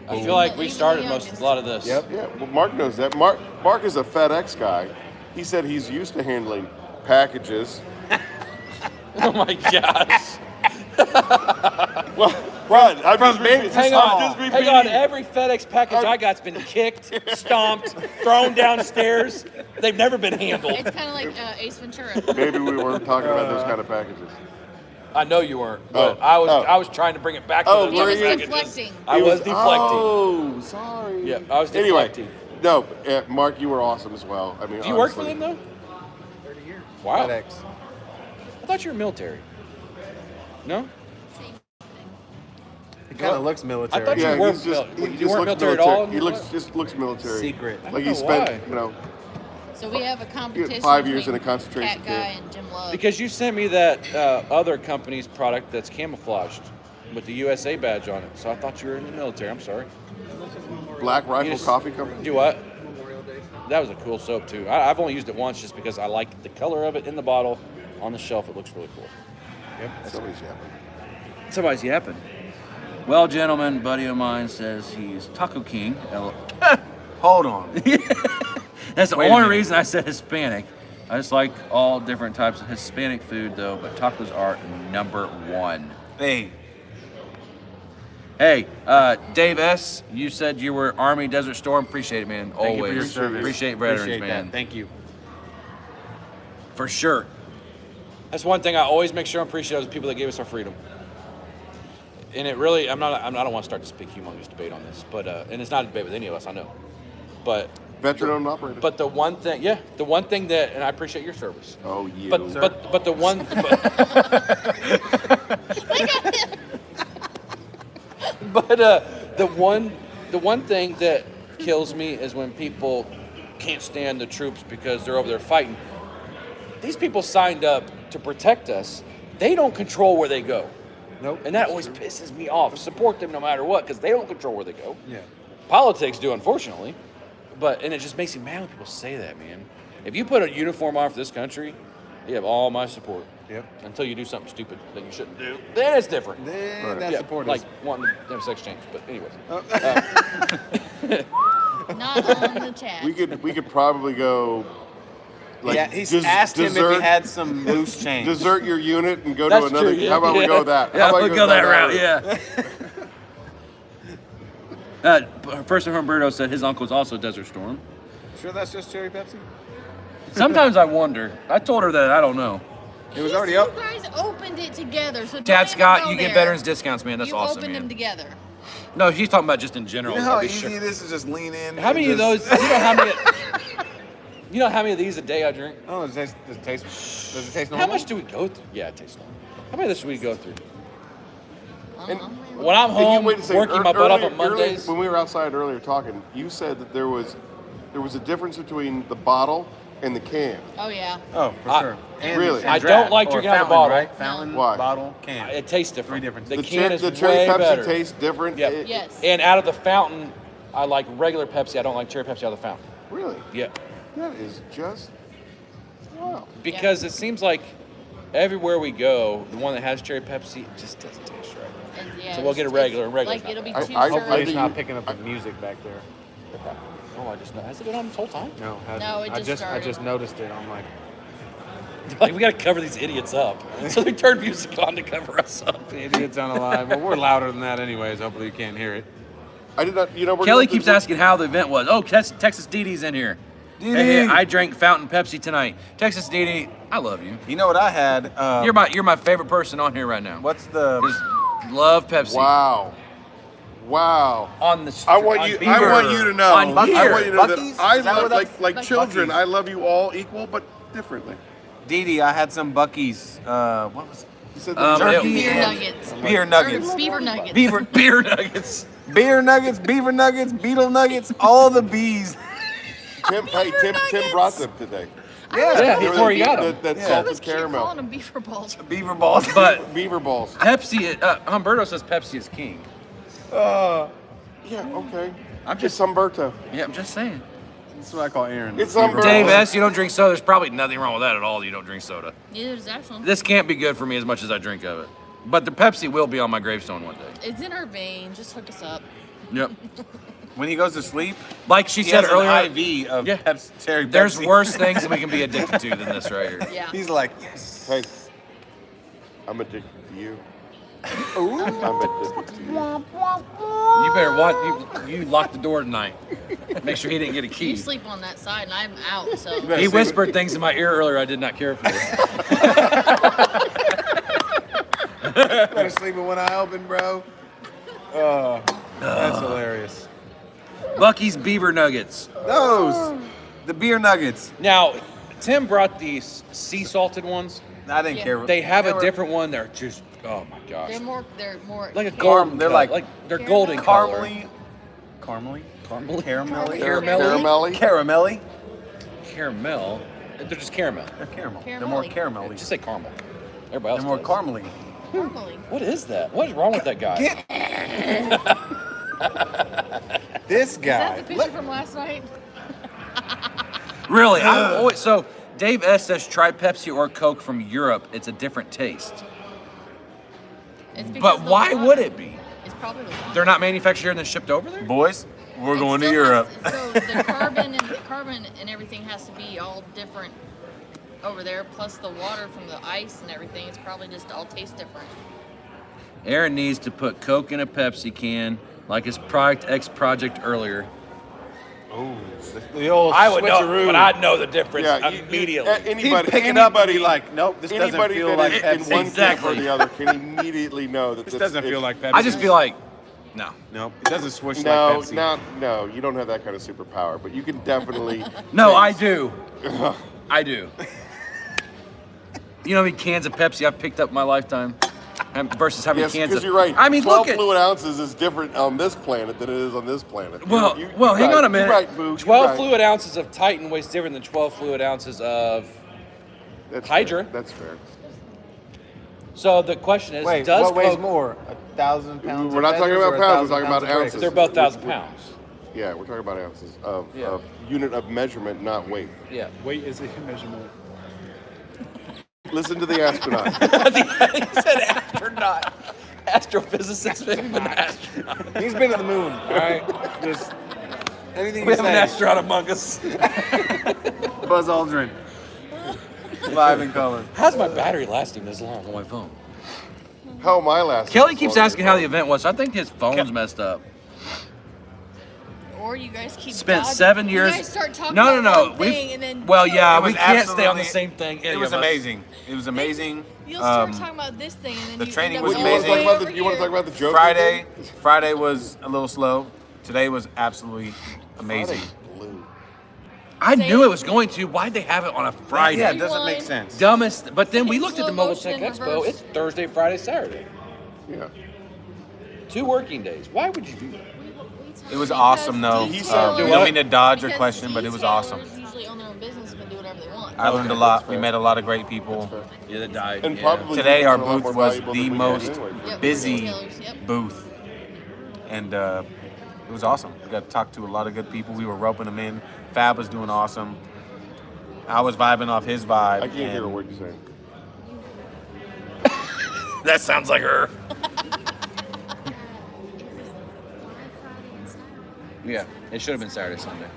I feel like we Even started the most youngest. a lot of this. Yep. Yeah, well, Mark knows that. Mark is a FedEx guy. He said he's used to handling packages. Oh my gosh. Well, what? I'm just Hang on. Every FedEx package I got's been kicked, stomped, thrown downstairs. They've never been handled. It's kind of like Ace Ventura. Maybe we weren't talking about those kind of packages. I know you weren't, but Oh. I was trying to bring it back to Oh, the He were was you? deflecting. I was deflecting. Oh, sorry. Yeah, I was Anyway, deflecting. no, Mark, you were awesome as well. I mean, Do you work for honestly. them though? 30 years. Wow. FedEx. I thought you were military. No? He kind of looks military. I thought you Yeah, weren't he's just, mil- he you just weren't looks military at all? He just looks military. Secret. I don't Like he know spent, why. you know, So we have a competition 5 years in between a concentration Cat Guy camp. and Jim Love. Because you sent me that other company's product that's camouflaged with the USA badge on it. So I thought you were in the military. I'm sorry. Black You Rifle just- Coffee Company. Do what? Memorial Day stuff. That was a cool soap too. I've only used it once just because I like the color of it in the bottle. On the shelf, it looks really cool. Somebody's yapping. Somebody's yapping. Well, gentlemen, buddy of mine says he's Taco King. Hold on. That's the Wait a only minute. reason I said Hispanic. I just like all different types of Hispanic food, though, but tacos are number one. Hey, Hey, Dave S., you said you were Army Desert Storm. Appreciate it, man. thank Always. you for your service. Appreciate veterans, Appreciate man. that. Thank you. For sure. That's one thing I always make sure I'm appreciative of the people that gave us our freedom. And it really, I don't want to start this big humongous debate on this, but and it's not a debate with any of us, I know. But Veteran-owned operator. But the one thing that, and I appreciate your service. Oh, you. But the one. But the one thing that kills me is when people can't stand the troops because they're over there fighting. These people signed up to protect us. They don't control where they go. Nope. And that always pisses me off. Support them no matter what, because they don't control where they go. Yeah. Politics do, unfortunately. And it just makes me mad when people say that, man. If you put a uniform on for this country, you have all my support. Yep. Until you do something stupid that you shouldn't do. Then it's different. Then that Yeah, support like is. wanting to have sex change. But anyways. Not on the chat. We could probably go. Like, Yeah, he's asked him if desert- he had some loose change. Desert your unit and go That's to another. true, yeah. How about we Yeah. go with that? Yeah, How about we'll we go that route, route? yeah. First of Humberto said his uncle's also Desert Storm. Sure that's just cherry Pepsi? Sometimes I wonder. I told her that I don't know. It was Yes, already up. You guys opened it together, so Dad don't Scott, even you go get there. veterans discounts, man. That's you awesome, opened man. them together. No, he's talking about just in general. You know how I'll be easy sure. it is to just lean in? How many of those? You know how many? You know how many of these a day I drink? Oh, does it taste normal? How much do we go through? Yeah, it tastes normal. How many of this do we go through? And- When I'm And you- home wait a second, working my butt off on earlier- Mondays. when we were outside earlier talking, you said that there was a difference between the bottle and the can. Oh yeah. Oh, for I- sure. Really? I draft, don't like or drinking out of the fountain, bottle. Right? Fountain, Why? bottle, can. It tastes different. Three different. The The, can is the cherry way Pepsi better. tastes different. Yep. Yes. And out of the fountain, I like regular Pepsi. I don't like cherry Pepsi out of the fountain. Really? Yeah. That is just wow. Because it seems like everywhere we go, the one that has cherry Pepsi just doesn't taste right. And, yeah, So we'll get a regular, and regular's Like it'll be not too bad. I- Hopefully it's think not you- picking up the music back there. Oh, I just know. Has it been on this whole time? No, No, it just I started. just noticed it. I'm like, Like, we got to cover these idiots up. So they turn music on to cover us up. the idiot's on alive. Well, we're louder than that anyways. Hopefully you can't hear it. I did not. You know, we're Kelly gonna- keeps asking how the event was. Oh, Texas Didi's in here. Hey, I drank fountain Pepsi tonight. Texas Didi, I love you. You know what I had? You're my favorite person on here right now. What's the? Just love Pepsi. Wow. Wow. On the I want you. I want you to know. On I here. want you to know Buc-ee's? that I Is that love where that's- like Buc-ee's. children. I love you all equal, but differently. Didi, I had some Buc-ee's. What was it? You said Turkey Beer and- nuggets. Beer nuggets. Or beaver nuggets. Beer nuggets. Beer nuggets, beaver nuggets, beetle nuggets, all the bees. Tim, hey, Tim brought them today. Yeah, They were before the- you got them. That Yeah. salted Let's keep calling caramel. them beaver balls. Beaver balls. But Beaver balls. Pepsi, Humberto says Pepsi is king. Yeah, okay. I'm It's Humberto. Yeah, I'm just saying. That's what I call Aaron. It's Humberto. Dave S., you don't drink soda. There's probably nothing wrong with that at all. You don't drink soda. Neither does Ashlyn. This can't be good for me as much as I drink of it. But the Pepsi will be on my gravestone one day. It's in our veins. Just hook us up. Yep. When he goes to sleep, Like she he said has earlier, an IV of Yeah. cherry Pepsi. there's worse things that we can be addicted to than this right here. Yeah. He's like, yes. Hey, I'm addicted to you. I'm addicted to you. You better watch. You lock the door tonight. Make sure he didn't get a You key. sleep on that side, and I'm out. So He whispered things in my ear earlier I did not care for. Better sleep with one eye open, bro. Oh, that's hilarious. Bucky's Beaver Nuggets. Those, the beer nuggets. Now, Tim brought these sea salted ones. I didn't Yeah. care. They have They a were different one. They're just, oh my gosh. They're more Like a Caram- golden they're color. like they're golden color. caramely, Caramely? caramelly, Caramelly. caramelly. Caramel. They're just caramel. They're caramel. Caramelly. They're more caramelly. Just say caramel. Everybody They're else more does. caramely. Caramely. What is that? What is wrong with that guy? This Is that guy. the picture from last night? Really? I've always, so Dave S says try Pepsi or Coke from Europe. It's a different taste. It's because But the why water- would it be? It's probably the water. They're not manufactured here and then shipped over there? Boys, we're It going to still Europe. has- so the carbon and everything has to be all different over there. Plus the water from the ice and everything. It's probably just all taste different. Aaron needs to put Coke in a Pepsi can like his Project X project earlier. Oh, the old I would know, switcheroo. but I'd know the difference Yeah, immediately. Anybody, pick it up and anybody, be like, nope, this doesn't anybody feel that like is Pepsi. in one Exactly. camp or the other can immediately know that This doesn't feel like Pepsi. I just be like, no. Nope, it doesn't switch No, like Pepsi. no, you don't have that kind of superpower, but you can definitely. No, I taste- do. I do. You know how many cans of Pepsi I've picked up in my lifetime versus how many Yes, cans because of... you're right. I mean, 12 look at... fluid ounces is different on this planet than it is on this planet. Well, You're hang right. on a minute. You're right, Boo. You're 12 right. fluid ounces of Titan weighs different than 12 fluid ounces of... That's Hydra. Fair. That's fair. So the question is, Wait, does what weighs Coke... more? 1,000 pounds? We're of not talking feathers about or pounds, 1,000 we're talking about pounds of grace? ounces. They're both 1,000 pounds. Yeah, we're talking about ounces of, Yeah. of unit of measurement, not weight. Yeah. Weight is a measurement. Listen to the astronaut. He said astronaut. Astrophysicist. Maybe an astronaut. He's been to the moon, all right? Just anything We you have an say. astronaut among us. Buzz Aldrin. Live in color. How's my battery lasting this long on my phone? How am I last? Kelly keeps asking how the event was. So I think his phone's messed up. Or you guys keep Spent dodging- 7 years. You guys start talking No, about one We've- thing and then well, yeah, It we was can't stay on the absolutely- same thing. It any was of us. amazing. It was amazing. You'll start Um, talking about this thing and then the you training end up was going You want to way talk about over the? You want to here. talk about the joke? Friday was a little slow. Today was absolutely amazing. Blue. I knew it was going to. Why'd they have it on a Friday? Yeah, it doesn't make One. sense. Dumbest. But then we In looked at slow the Mobile motion Tech in Expo. reverse. It's Thursday, Friday, Saturday. Yeah. 2 working days. Why would you do that? It was awesome, though. He said do we don't what? mean to dodge your Because question, but it was awesome. detailers usually own their own business and can do whatever they want. I learned a lot. We met a lot of great people. Yeah, that died. And yeah. probably Today, our a lot booth more was valuable the than we most had anyway. Yep, busy retailers, yep. booth, and it was awesome. We got to talk to a lot of good people. We were roping them in. Fab was doing awesome. I was vibing off his vibe. I can't hear a and word you're saying. That sounds like her. Yeah, it should have been Saturday, Sunday.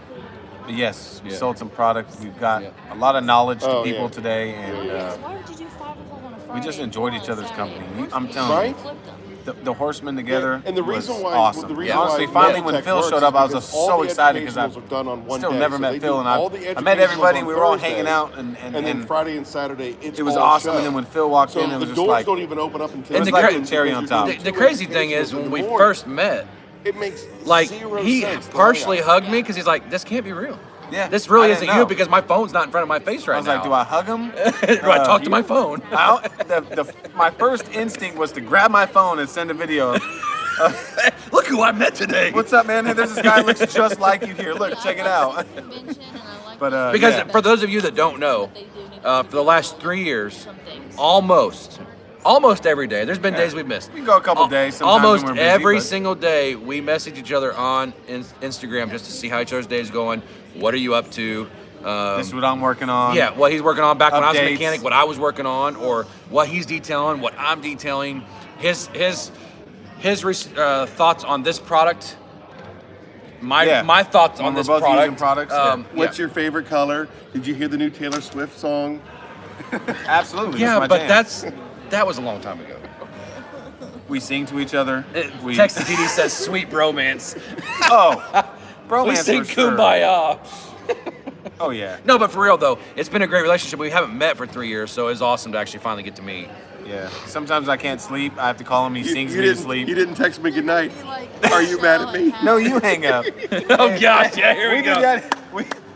But yes, we Yeah. sold some products. We've got Yeah. a lot of knowledge to Oh, people yeah. today, and Why would you do 5 o'clock on a Friday? we just enjoyed each other's Saturday? company. I'm telling you. Right? Flipped them. The horsemen together And the was reason why, awesome. the reason Honestly, why finally when Tech Phil works showed is up, I was because just all so the excited because educationals I've are done on one still day. never So met they Phil, do and all the I met everybody. educationals We on were all Thursday, hanging out, and then Friday and Saturday, it's it was all awesome. show. And then when Phil walked So in, it the was just doors like don't even open up until And the it's cra- like cherry on top. The crazy thing is, when we first met, it makes like, zero he sense. partially hugged me because he's like, this can't be real. Yeah, This really I isn't didn't you know. because my phone's not in front of my face right I was now. like, do I hug him? Do I talk to my phone? My first instinct was to grab my phone and send a video. Look who I met today. What's up, man? Hey, there's this guy who looks just like you here. Look, Yeah, check I it like out. this convention and I like But, this Because yeah. for those of you that don't know, they do need to for the last 3 years, some things. almost every day. There's been days we've missed. We can go a couple days. Sometimes Almost when we're busy, every but- single day, we message each other on Instagram just to see how each other's day is going. What are you up to? This is what I'm working on. Yeah, what he's working on back when I was a Updates. mechanic, what I was working on, or what he's detailing, what I'm detailing. His thoughts on this product. My thoughts When on we're this both product. using products, yeah. What's your favorite color? Did you hear the new Taylor Swift song? Absolutely. Yeah, my but jam. that was a long time ago. We sing to each other. We Text TD says sweet bromance. Oh, bromance We sing for sure. kumbaya. Oh yeah. No, but for real though, it's been a great relationship. We haven't met for 3 years, so it's awesome to actually finally get to meet. Yeah. Sometimes I can't sleep. I have to call him. He sings me to didn't, sleep. You didn't text me goodnight. You, like, Are you mad at me? No, you hang up. Oh gosh, yeah, here we did go. that.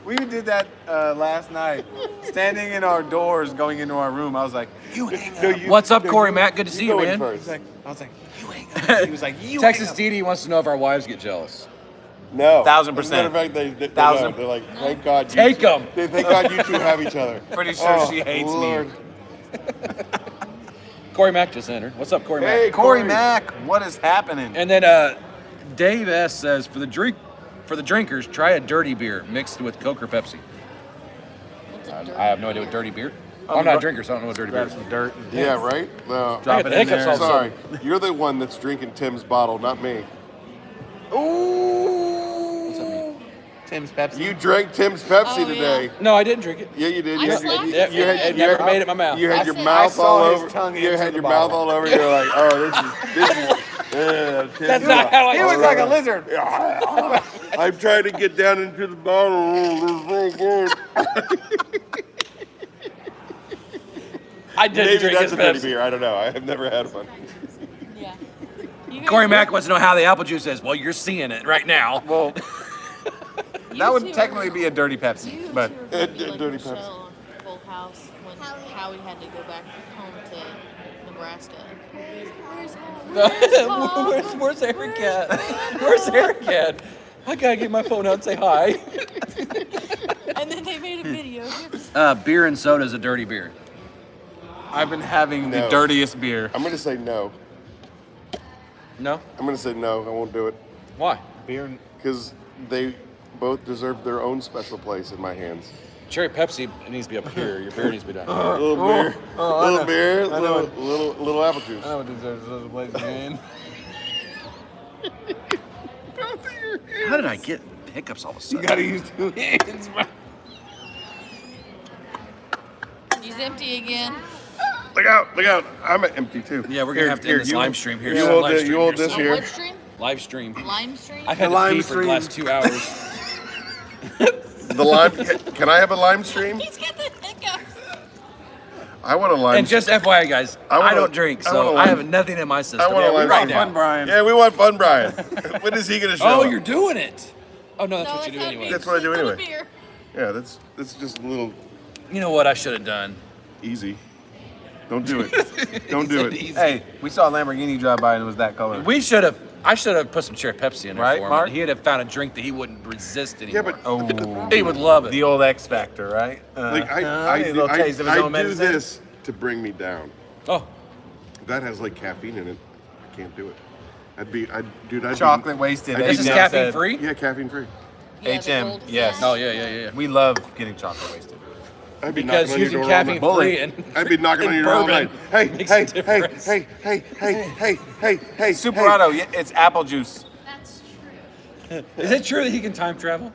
We did that last night. Standing in our doors, going into our room. I was like, "You hang up." What's up, Corey Matt? Good to see you, go in man. first. I was like, "You hang up." He was like, "You." Texas hang up. Didi wants to know if our wives get jealous. No. 1000%. As a matter of fact, they Thousand. know. They're like, thank God. Take 'em. Thank God you two have each other. Pretty sure Oh, she hates Lord. me. Corey Mack just entered. What's up, Corey Hey, Mack? Corey Mack, what is happening? And then Dave S says for the drinkers, try a dirty beer mixed with Coke or Pepsi. What's a dirty I have no idea what dirty beer. I'm not a drinker, so I don't know what dirty beer Grab is. some dirt. Yeah, right? No. I Drop got it the in hiccups there. all of a Sorry. sudden. You're the one that's drinking Tim's bottle, not me. Ooh. What's that mean? Tim's Pepsi. You drank Tim's Pepsi Oh, today. No, I didn't drink it. Yeah, you did. I You had, slapped you, it. you had, It you never had- made it in my mouth. You had I your said- mouth I saw all his over. tongue You into had the your mouth bottle. all over. You're like, oh, this is. Tim's That's not how I He was like a lizard. I'm trying to get down into the bottle. This is so good. I didn't Maybe drink that's his a dirty Pepsi. beer. I don't know. I have never had one. Yeah. You guys Corey were- Mack wants to know how the apple juice is. Well, you're seeing it right now. Well, you that would two technically are- be a dirty Pepsi, You but two are gonna be like Dirty Michelle Pepsi. on Full House when Howie had to go back home to Nebraska. Where's Eric at? Where's Eric at? I gotta get my phone out and say hi. And then they made a video. Beer and soda is a dirty beer. I've been having the No. dirtiest beer. I'm going to say no. No? I'm going to say no. I won't do it. Why? Beer and Because they both deserve their own special place in my hands. Cherry Pepsi needs to be up here. Your beer needs to be down here. A little beer, little beer, I know little apple juice. I know what deserves a place in. How did I get hiccups all of a You sudden? gotta use 2 hands, bro. He's empty again. Look out, look out. I'm empty too. Yeah, we're gonna have to end this live stream here. You So hold live it, stream you hold here. this On here. what stream? Live stream. Lime stream? I've had The to pee lime for the last stream. 2 hours. The lime, can I have a lime stream? He's got the hiccups. I want a lime And just FYI, guys, I wanna- I don't drink, I wanna so lime- I have nothing in my system. I want a lime right stream. now. Fun, Brian. Yeah, we want fun, Brian. When is he going to show Oh, up? you're doing it. Oh no, that's No, what you do not anyway. me. That's what I do It's anyway. a beer. Yeah, that's just a little You know what I should have done? easy. Don't do it. Don't do it. Hey, we saw a Lamborghini drive by and it was that color. I should have put some cherry Pepsi in there Right, for him. Mark? He'd have found a drink that he wouldn't resist anymore. Yeah, but Oh, he would love it. the old X Factor, right? like a I little taste of his own do medicine. this to bring me down. Oh, That has like caffeine in it. I can't do it. I'd be Chocolate wasted. I this just is Amen caffeine said. free? Yeah, caffeine free. Yeah, the HM, gold yes. fizz. Oh yeah. We love getting chocolate wasted. I'd be Because knocking on your using door all caffeine night. Bully. free and I'd be knocking on and your door all bourbon night. Hey, makes hey, a hey, difference. hey, hey. Superato, yeah, it's apple juice. That's true. Is it true that he can time travel?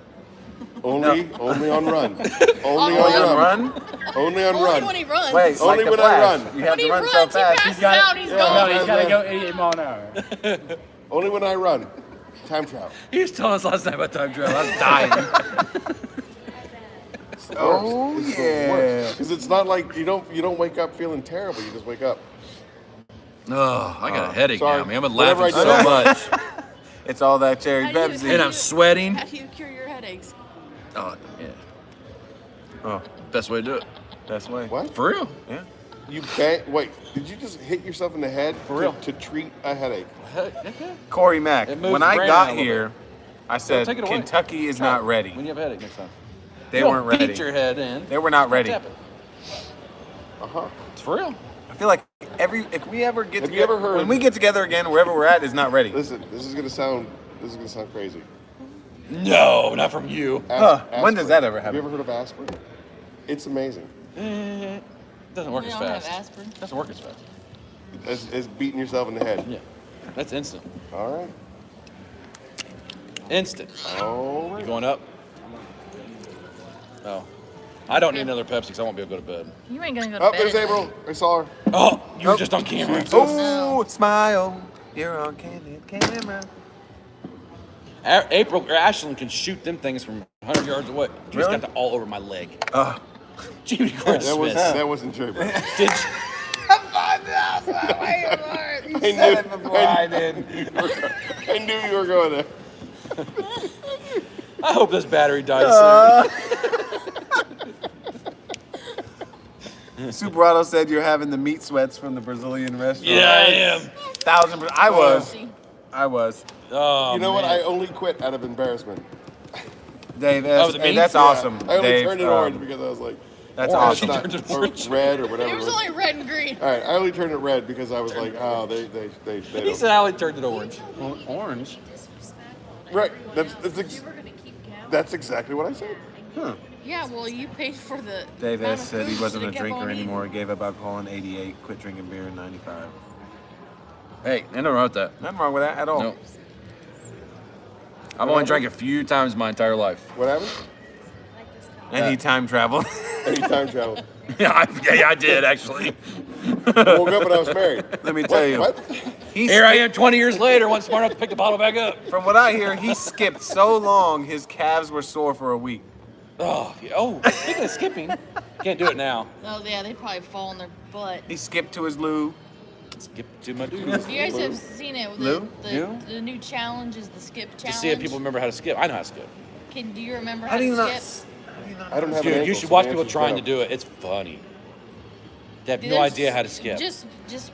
Only on run. Only On on run. Run? Only on Only run. when he runs. Wait, Only like the when I Flash. run. You When have he to run runs, so he fast. passes out. He's No, gone. he's gotta go 88 mile an hour. Only when I run. Time travel. He was telling us last night about time travel. I was dying. Oh, yeah. Because it's not like you don't wake up feeling terrible. You just wake up. Oh, I got a headache sorry. now, man. I've been Whatever laughing I so do. much. It's all that cherry How do you- Pepsi. And I'm sweating. How do you cure your headaches? Oh, yeah. Oh, Best way to do it. that's way. What? For real. Yeah. You can't wait. Did you just hit yourself in the head For real. to treat a headache? Corey Mack, It moves when the I brain got around a little here, I said take it away. Kentucky is Try not it. ready. When you have a headache next time. They You weren't don't ready. beat your head in. They were not ready. Tap it. Uh-huh. It's for real. I feel like if we ever get Have you together, ever heard- when we get together again, wherever we're at is not ready. Listen, this is gonna sound crazy. No, not from you. When does that ever Have happen? you ever heard of aspirin? It's amazing. It doesn't work We as don't have fast. aspirin. Doesn't work as fast. It's beating yourself in the head. Yeah. That's instant. All right. Instant. All You right. going up? Oh. I don't need another Pepsi because I won't be able to go to bed. You ain't gonna go to Oh, bed. there's at April. I saw her. Oh, you were just on camera. Oh, smile. You're on candid camera. April or Ashlyn can shoot them things from 100 yards away. She just Really? got all over my leg. Oh. Judy Gordon Smith. That wasn't true, bro. Did I knew you were going there. I hope this battery dies Superato said you're having the meat sweats from the Brazilian restaurant. soon. Yeah, I am. 1,000%. I was. Oh, You know what? man. I only quit out of embarrassment. Dave, Oh, the meat? that's Yeah, awesome. I only Dave, turned it orange because I was like, that's oh, it's awesome. not- Turned it or orange. red or whatever. It was only red and green. All right, I only turned it red because I was like, oh, they He don't. said I only turned it orange. Orange? Right. That's You were gonna keep count. that's exactly what I said. Yeah, well, you paid for the. Dave amount S. of said he food wasn't that a it kept drinker on eating. anymore. Gave up alcohol in 88. Quit drinking beer in 95. Hey, I never wrote that. Nothing wrong with that at all. No. I've only drank a few times my entire life. What happened? And he time traveled. Any time travel. Yeah, I did actually. Woke up when I was married. Let me tell you. What? Here I am 20 years later, one smart enough to pick the bottle back up. From what I hear, he skipped so long his calves were sore for a week. Oh, speaking of skipping, can't do it now. Oh, yeah, they probably fall on their butt. He skipped to his loo. Skip to my dude. You guys have seen it. Lou? The new challenge is the skip To challenge. see if people remember how to skip. I know how to skip. Do you remember How how do you to not? skip? I don't have an Dude, ankle, you should so watch the people answer's trying no. to do it. It's funny. They have no There's- idea how to skip. Just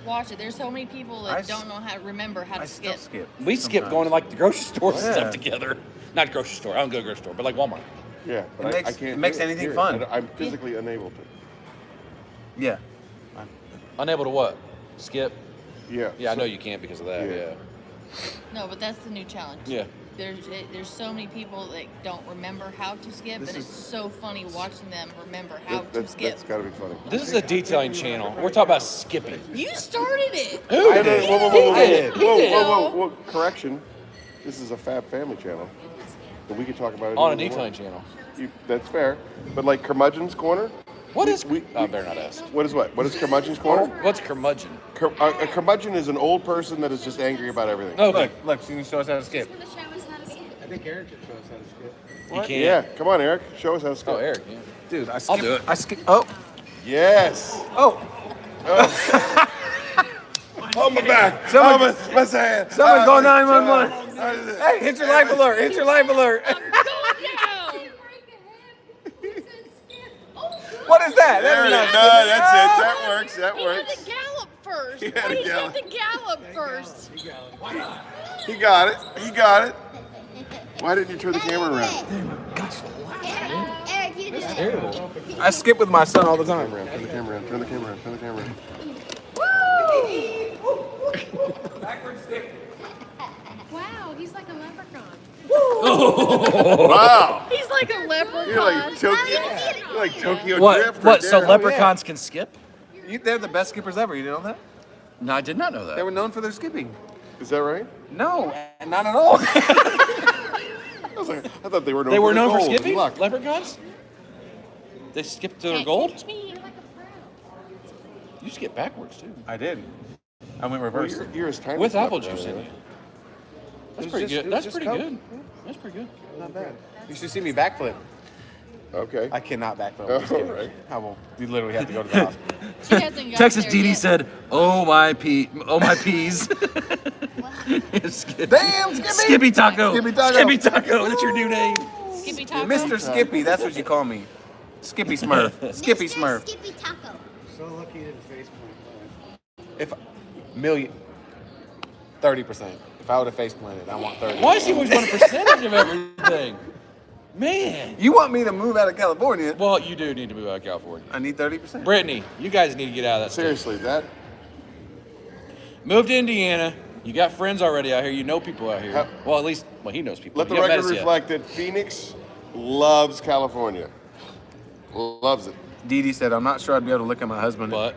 watch it. There's so many people that I don't know how to remember how I to still skip. skip. We skip sometimes. going to like the grocery store and Yeah. stuff together. Not grocery store. I don't go to the grocery store, but like Walmart. Yeah, but It makes- I can't. it makes do anything period. fun. I'm physically unable to. Yeah. Unable to what? Skip? Yeah. Yeah, I know you can't because of that. Yeah. Yeah. No, but that's the new challenge. Yeah. There's so many people that don't remember how to skip, This and it's is- so funny watching them remember how to That's skip. got to be funny. This is a detailing channel. We're talking about skipping. You started it. Who Whoa, did? whoa, whoa, whoa, He did. whoa, He did. whoa, whoa, whoa, correction. This is a Fab Family channel, and we can talk about it On a any way we detailing want. channel. That's fair, but like Curmudgeon's Corner. What is? We- I better not ask. What is what? What is Curmudgeon's Corner? What's curmudgeon? A curmudgeon is an old person that is just angry about everything. Okay. Look, she can show us how to skip. Gonna show us how to skip. I think Aaron should show us how to skip. You can't. Yeah, come on, Eric. Show us how to skip. Oh, Eric. Yeah. Dude, I skip. I'll do it. I skip. Oh. Yes. Oh. Oh, my back. Someone- oh, my hand. Someone Oh, call my- 911. oh, Hey, hit your life alert. Hit your life alert. I'm going down. What is that? There it is. That's No, not- that's it. That works. That He had works. to gallop first. He had Why to did you gallop. have to gallop first? He got it. He got it. Why didn't you turn the camera around? Eric, you do it. I skip with my son all the time. Turn the camera around. Turn the camera around. Turn the camera around. Wow, he's like a leprechaun. Wow. He's like a leprechaun. You're like Tokyo. You're like Tokyo What? Drift. What? right So there. leprechauns can skip? They're the best skippers ever. You know that? No, I did not know They that. were known for their skipping. Is that right? No, not at all. I was like, I thought they were known. They were for known for gold and skipping? luck. Leprechauns? They skipped to their Can't gold? catch me. You're like a pro. You skip backwards too. I did. I went Well, reverse. you're as tiny With as apple Leprechaun, juice in right? it. That's was pretty just- good. it was That's just pretty Coke. good. That's pretty good. Not bad. You should see me backflip. Okay. I cannot backflip. Oh, with skipping. right. I will. You literally have to go to the hospital. She hasn't got Texas there Dee Dee yet. said, "Oh my peas." Skippy. Damn, Skippy! Skippy Taco. Skippy Taco. Skippy Taco. That's your new name. Skippy Taco. Mr. Skippy, that's what you call me. Skippy Smurf. Skippy Mr. Smurf. Skippy Taco. So lucky you didn't face plant. If million, 30%. If I would have face planted, I want 30. Why does he always want a percentage of everything? Man. You want me to move out of California? Well, you do need to move out of California. I need 30%. Brittany, you guys need to get out of that state. Seriously, that. Move to Indiana. You got friends already out here. You know people out here. Well, at least, he knows people. Let the You haven't met record us yet. reflect that Phoenix loves California. Loves it. Dee Dee said, I'm not sure I'd be able to look at my husband But,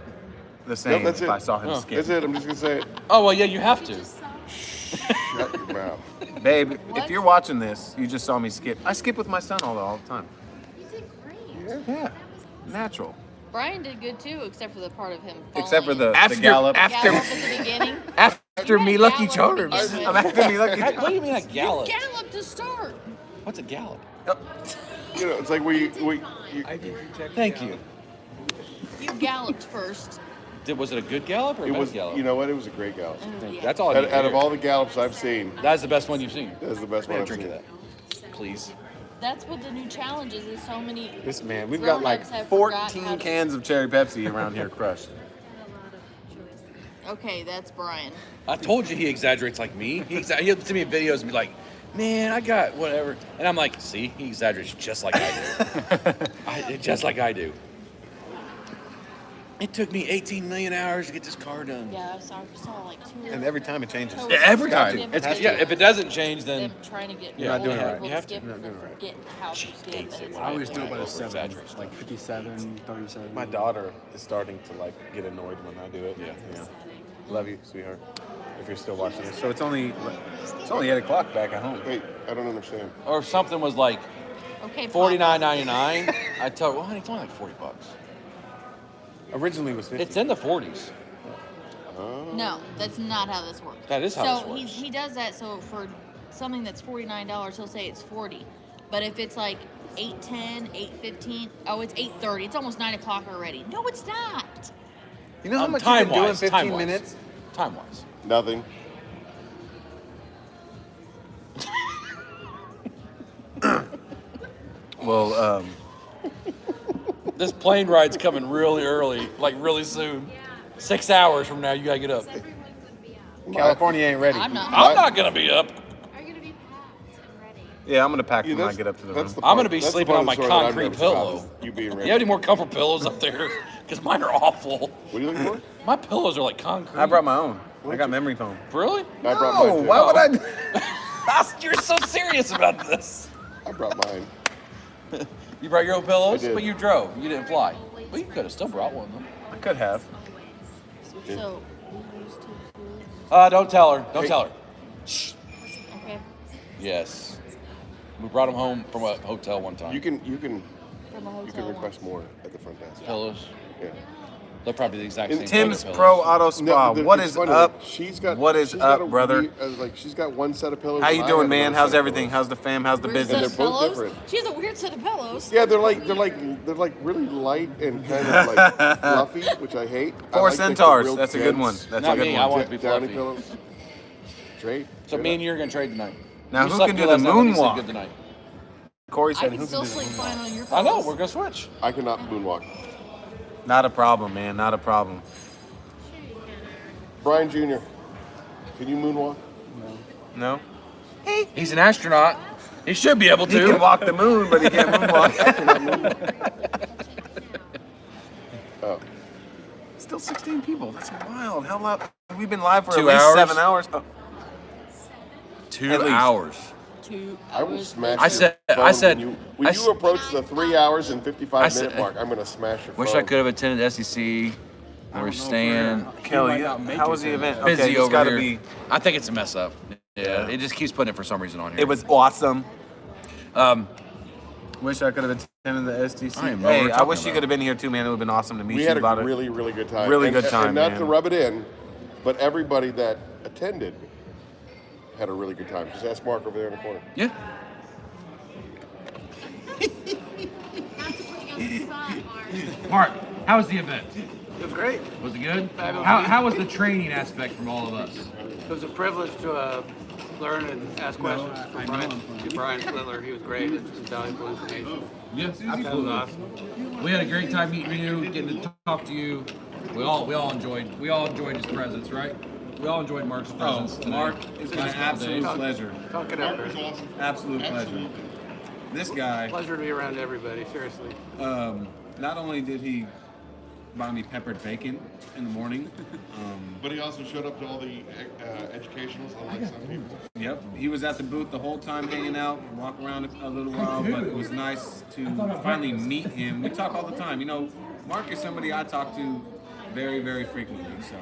the same that's if it. I saw him Oh. skip. That's it. I'm just gonna say it. oh, well, yeah, you have to. Shut your mouth. Babe, What? if you're watching this, you just saw me skip. I skip with my son all the time. You did great. Yeah. Natural. Brian did good too, except for the part of him falling. Except for the After- gallop. Gallop at the beginning. After me, Lucky Gallop to begin Charms. with. I'm after me lucky. What do you mean I galloped? Galloped as What's a gallop? You know, it's like we Thank you. You galloped first. Was it a good gallop or a it bad was. gallop? You know what? It was a great gallop. Yeah. That's all I need to Out of hear. all the gallops I've seen, That's the best one you've seen. that's the best one I've Drink seen. of that, please. That's what the new challenge is so many. This man, we've got like grown-ups have forgotten 14 how to- cans of cherry Pepsi around here crushed. Okay, that's Brian. I told you he exaggerates like me. He'll send me videos and be like, man, I got whatever. And I'm like, see, he exaggerates just like I do. Just like I do. It took me 18 million hours to get this car done. Yeah, I saw like 2. And every time it changes. So- Yeah, every Got time. to. It's, yeah, if it doesn't change, then Them trying to get You're not older doing it right. people You to have to. skip You're not doing it right. forget how to skip. hates and it it's when I always like- do it by the Over 7, exaggeration. like 57, 37. My daughter is starting to like get annoyed when I do it. Yeah. Love you, sweetheart. If you're still watching this. So it's only 8 o'clock back at home. Wait, I don't understand. or if something was like Okay, $49.99, I tell her, well, honey, it's only like $40. Originally it was 50. It's in the 40s. No, that's not how this works. That is how so this works. he does that. So for something that's $49, he'll say it's 40. But if it's like 8:10, 8:15, oh, it's 8:30. It's almost 9 o'clock already. No, it's not. You know how much you can do in time-wise, 15 time-wise. minutes? Time-wise. Nothing. Well, This plane ride's coming really early, like really soon. 6 hours from now, you gotta get up. Everyone would be up. California ain't ready. I'm not. I'm not gonna be up. Are you gonna be packed and ready? Yeah, I'm gonna pack Yeah, when I get up to the room. I'm gonna be that's the sleeping part on of the my story that I'm concrete nervous about, pillow. is You being ready. You have any more comfort pillows up there? Because mine are awful. What are you looking for? My pillows are like concrete. I brought my own. I got memory foam. Really? I brought mine too. Why would I? You're so serious about this. I brought mine. You brought your own pillows, I did. but you drove. You didn't fly. Well, you could have still brought one. I could have. So we used to. Don't tell her. Don't Hey. tell her. Okay. Yes. We brought them home from a hotel one time. You can From a hotel. you can request more at the front desk. pillows. Yeah. They're probably the exact And same. Tim's toilet Pro pillows. Auto Spa. What it's is funny, up? She's got. What is she's up, got a brother? like she's got one set of pillows. How and you I doing, have man? another How's set of everything? pillows. How's the fam? How's the Weird set business? of they're both pillows. different. She has a weird set of pillows. Yeah, they're like really light and kind of like fluffy, which I hate. I Four like the Centaurs. real That's a good one. dense, That's Not a good me, one. I want it to be downy fluffy. pillows. Great. So me and you are gonna trade tonight. Now, You who slept can do good the last night, let me sleep moonwalk? Good tonight. Corey I said, can "Who still can do the sleep moonwalk?" fine on your pillows. I know. We're gonna switch. I cannot moonwalk. Not a problem, man. Not a problem. Brian Jr. Can you moonwalk? No. He's an astronaut. He should be able He can to. walk the moon, but he can't moonwalk. Oh, Still 16 people. That's wild. How long? We've been live for 2 at least hours? 7 hours. Oh. 2 At least. hours. 2 I will hours. smash. I said- your phone I said- when I you s- approach the 3 hours and 55 I minute said- mark, I'm gonna smash your phone. Wish I could have attended SEC. We're staying Kelly, how was the event? busy Okay, it's over got to here. be. I think it's a mess up. Yeah, it just keeps putting it for some reason on here. It was awesome. Um, Wish I could have attended the STC. I don't even know what Hey, we're I talking wish you about. could have been here too, man. It would have been awesome to meet We you. had about a it. really, really good time. Really good time, and not man. to rub it in, but everybody that attended had a really good time. Just ask Mark over there in the corner. yeah. Not to put you on the spot, Mark. Mark, how was the event? It was great. Was it good? Fabulous. How was the training aspect from all of us? It was a privilege to learn and ask questions from Brian Slittler. He was great. It's valuable information. Yes, That was awesome. We had a great time meeting you, getting to talk to you. We all enjoyed his presence, right? We all enjoyed Mark's presence. today. Mark, it's been an Last couple absolute days. pleasure. Talk it up there. Absolute pleasure. This guy, Pleasure to be around everybody, seriously. not only did he buy me peppered bacon in the morning, But he also showed up to all the educationals, unlike some people. yep, he was at the booth the whole time hanging out, walk around a little while, but it was nice to finally meet him. We talk all the time. You know, Mark is somebody I talk to very, very frequently, so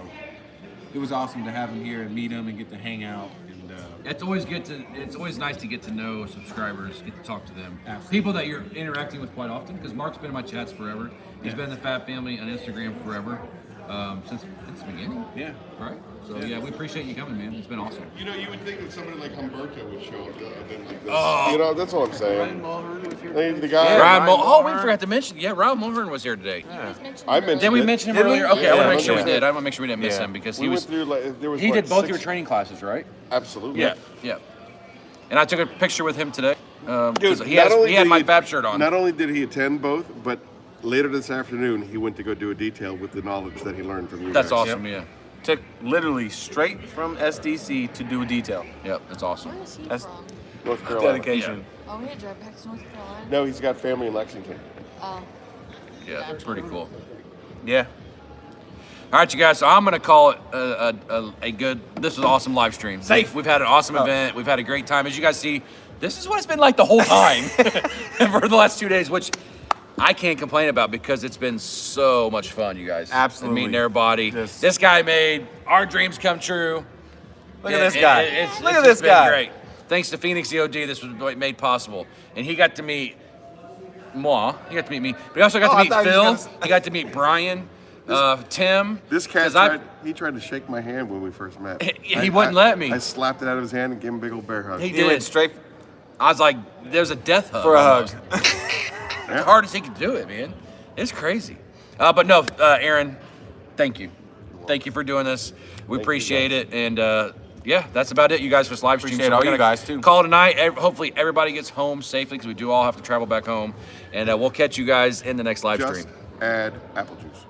it was awesome to have him here and meet him and get to hang out. And It's always nice to get to know subscribers, get to talk to them. Absolutely. People that you're interacting with quite often, because Mark's been in my chats forever. He's been in the FAB family on Instagram forever. since the beginning. Yeah. Right. So yeah, we appreciate you coming, man. It's been awesome. You know, you would think that somebody like Humberto would show up to an event like this. Oh. You know, that's what I'm saying. Ryan Mulhern was here. The guy. Yeah, Ryan Ryan Oh, we Mulhern. forgot to mention. Yeah, Ryan Mulhern was here today. You guys mentioned I him mentioned Did we it. mention him Did we? earlier? Okay, I Yeah, want to make sure we yeah. did. I want to make sure we didn't miss Yeah. him because We he went was. through like there was. He what, did both 6 your training classes, right? Absolutely. Yeah. Yeah. And I took a picture with him today. Dude, Because he not only had did my he- FAB shirt on. Not only did he attend both, but later this afternoon he went to go do a detail with the knowledge that he learned from you That's guys. awesome. Yeah. Took literally straight from SDC to do a detail. Yep. That's awesome. Where is he That's- from? North Carolina. Dedication. Oh, he had drive back to North Carolina. No, he's got family in Lexington. Oh, Yeah. That's pretty cool. Yeah. All right, you guys. So I'm gonna call it a good. This was an awesome live stream. Safe. We've had an awesome event. We've had a great time. As you guys see, this is what it's been like the whole time for the last 2 days, which I can't complain about because it's been so much fun, you guys. Absolutely. Meeting everybody. Just- This guy made our dreams come true. Look at this guy. Look at just this been guy. Great. Thanks to Phoenix EOD, this was made possible, and he got to meet moi. He got to meet me, but he also got Oh, to I meet thought he Phil. was He got to meet Brian, Tim. This cat 'cause I've- tried to shake my hand when we first met. He wouldn't let me. I slapped it out of his hand and gave him a big old bear hug. He He went did. straight I was like, there's a death hug. for a hug. almost. As hard as he could do it, man. It's crazy. But no, Aaron, thank you. Thank you for doing this. We appreciate it. And yeah, that's about it, you guys, for this live stream. Appreciate So all we're you gonna guys, too. Call it a night. Hopefully everybody gets home safely because we do all have to travel back home. And we'll catch you guys in the next live Just stream. add apple juice.